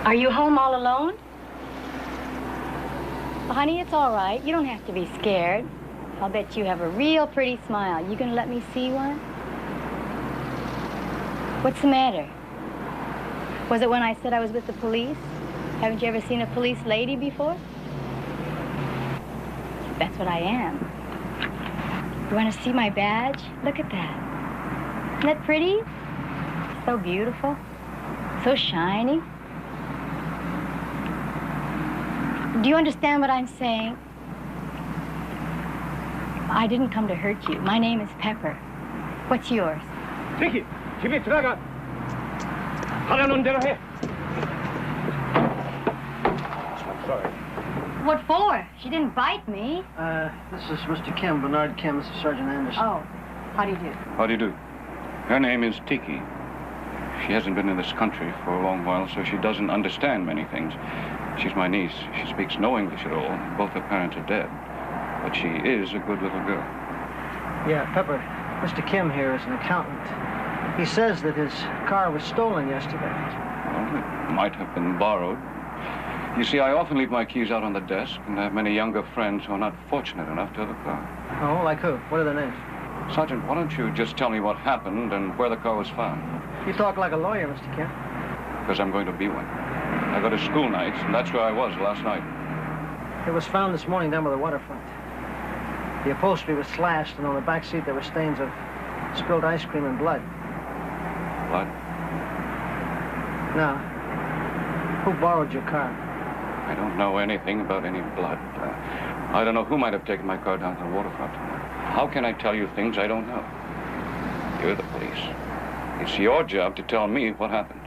Are you home all alone? Well, honey, it's all right. You don't have to be scared. I'll bet you have a real pretty smile. You gonna let me see one? What's the matter? Was it when I said I was with the police? Haven't you ever seen a police lady before? That's what I am. You want to see my badge? Look at that. Isn't that pretty? So beautiful. So shiny. Do you understand what I'm saying? I didn't come to hurt you. My name is Pepper. What's yours? Vicky, 집에 들어가. 하라는 대로 해. I'm sorry. What for? She didn't bite me. This is Mr. Kim, Bernard Kim. This is Sergeant Anderson. Oh, how do you do? How do you do? Her name is Tiki. She hasn't been in this country for a long while, so she doesn't understand many things. She's my niece. She speaks no English at all. Both her parents are dead. But she is a good little girl. Yeah, Pepper. Mr. Kim here is an accountant. He says that his car was stolen yesterday. Well, it might have been borrowed. You see, I often leave my keys out on the desk, and I have many younger friends who are not fortunate enough to have a car. Oh, like who? What are their names? Sergeant, why don't you just tell me what happened and where the car was found? You talk like a lawyer, Mr. Kim. Because I'm going to be one. I go to school nights, and that's where I was last night. It was found this morning down by the waterfront. The upholstery was slashed, and on the back seat there were stains of spilled ice cream and blood. Blood? Now, who borrowed your car? I don't know anything about any blood. I don't know who might have taken my car down to the waterfront. How can I tell you things I don't know? You're the police. It's your job to tell me what happened.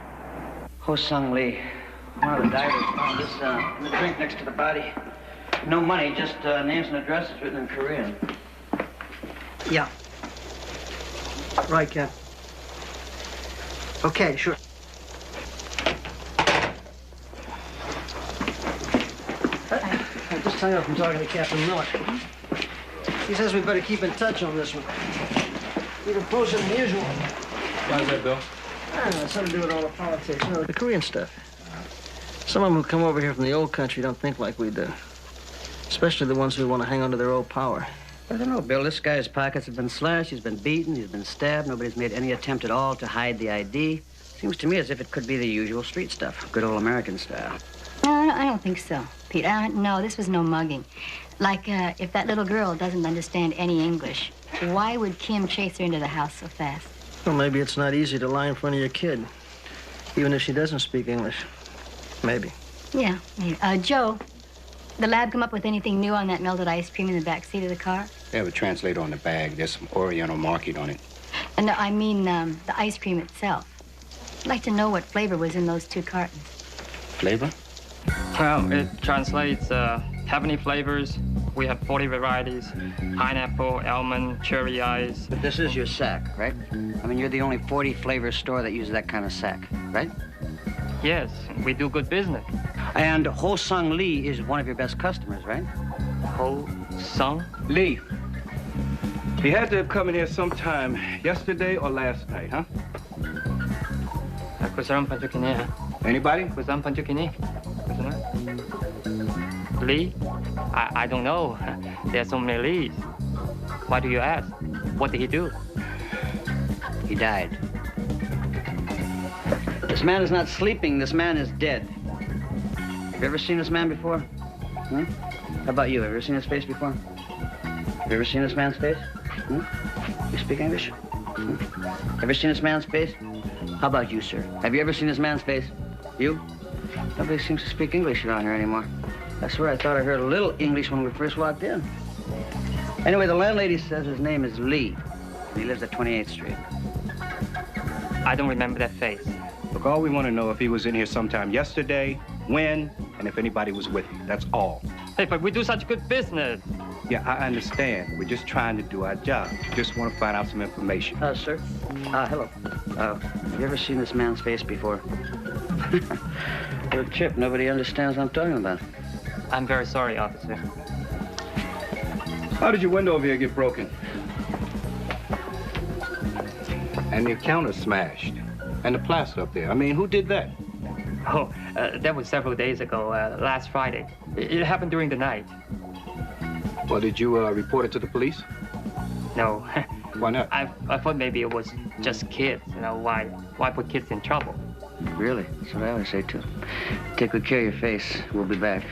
Ho Sung Lee. One of the divers found this in the drink next to the body. No money, just names and addresses written in Korean. Yeah. Right, Ken. Okay, sure. I'll just hang up from talking to Captain Miller. He says we better keep in touch on this one. Even closer than usual. Why is that, Bill? I don't know, something to do with all the politics. You know, the Korean stuff. Some of them who come over here from the old country don't think like we do. Especially the ones who want to hang on to their old power. I don't know, Bill. This guy's pockets have been slashed, he's been beaten, he's been stabbed. Nobody's made any attempt at all to hide the ID. Seems to me as if it could be the usual street stuff. Good old American style. No, I don't think so, Pete. No, this was no mugging. Like, if that little girl doesn't understand any English, why would Kim chase her into the house so fast? Well, maybe it's not easy to lie in front of your kid, even if she doesn't speak English. Maybe. Yeah. Joe, the lab come up with anything new on that melted ice cream in the back seat of the car? They have a translator on the bag. There's some Oriental marking on it. No, I mean the ice cream itself. I'd like to know what flavor was in those 2 cartons. Flavor? Well, it translates heavenly flavors. We have 40 varieties. Pineapple, almond, cherry ice. But this is your sack, right? I mean, you're the only 40 flavor store that uses that kind of sack, right? Yes, we do good business. And Ho Sung Lee is one of your best customers, right? Ho Sung? Lee. He had to have come in here sometime yesterday or last night, huh? Kusaram Panchukini. Anybody? Kusaram Panchukini. Lee? I don't know. There are so many Lees. Why do you ask? What did he do? He died. This man is not sleeping. This man is dead. Have you ever seen this man before? Hmm? How about you? Have you ever seen his face before? Have you ever seen this man's face? Hmm? You speak English? Hmm? Ever seen this man's face? How about you, sir? Have you ever seen this man's face? You? Nobody seems to speak English around here anymore. I swear I thought I heard a little English when we first walked in. Anyway, the landlady says his name is Lee. He lives at 28th Street. I don't remember that face. Look, all we want to know if he was in here sometime yesterday, when, and if anybody was with him. That's all. Hey, but we do such good business. Yeah, I understand. We're just trying to do our job. Just want to find out some information. Sir. Hello. Have you ever seen this man's face before? What a trip. Nobody understands what I'm talking about. I'm very sorry, officer. How did your window over here get broken? And your counter smashed. And the plaster up there. I mean, who did that? Oh, that was several days ago, last Friday. It happened during the night. Well, did you report it to the police? No. Why not? I thought maybe it was just kids. You know, why put kids in trouble? Really? That's what I always say, too. Take good care of your face. We'll be back.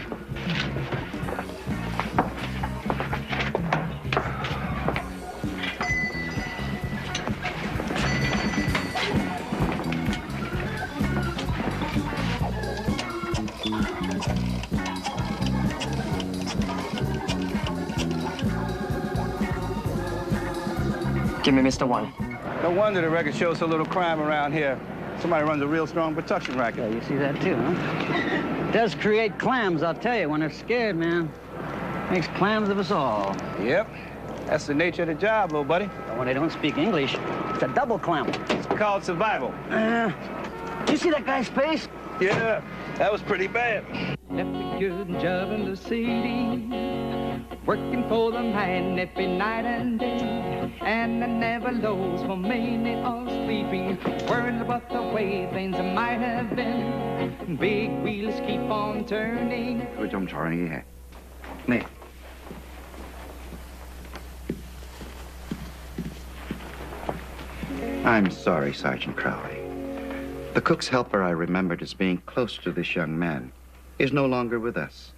Give me Mr. One. No wonder the record shows so little crime around here. Somebody runs a real strong production racket. Yeah, you see that too, huh? It does create clams, I'll tell you, when they're scared, man. Makes clams of us all. Yep. That's the nature of the job, little buddy. But when they don't speak English, it's a double clam. It's called survival. Did you see that guy's face? Yeah, that was pretty bad. Left a good job in the city, working for the man every night and day, and I never lost for meaning or sleeping, worried about the way things might have been. Big wheels keep on turning.佢仲坐你嘅咩？ I'm sorry, Sergeant Crowley. The cook's helper I remembered as being close to this young man is no longer with us.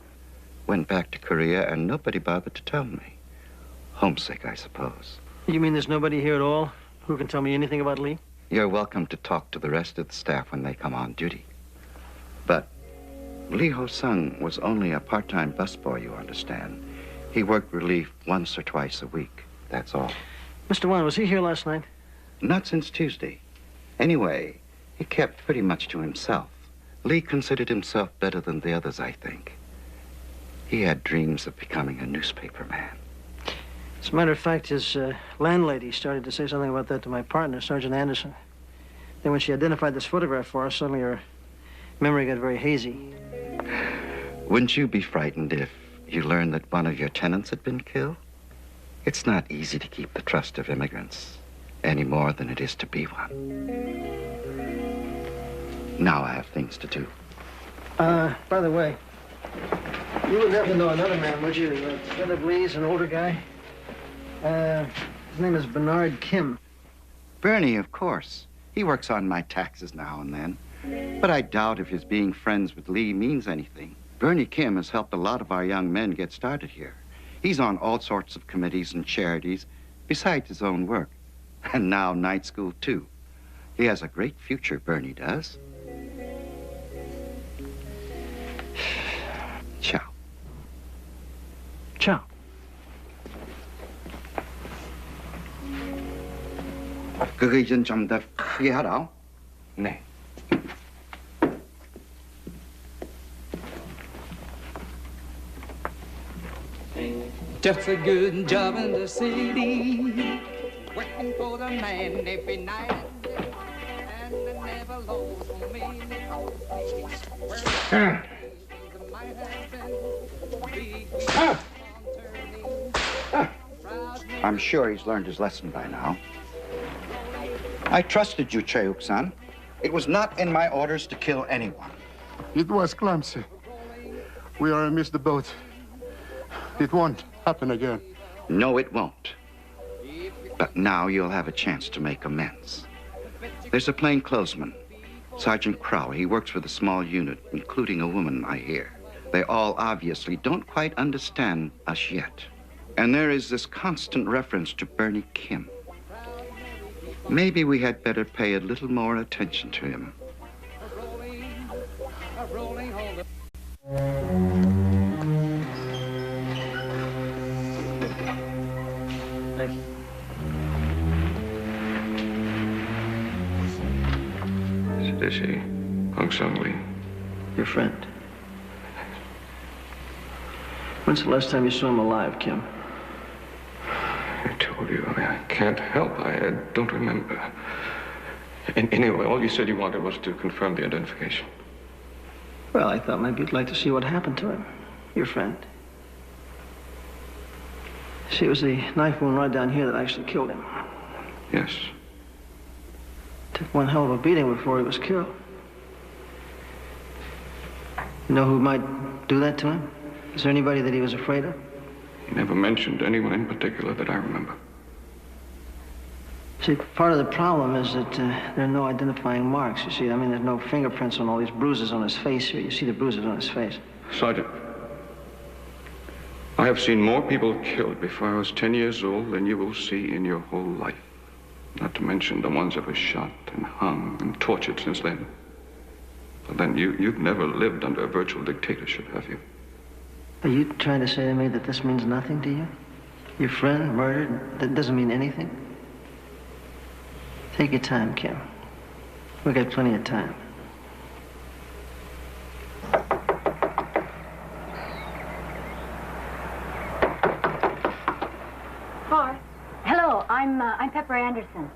Went back to Korea and nobody bothered to tell me. Homesick, I suppose. You mean there's nobody here at all who can tell me anything about Lee? You're welcome to talk to the rest of the staff when they come on duty. But Lee Ho-sung was only a part-time busboy, you understand. He worked relief once or twice a week, that's all. Mr. Wan, was he here last night? Not since Tuesday. Anyway, he kept pretty much to himself. Lee considered himself better than the others, I think. He had dreams of becoming a newspaper man. As a matter of fact, his landlady started to say something about that to my partner, Sergeant Anderson. Then when she identified this photograph for us, suddenly her memory got very hazy. Wouldn't you be frightened if you learned that one of your tenants had been killed? It's not easy to keep the trust of immigrants any more than it is to be one. Now I have things to do. By the way, you wouldn't happen to know another man, would you? A friend of Lee's, an older guy. His name is Bernard Kim. Bernie, of course. He works on my taxes now and then. But I doubt if his being friends with Lee means anything. Bernie Kim has helped a lot of our young men get started here. He's on all sorts of committees and charities, besides his own work. And now night school, too. He has a great future, Bernie does. Ciao. Ciao. 그거 이젠 좀 더 크게 하라. 네. Just a good job in the city, working for the man every night and day, and I never lost for meaning or sleeping, where things might have been. Big wheels on turning. I'm sure he's learned his lesson by now. I trusted you, Cheuk-san. It was not in my orders to kill anyone. It was clumsy. We already missed the boat. It won't happen again. No, it won't. But now you'll have a chance to make amends. There's a plainclothesman, Sergeant Crow. He works for the small unit, including a woman, I hear. They all obviously don't quite understand us yet. And there is this constant reference to Bernie Kim. Maybe we had better pay a little more attention to him. Is he? Hung Sung Lee. Your friend. When's the last time you saw him alive, Kim? I told you, I can't help. I don't remember. Anyway, all you said you wanted was to confirm the identification. Well, I thought maybe you'd like to see what happened to him. Your friend. See, it was the knife wound right down here that actually killed him. Yes. Took one hell of a beating before he was killed. You know who might do that to him? Is there anybody that he was afraid of? He never mentioned anyone in particular that I remember. See, part of the problem is that there are no identifying marks. You see, I mean, there's no fingerprints on all these bruises on his face here. You see the bruises on his face. Sergeant, I have seen more people killed before I was 10 years old than you will see in your whole life. Not to mention the ones that were shot and hung and tortured since then. But then you've never lived under a virtual dictatorship, have you? Are you trying to say to me that this means nothing to you? Your friend murdered, that doesn't mean anything? Take your time, Kim. We've got plenty of time. Hi. Hello, I'm Pepper Anderson.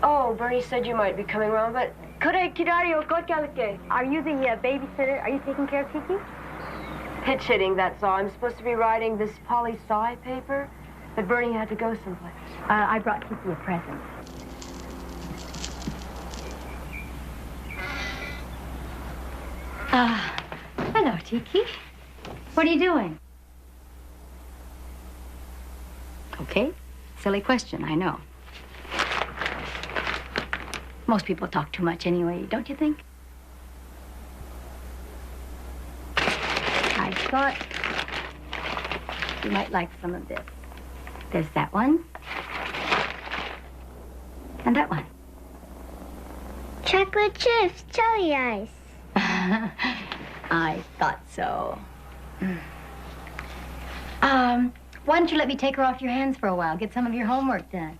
Oh, Bernie said you might be coming around, but... Are you the babysitter? Are you taking care of Kiki? Pitch hitting, that's all. I'm supposed to be writing this poli-sci paper, but Bernie had to go someplace. I brought Kiki a present. Hello, Kiki. What are you doing? Okay, silly question, I know. Most people talk too much anyway, don't you think? I thought you might like some of this. There's that one. And that one. Chocolate chips, jelly ice. I thought so. Why don't you let me take her off your hands for a while, get some of your homework done?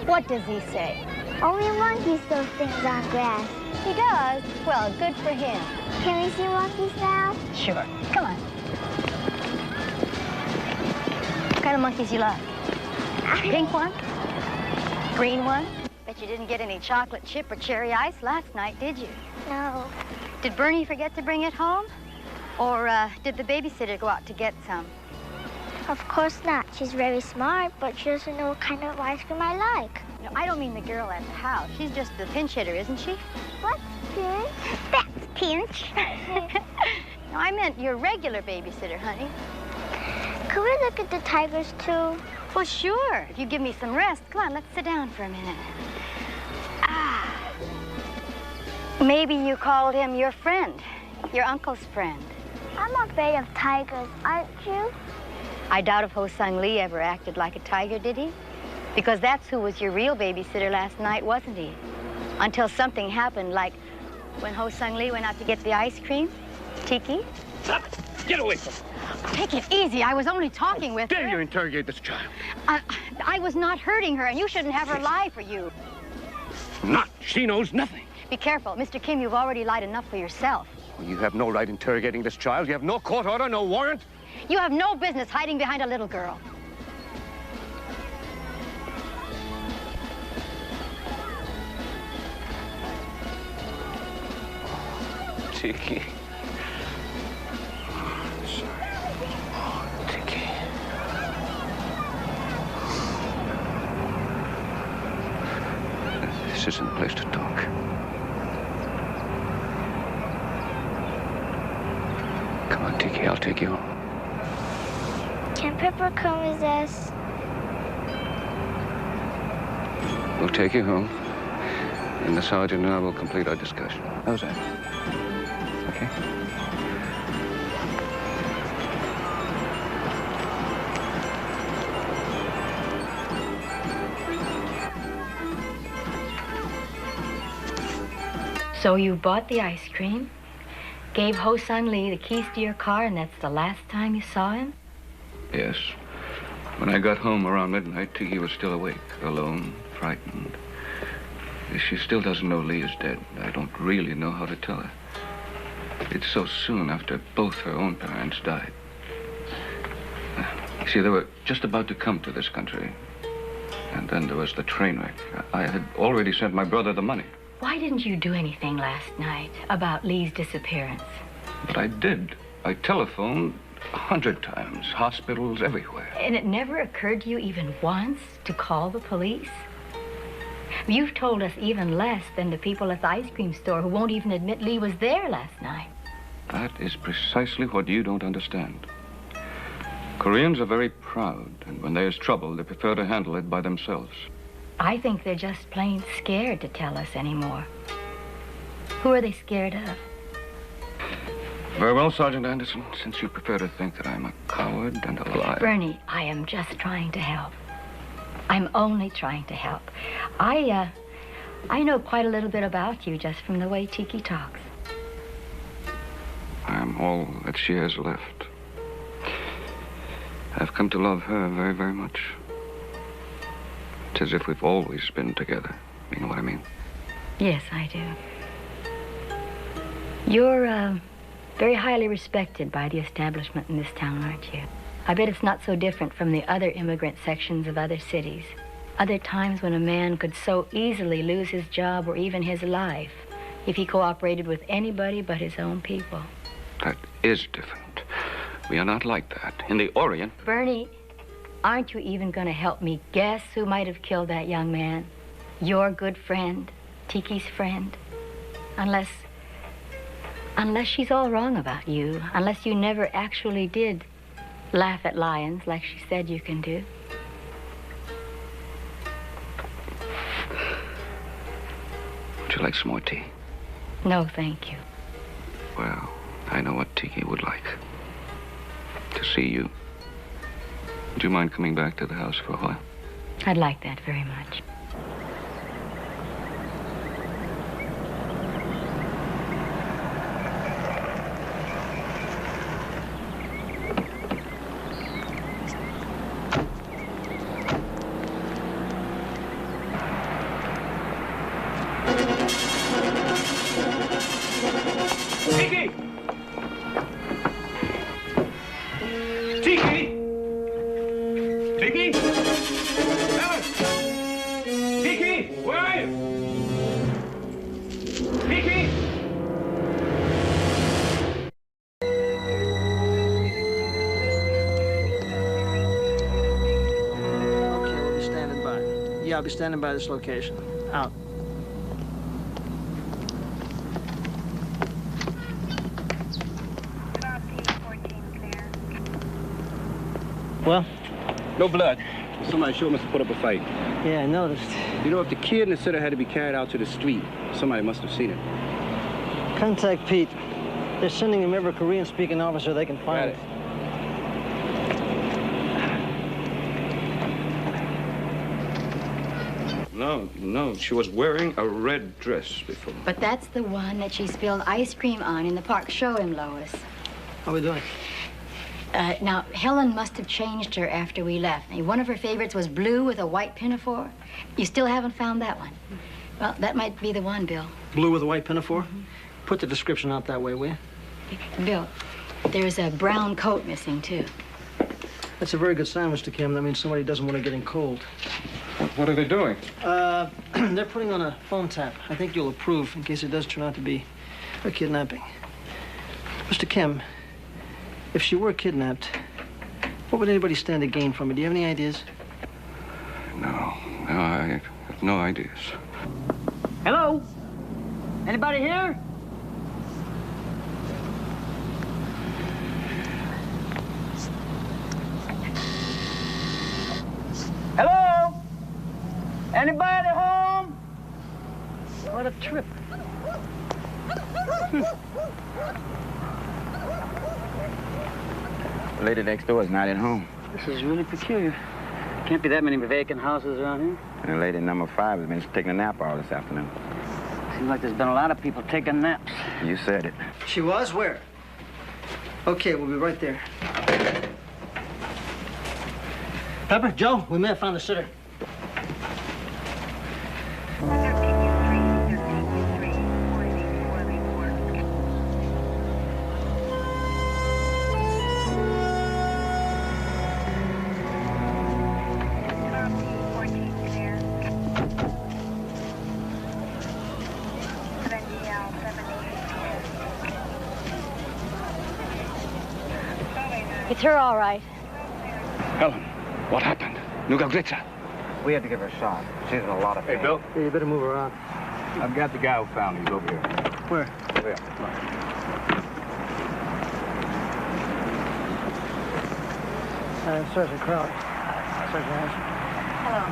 What does he say? Only monkeys throw things on grass. He does? Well, good for him. Can we see monkeys now? Sure. Come on. What kind of monkeys you like? Pink one? Green one? Bet you didn't get any chocolate chip or cherry ice last night, did you? No. Did Bernie forget to bring it home? Or did the babysitter go out to get some? Of course not. She's very smart, but she doesn't know what kind of ice cream I like. No, I don't mean the girl at the house. She's just the pinch hitter, isn't she? What's pinch? That's pinch. No, I meant your regular babysitter, honey. Could we look at the tigers, too? Well, sure, if you give me some rest. Come on, let's sit down for a minute. Ah. Maybe you called him your friend, your uncle's friend. I'm afraid of tigers, aren't you? I doubt if Ho Sung Lee ever acted like a tiger, did he? Because that's who was your real babysitter last night, wasn't he? Until something happened, like when Ho Sung Lee went out to get the ice cream. Tiki? Stop! Get away from her! Take it easy. I was only talking with her. Dare you interrogate this child? I was not hurting her, and you shouldn't have her lie for you. Not. She knows nothing. Be careful. Mr. Kim, you've already lied enough for yourself. Well, you have no right interrogating this child. You have no court order, no warrant. You have no business hiding behind a little girl. Tiki. This isn't the place to talk. Come on, Tiki, I'll take you home. Can Pepper come with us? We'll take you home, and the sergeant and I will complete our discussion. How's that? Okay? So you bought the ice cream, gave Ho Sung Lee the keys to your car, and that's the last time you saw him? Yes. When I got home around midnight, Tiki was still awake, alone, frightened. She still doesn't know Lee is dead. I don't really know how to tell her. It's so soon after both her own parents died. You see, they were just about to come to this country. And then there was the train wreck. I had already sent my brother the money. Why didn't you do anything last night about Lee's disappearance? But I did. I telephoned 100 times, hospitals everywhere. And it never occurred to you even once to call the police? You've told us even less than the people at the ice cream store who won't even admit Lee was there last night. That is precisely what you don't understand. Koreans are very proud, and when there's trouble, they prefer to handle it by themselves. I think they're just plain scared to tell us anymore. Who are they scared of? Very well, Sergeant Anderson, since you prefer to think that I'm a coward and a liar. Bernie, I am just trying to help. I'm only trying to help. I know quite a little bit about you just from the way Tiki talks. I'm all that she has left. I've come to love her very, very much. It's as if we've always been together. You know what I mean? Yes, I do. You're, very highly respected by the establishment in this town, aren't you? I bet it's not so different from the other immigrant sections of other cities. Other times when a man could so easily lose his job or even his life if he cooperated with anybody but his own people. That is different. We are not like that. In the Orient... Bernie, aren't you even going to help me guess who might have killed that young man? Your good friend, Tiki's friend? Unless she's all wrong about you. Unless you never actually did laugh at lions like she said you can do. Would you like some more tea? No, thank you. Well, I know what Tiki would like. To see you. Would you mind coming back to the house for a while? I'd like that very much. Tiki! Tiki! Tiki! Alice! Tiki! Where are you? Tiki! I'll be standing by this location. Out. Well? No blood. Somebody sure must have put up a fight. Yeah, I noticed. You know, if the kid and the sitter had to be carried out to the street, somebody must have seen it. Contact Pete. They're sending him every Korean-speaking officer they can find. Got it. No, she was wearing a red dress before. But that's the one that she spilled ice cream on in the park. Show him, Lois. How are we doing? Now, Helen must have changed her after we left. One of her favorites was blue with a white pinafore. You still haven't found that one. Well, that might be the one, Bill. Blue with a white pinafore? Put the description out that way, will you? Bill, there's a brown coat missing, too. That's a very good sign, Mr. Kim. That means somebody doesn't want to get in cold. What are they doing? They're putting on a phone tap. I think you'll approve in case it does turn out to be a kidnapping. Mr. Kim, if she were kidnapped, what would anybody stand to gain from it? Do you have any ideas? No, I have no ideas. Hello? Anybody here? Hello? Anybody home? What a trip. The lady next door is not at home. This is really peculiar. Can't be that many vacant houses around here. And the lady number 5 has been taking a nap all this afternoon. Seems like there's been a lot of people taking naps. You said it. She was? Where? Okay, we'll be right there. Pepper, Joe, we may have found the sitter. It's her, all right. Helen, what happened? Nuga Glitzer. We had to give her a shot. She's in a lot of pain. Hey, Bill. Yeah, you better move around. I've got the guy who found her. He's over here. Where? Over here. Sergeant Crowley. Sergeant Hanson.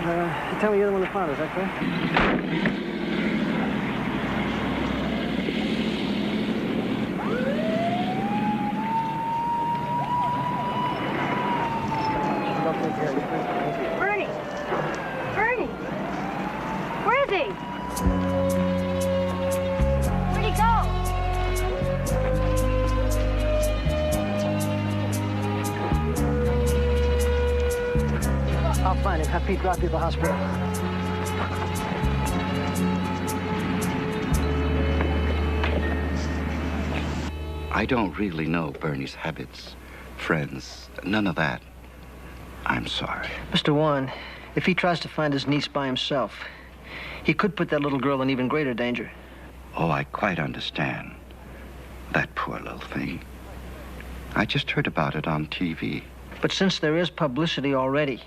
Hello. You tell me you're the one that found her, is that correct? Bernie! Bernie! Where is he? Where'd he go? I'll find him. Have Pete drop you to the hospital. I don't really know Bernie's habits, friends, none of that. I'm sorry. Mr. Wan, if he tries to find his niece by himself, he could put that little girl in even greater danger. Oh, I quite understand. That poor little thing. I just heard about it on TV. But since there is publicity already,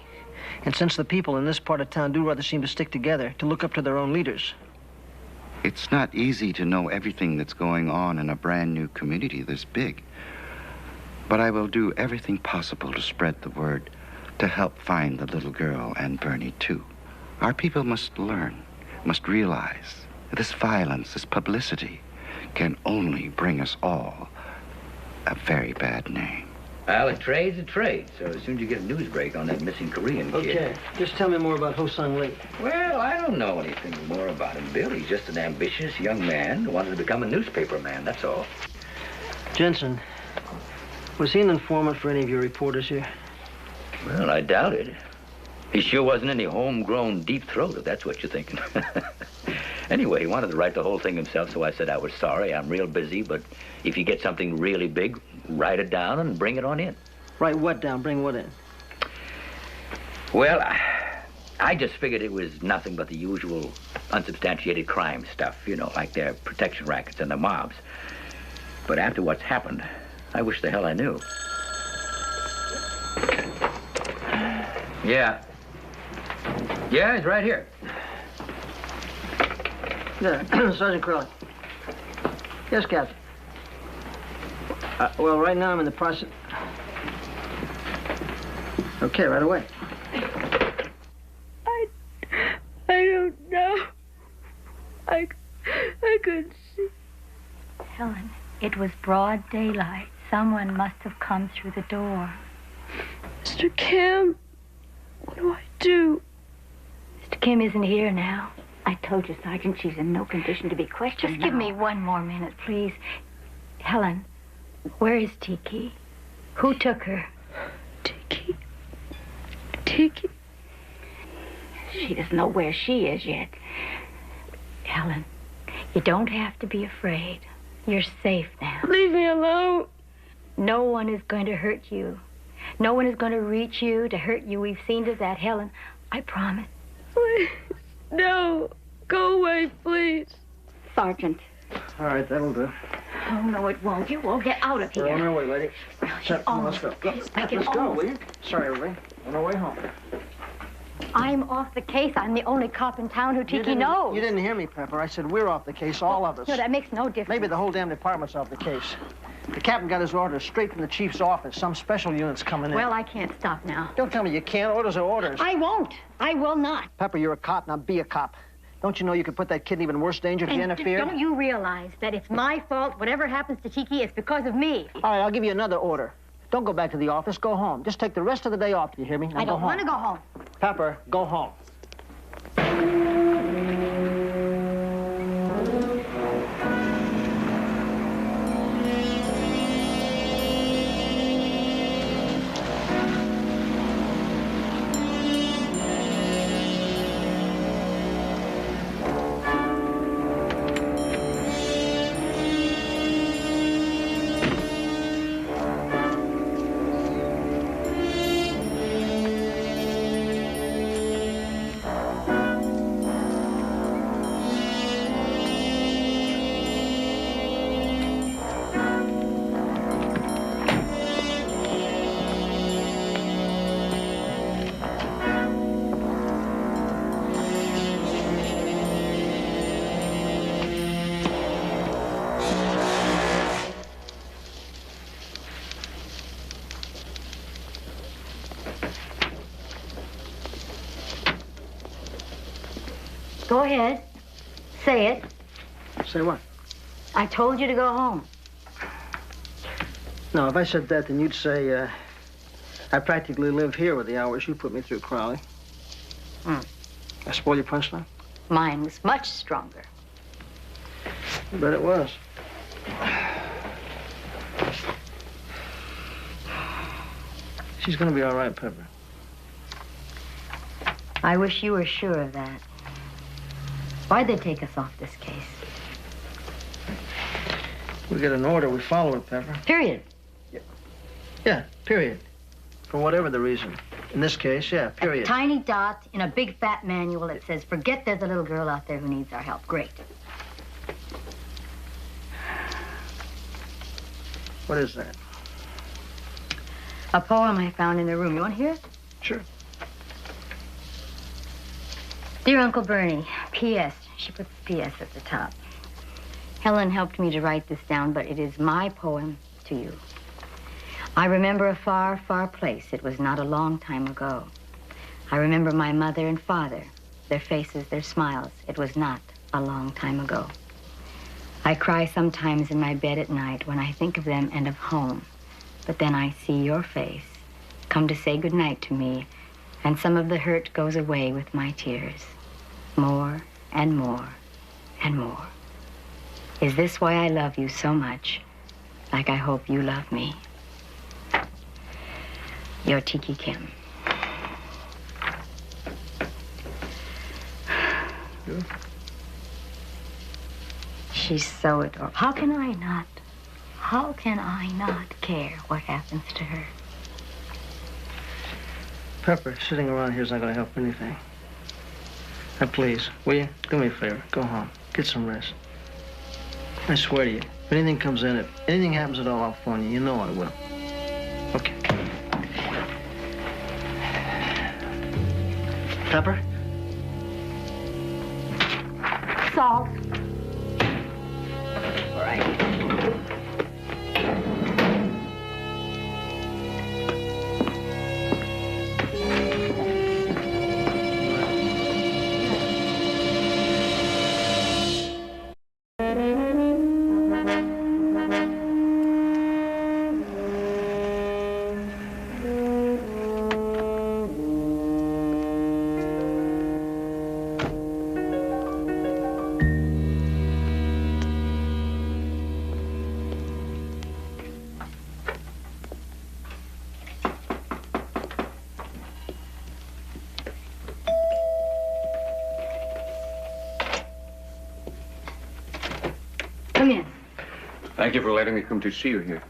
and since the people in this part of town do rather seem to stick together, to look up to their own leaders. It's not easy to know everything that's going on in a brand new community this big. But I will do everything possible to spread the word, to help find the little girl and Bernie, too. Our people must learn, must realize that this violence, this publicity, can only bring us all a very bad name. Well, a trade's a trade, so as soon as you get a news break on that missing Korean kid... Okay, just tell me more about Ho-Sung Lee. Well, I don't know anything more about him, Bill. He's just an ambitious young man who wanted to become a newspaper man, that's all. Jensen, was he an informant for any of your reporters here? Well, I doubt it. He sure wasn't any homegrown deep throat, if that's what you're thinking. Anyway, he wanted to write the whole thing himself, so I said I was sorry. I'm real busy, but if you get something really big, write it down and bring it on in. Write what down? Bring what in? Well, I just figured it was nothing but the usual unsubstantiated crime stuff, you know, like their protection rackets and the mobs. But after what's happened, I wish the hell I knew. Yeah. Yeah, he's right here. There, Sergeant Crowley. Yes, Captain. Well, right now I'm in the process. Okay, right away. I don't know. I couldn't see. Helen, it was broad daylight. Someone must have come through the door. Mr. Kim, what do I do? Mr. Kim isn't here now. I told you, Sergeant, she's in no condition to be questioned. Just give me 1 more minute, please. Helen, where is Tiki? Who took her? Tiki. She doesn't know where she is yet. Helen, you don't have to be afraid. You're safe now. Leave me alone. No one is going to hurt you. No one is going to reach you to hurt you. We've seen to that, Helen. I promise. Please. No. Go away, please. Sergeant. All right, that'll do. Oh, no, it won't. You won't get out of here. We're on our way, lady. Come on, let's go. Let's go, will you? Sorry, everybody. On our way home. I'm off the case. I'm the only cop in town who Tiki knows. You didn't hear me, Pepper. I said we're off the case, all of us. No, that makes no difference. Maybe the whole damn department's off the case. The captain got his orders straight from the chief's office. Some special unit's coming in. Well, I can't stop now. Don't tell me you can't. Orders are orders. I won't. I will not. Pepper, you're a cop. Now be a cop. Don't you know you could put that kid in even worse danger if you interfere? Don't you realize that it's my fault? Whatever happens to Tiki, it's because of me. All right, I'll give you another order. Don't go back to the office. Go home. Just take the rest of the day off. Do you hear me? Now I go don't home. want to go home. Pepper, go home. Go ahead. Say it. Say what? I told you to go home. No, if I said that, then you'd say, I practically live here with the hours you put me through, Crowley. I spoil your punchline? Mine was much stronger. I bet it was. She's gonna be all right, Pepper. I wish you were sure of that. Why'd they take us off this case? We get an order, we follow it, Pepper. Period. Yeah, period. For whatever the reason. In this case, yeah, period. A tiny dot in a big fat manual that says, forget there's a little girl out there who needs our help. Great. What is that? A poem I found in the room. You want to hear it? Sure. Dear Uncle Bernie, P.S. She puts P.S. at the top. Helen helped me to write this down, but it is my poem to you. I remember a far, far place. It was not a long time ago. I remember my mother and father, their faces, their smiles. It was not a long time ago. I cry sometimes in my bed at night when I think of them and of home. But then I see your face, come to say goodnight to me, and some of the hurt goes away with my tears. More and more and more. Is this why I love you so much, like I hope you love me? Your Tiki Kim. Sure. She's so adorable. How can I not care what happens to her? Pepper, sitting around here is not going to help anything. Now, please, will you? Do me a favor. Go home. Get some rest. I swear to you, if anything comes in, if anything happens at all, I'll phone you. You know I will. Okay. Pepper, Salt. All right. Come in. Thank you for letting me come to see you here.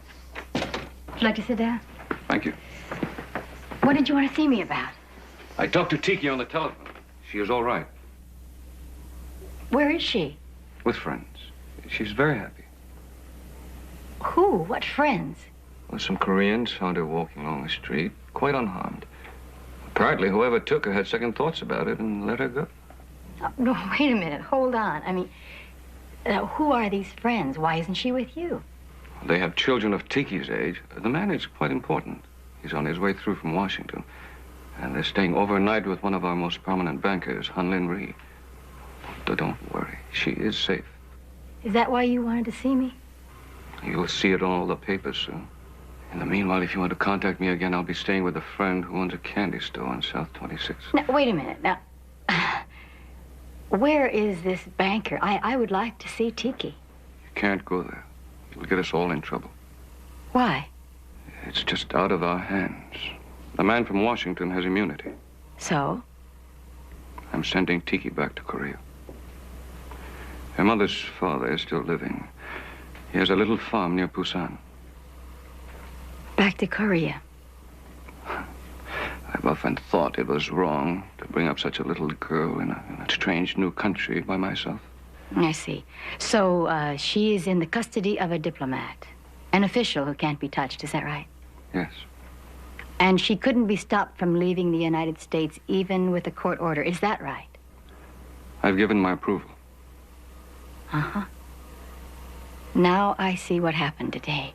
Would you like to sit down? Thank you. What did you want to see me about? I talked to Tiki on the telephone. She is all right. Where is she? With friends. She's very happy. Who? What friends? Well, some Koreans found her walking along the street, quite unharmed. Apparently, whoever took her had second thoughts about it and let her go. Oh, no, wait a minute. Hold on. I mean, who are these friends? Why isn't she with you? They have children of Tiki's age. The man is quite important. He's on his way through from Washington. And they're staying overnight with one of our most prominent bankers, Hanlin Rhee. Don't worry. She is safe. Is that why you wanted to see me? You'll see it on all the papers soon. In the meanwhile, if you want to contact me again, I'll be staying with a friend who owns a candy store on South 26th. Now, wait a minute. Now, where is this banker? I would like to see Tiki. You can't go there. It'll get us all in trouble. Why? It's just out of our hands. The man from Washington has immunity. So? I'm sending Tiki back to Korea. Her mother's father is still living. He has a little farm near Busan. Back to Korea. I've often thought it was wrong to bring up such a little girl in a strange new country by myself. I see. So, she is in the custody of a diplomat. An official who can't be touched, is that right? Yes. And she couldn't be stopped from leaving the United States even with a court order, is that right? I've given my approval. Uh-huh. Now I see what happened today.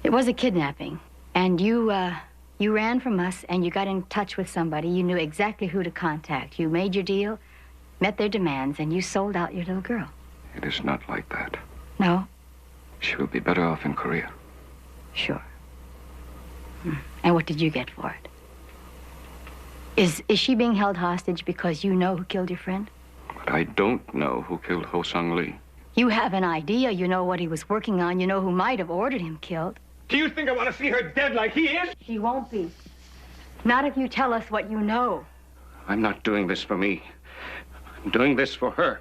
It was a kidnapping, and you ran from us and you got in touch with somebody. You knew exactly who to contact. You made your deal, met their demands, and you sold out your little girl. It is not like that. No? She will be better off in Korea. Sure. And what did you get for it? Is she being held hostage because you know who killed your friend? But I don't know who killed Ho Sung-lee. You have an idea. You know what he was working on. You know who might have ordered him killed. Do you think I want to see her dead like he is? She won't be. Not if you tell us what you know. I'm not doing this for me. I'm doing this for her.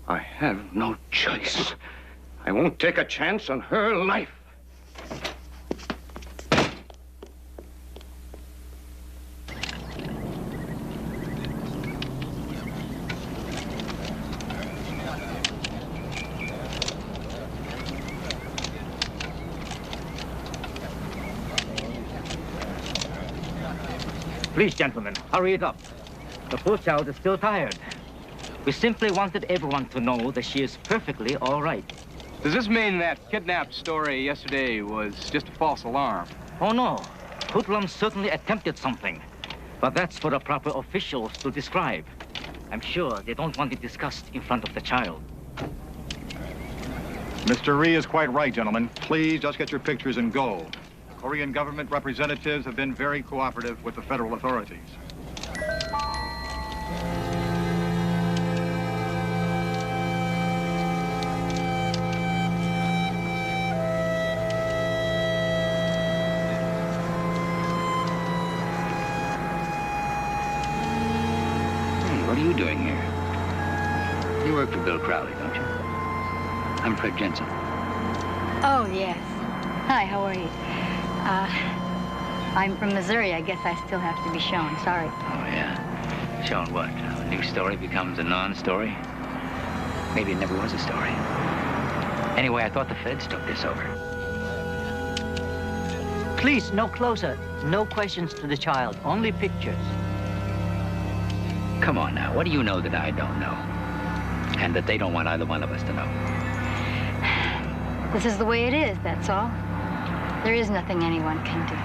I have no choice. I won't take a chance on her life. Please, gentlemen, hurry it up. The poor child is still tired. We simply wanted everyone to know that she is perfectly all right. Does this mean that kidnapped story yesterday was just a false alarm? Oh, no. Hoodlum certainly attempted something. But that's for the proper officials to describe. I'm sure they don't want it discussed in front of the child. Mr. Rhee is quite right, gentlemen. Please just get your pictures and go. Korean government representatives have been very cooperative with the federal authorities. What are you doing here? You work for Bill Crowley, don't you? I'm Fred Jensen. Oh, yes. Hi, how are you? I'm from Missouri. I guess I still have to be shown. Sorry. Oh, yeah. Shown what? How a new story becomes a non-story? Maybe it never was a story. Anyway, I thought the feds took this over. Please, no closer. No questions to the child. Only pictures. Come on now. What do you know that I don't know? And that they don't want either one of us to know. This is the way it is, that's all. There is nothing anyone can do.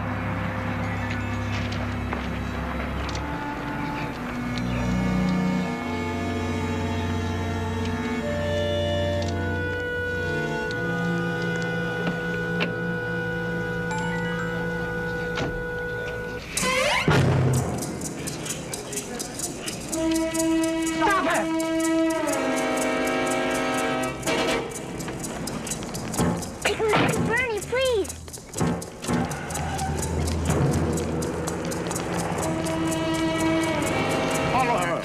Bernie, please. Follow her.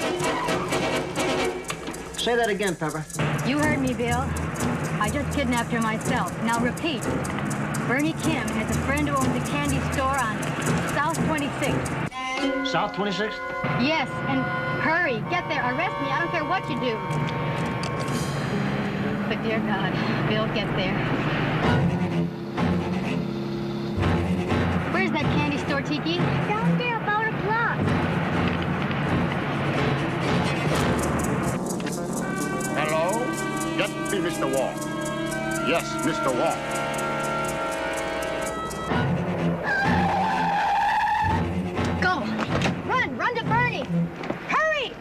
Say that again, Pepper. You heard me, Bill. I just kidnapped her myself. Now repeat. Bernie Kim has a friend who owns a candy store on South 26th. South 26th? Yes, and hurry. Get there. Arrest me. I don't care what you do. But dear God, Bill, get there. Where's that candy store, Tiki? Down there, about a block. Hello? Get me Mr. Wong. Yes, Mr. Wong. Go. Run. Run to Bernie. Hurry.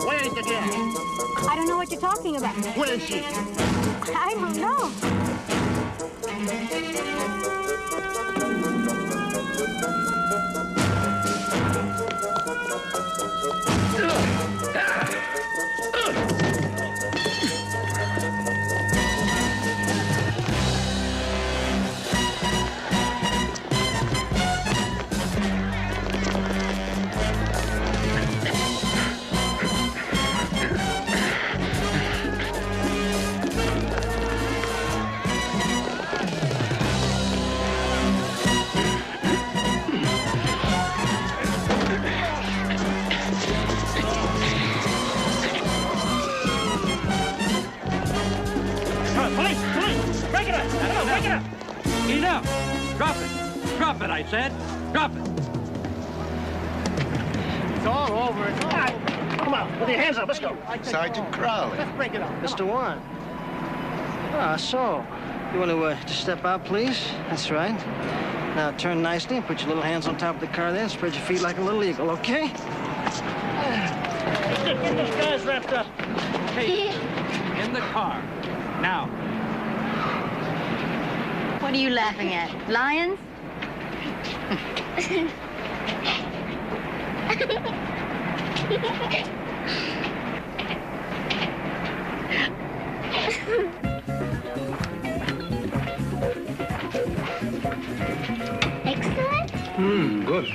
Where is the girl? I don't know what you're talking about. Where is she? I don't know. Police! Police! Break it up! Come on, break it up! Enough! Drop it! Drop it, I said! Drop it! It's all over. It's all over. Come on, with your hands up. Let's go. Sergeant Crowley. Let's break it up. Mr. Warren. Ah, so. You want to just step out, please? That's right. Now turn nicely and put your little hands on top of the car there and spread your feet like a little eagle, okay? Get those guys wrapped up. Hey, in the car. Now. What are you laughing at? Lions? Excellent. Good.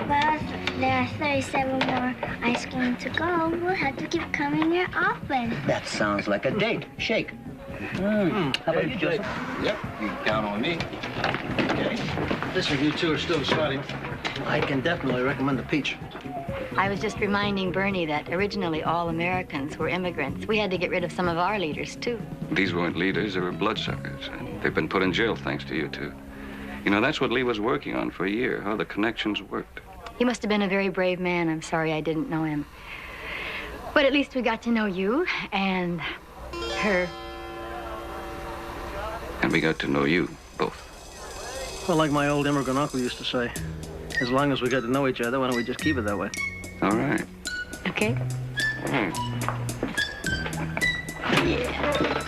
Well, there are 37 more ice cream to go. We'll have to keep coming here often. That sounds like a date. Shake. How about you, Joseph? Yep, you count on me. Okay. Listen, you two are still deciding. I can definitely recommend the peach. I was just reminding Bernie that originally all Americans were immigrants. We had to get rid of some of our leaders, too. These weren't leaders, they were bloodsuckers. And they've been put in jail thanks to you two. You know, that's what Lee was working on for a year, how the connections worked. He must have been a very brave man. I'm sorry I didn't know him. But at least we got to know you and her. And we got to know you, both. Well, like my old immigrant uncle used to say, as long as we got to know each other, why don't we just keep it that way? All right. Okay. Hmm. Yeah.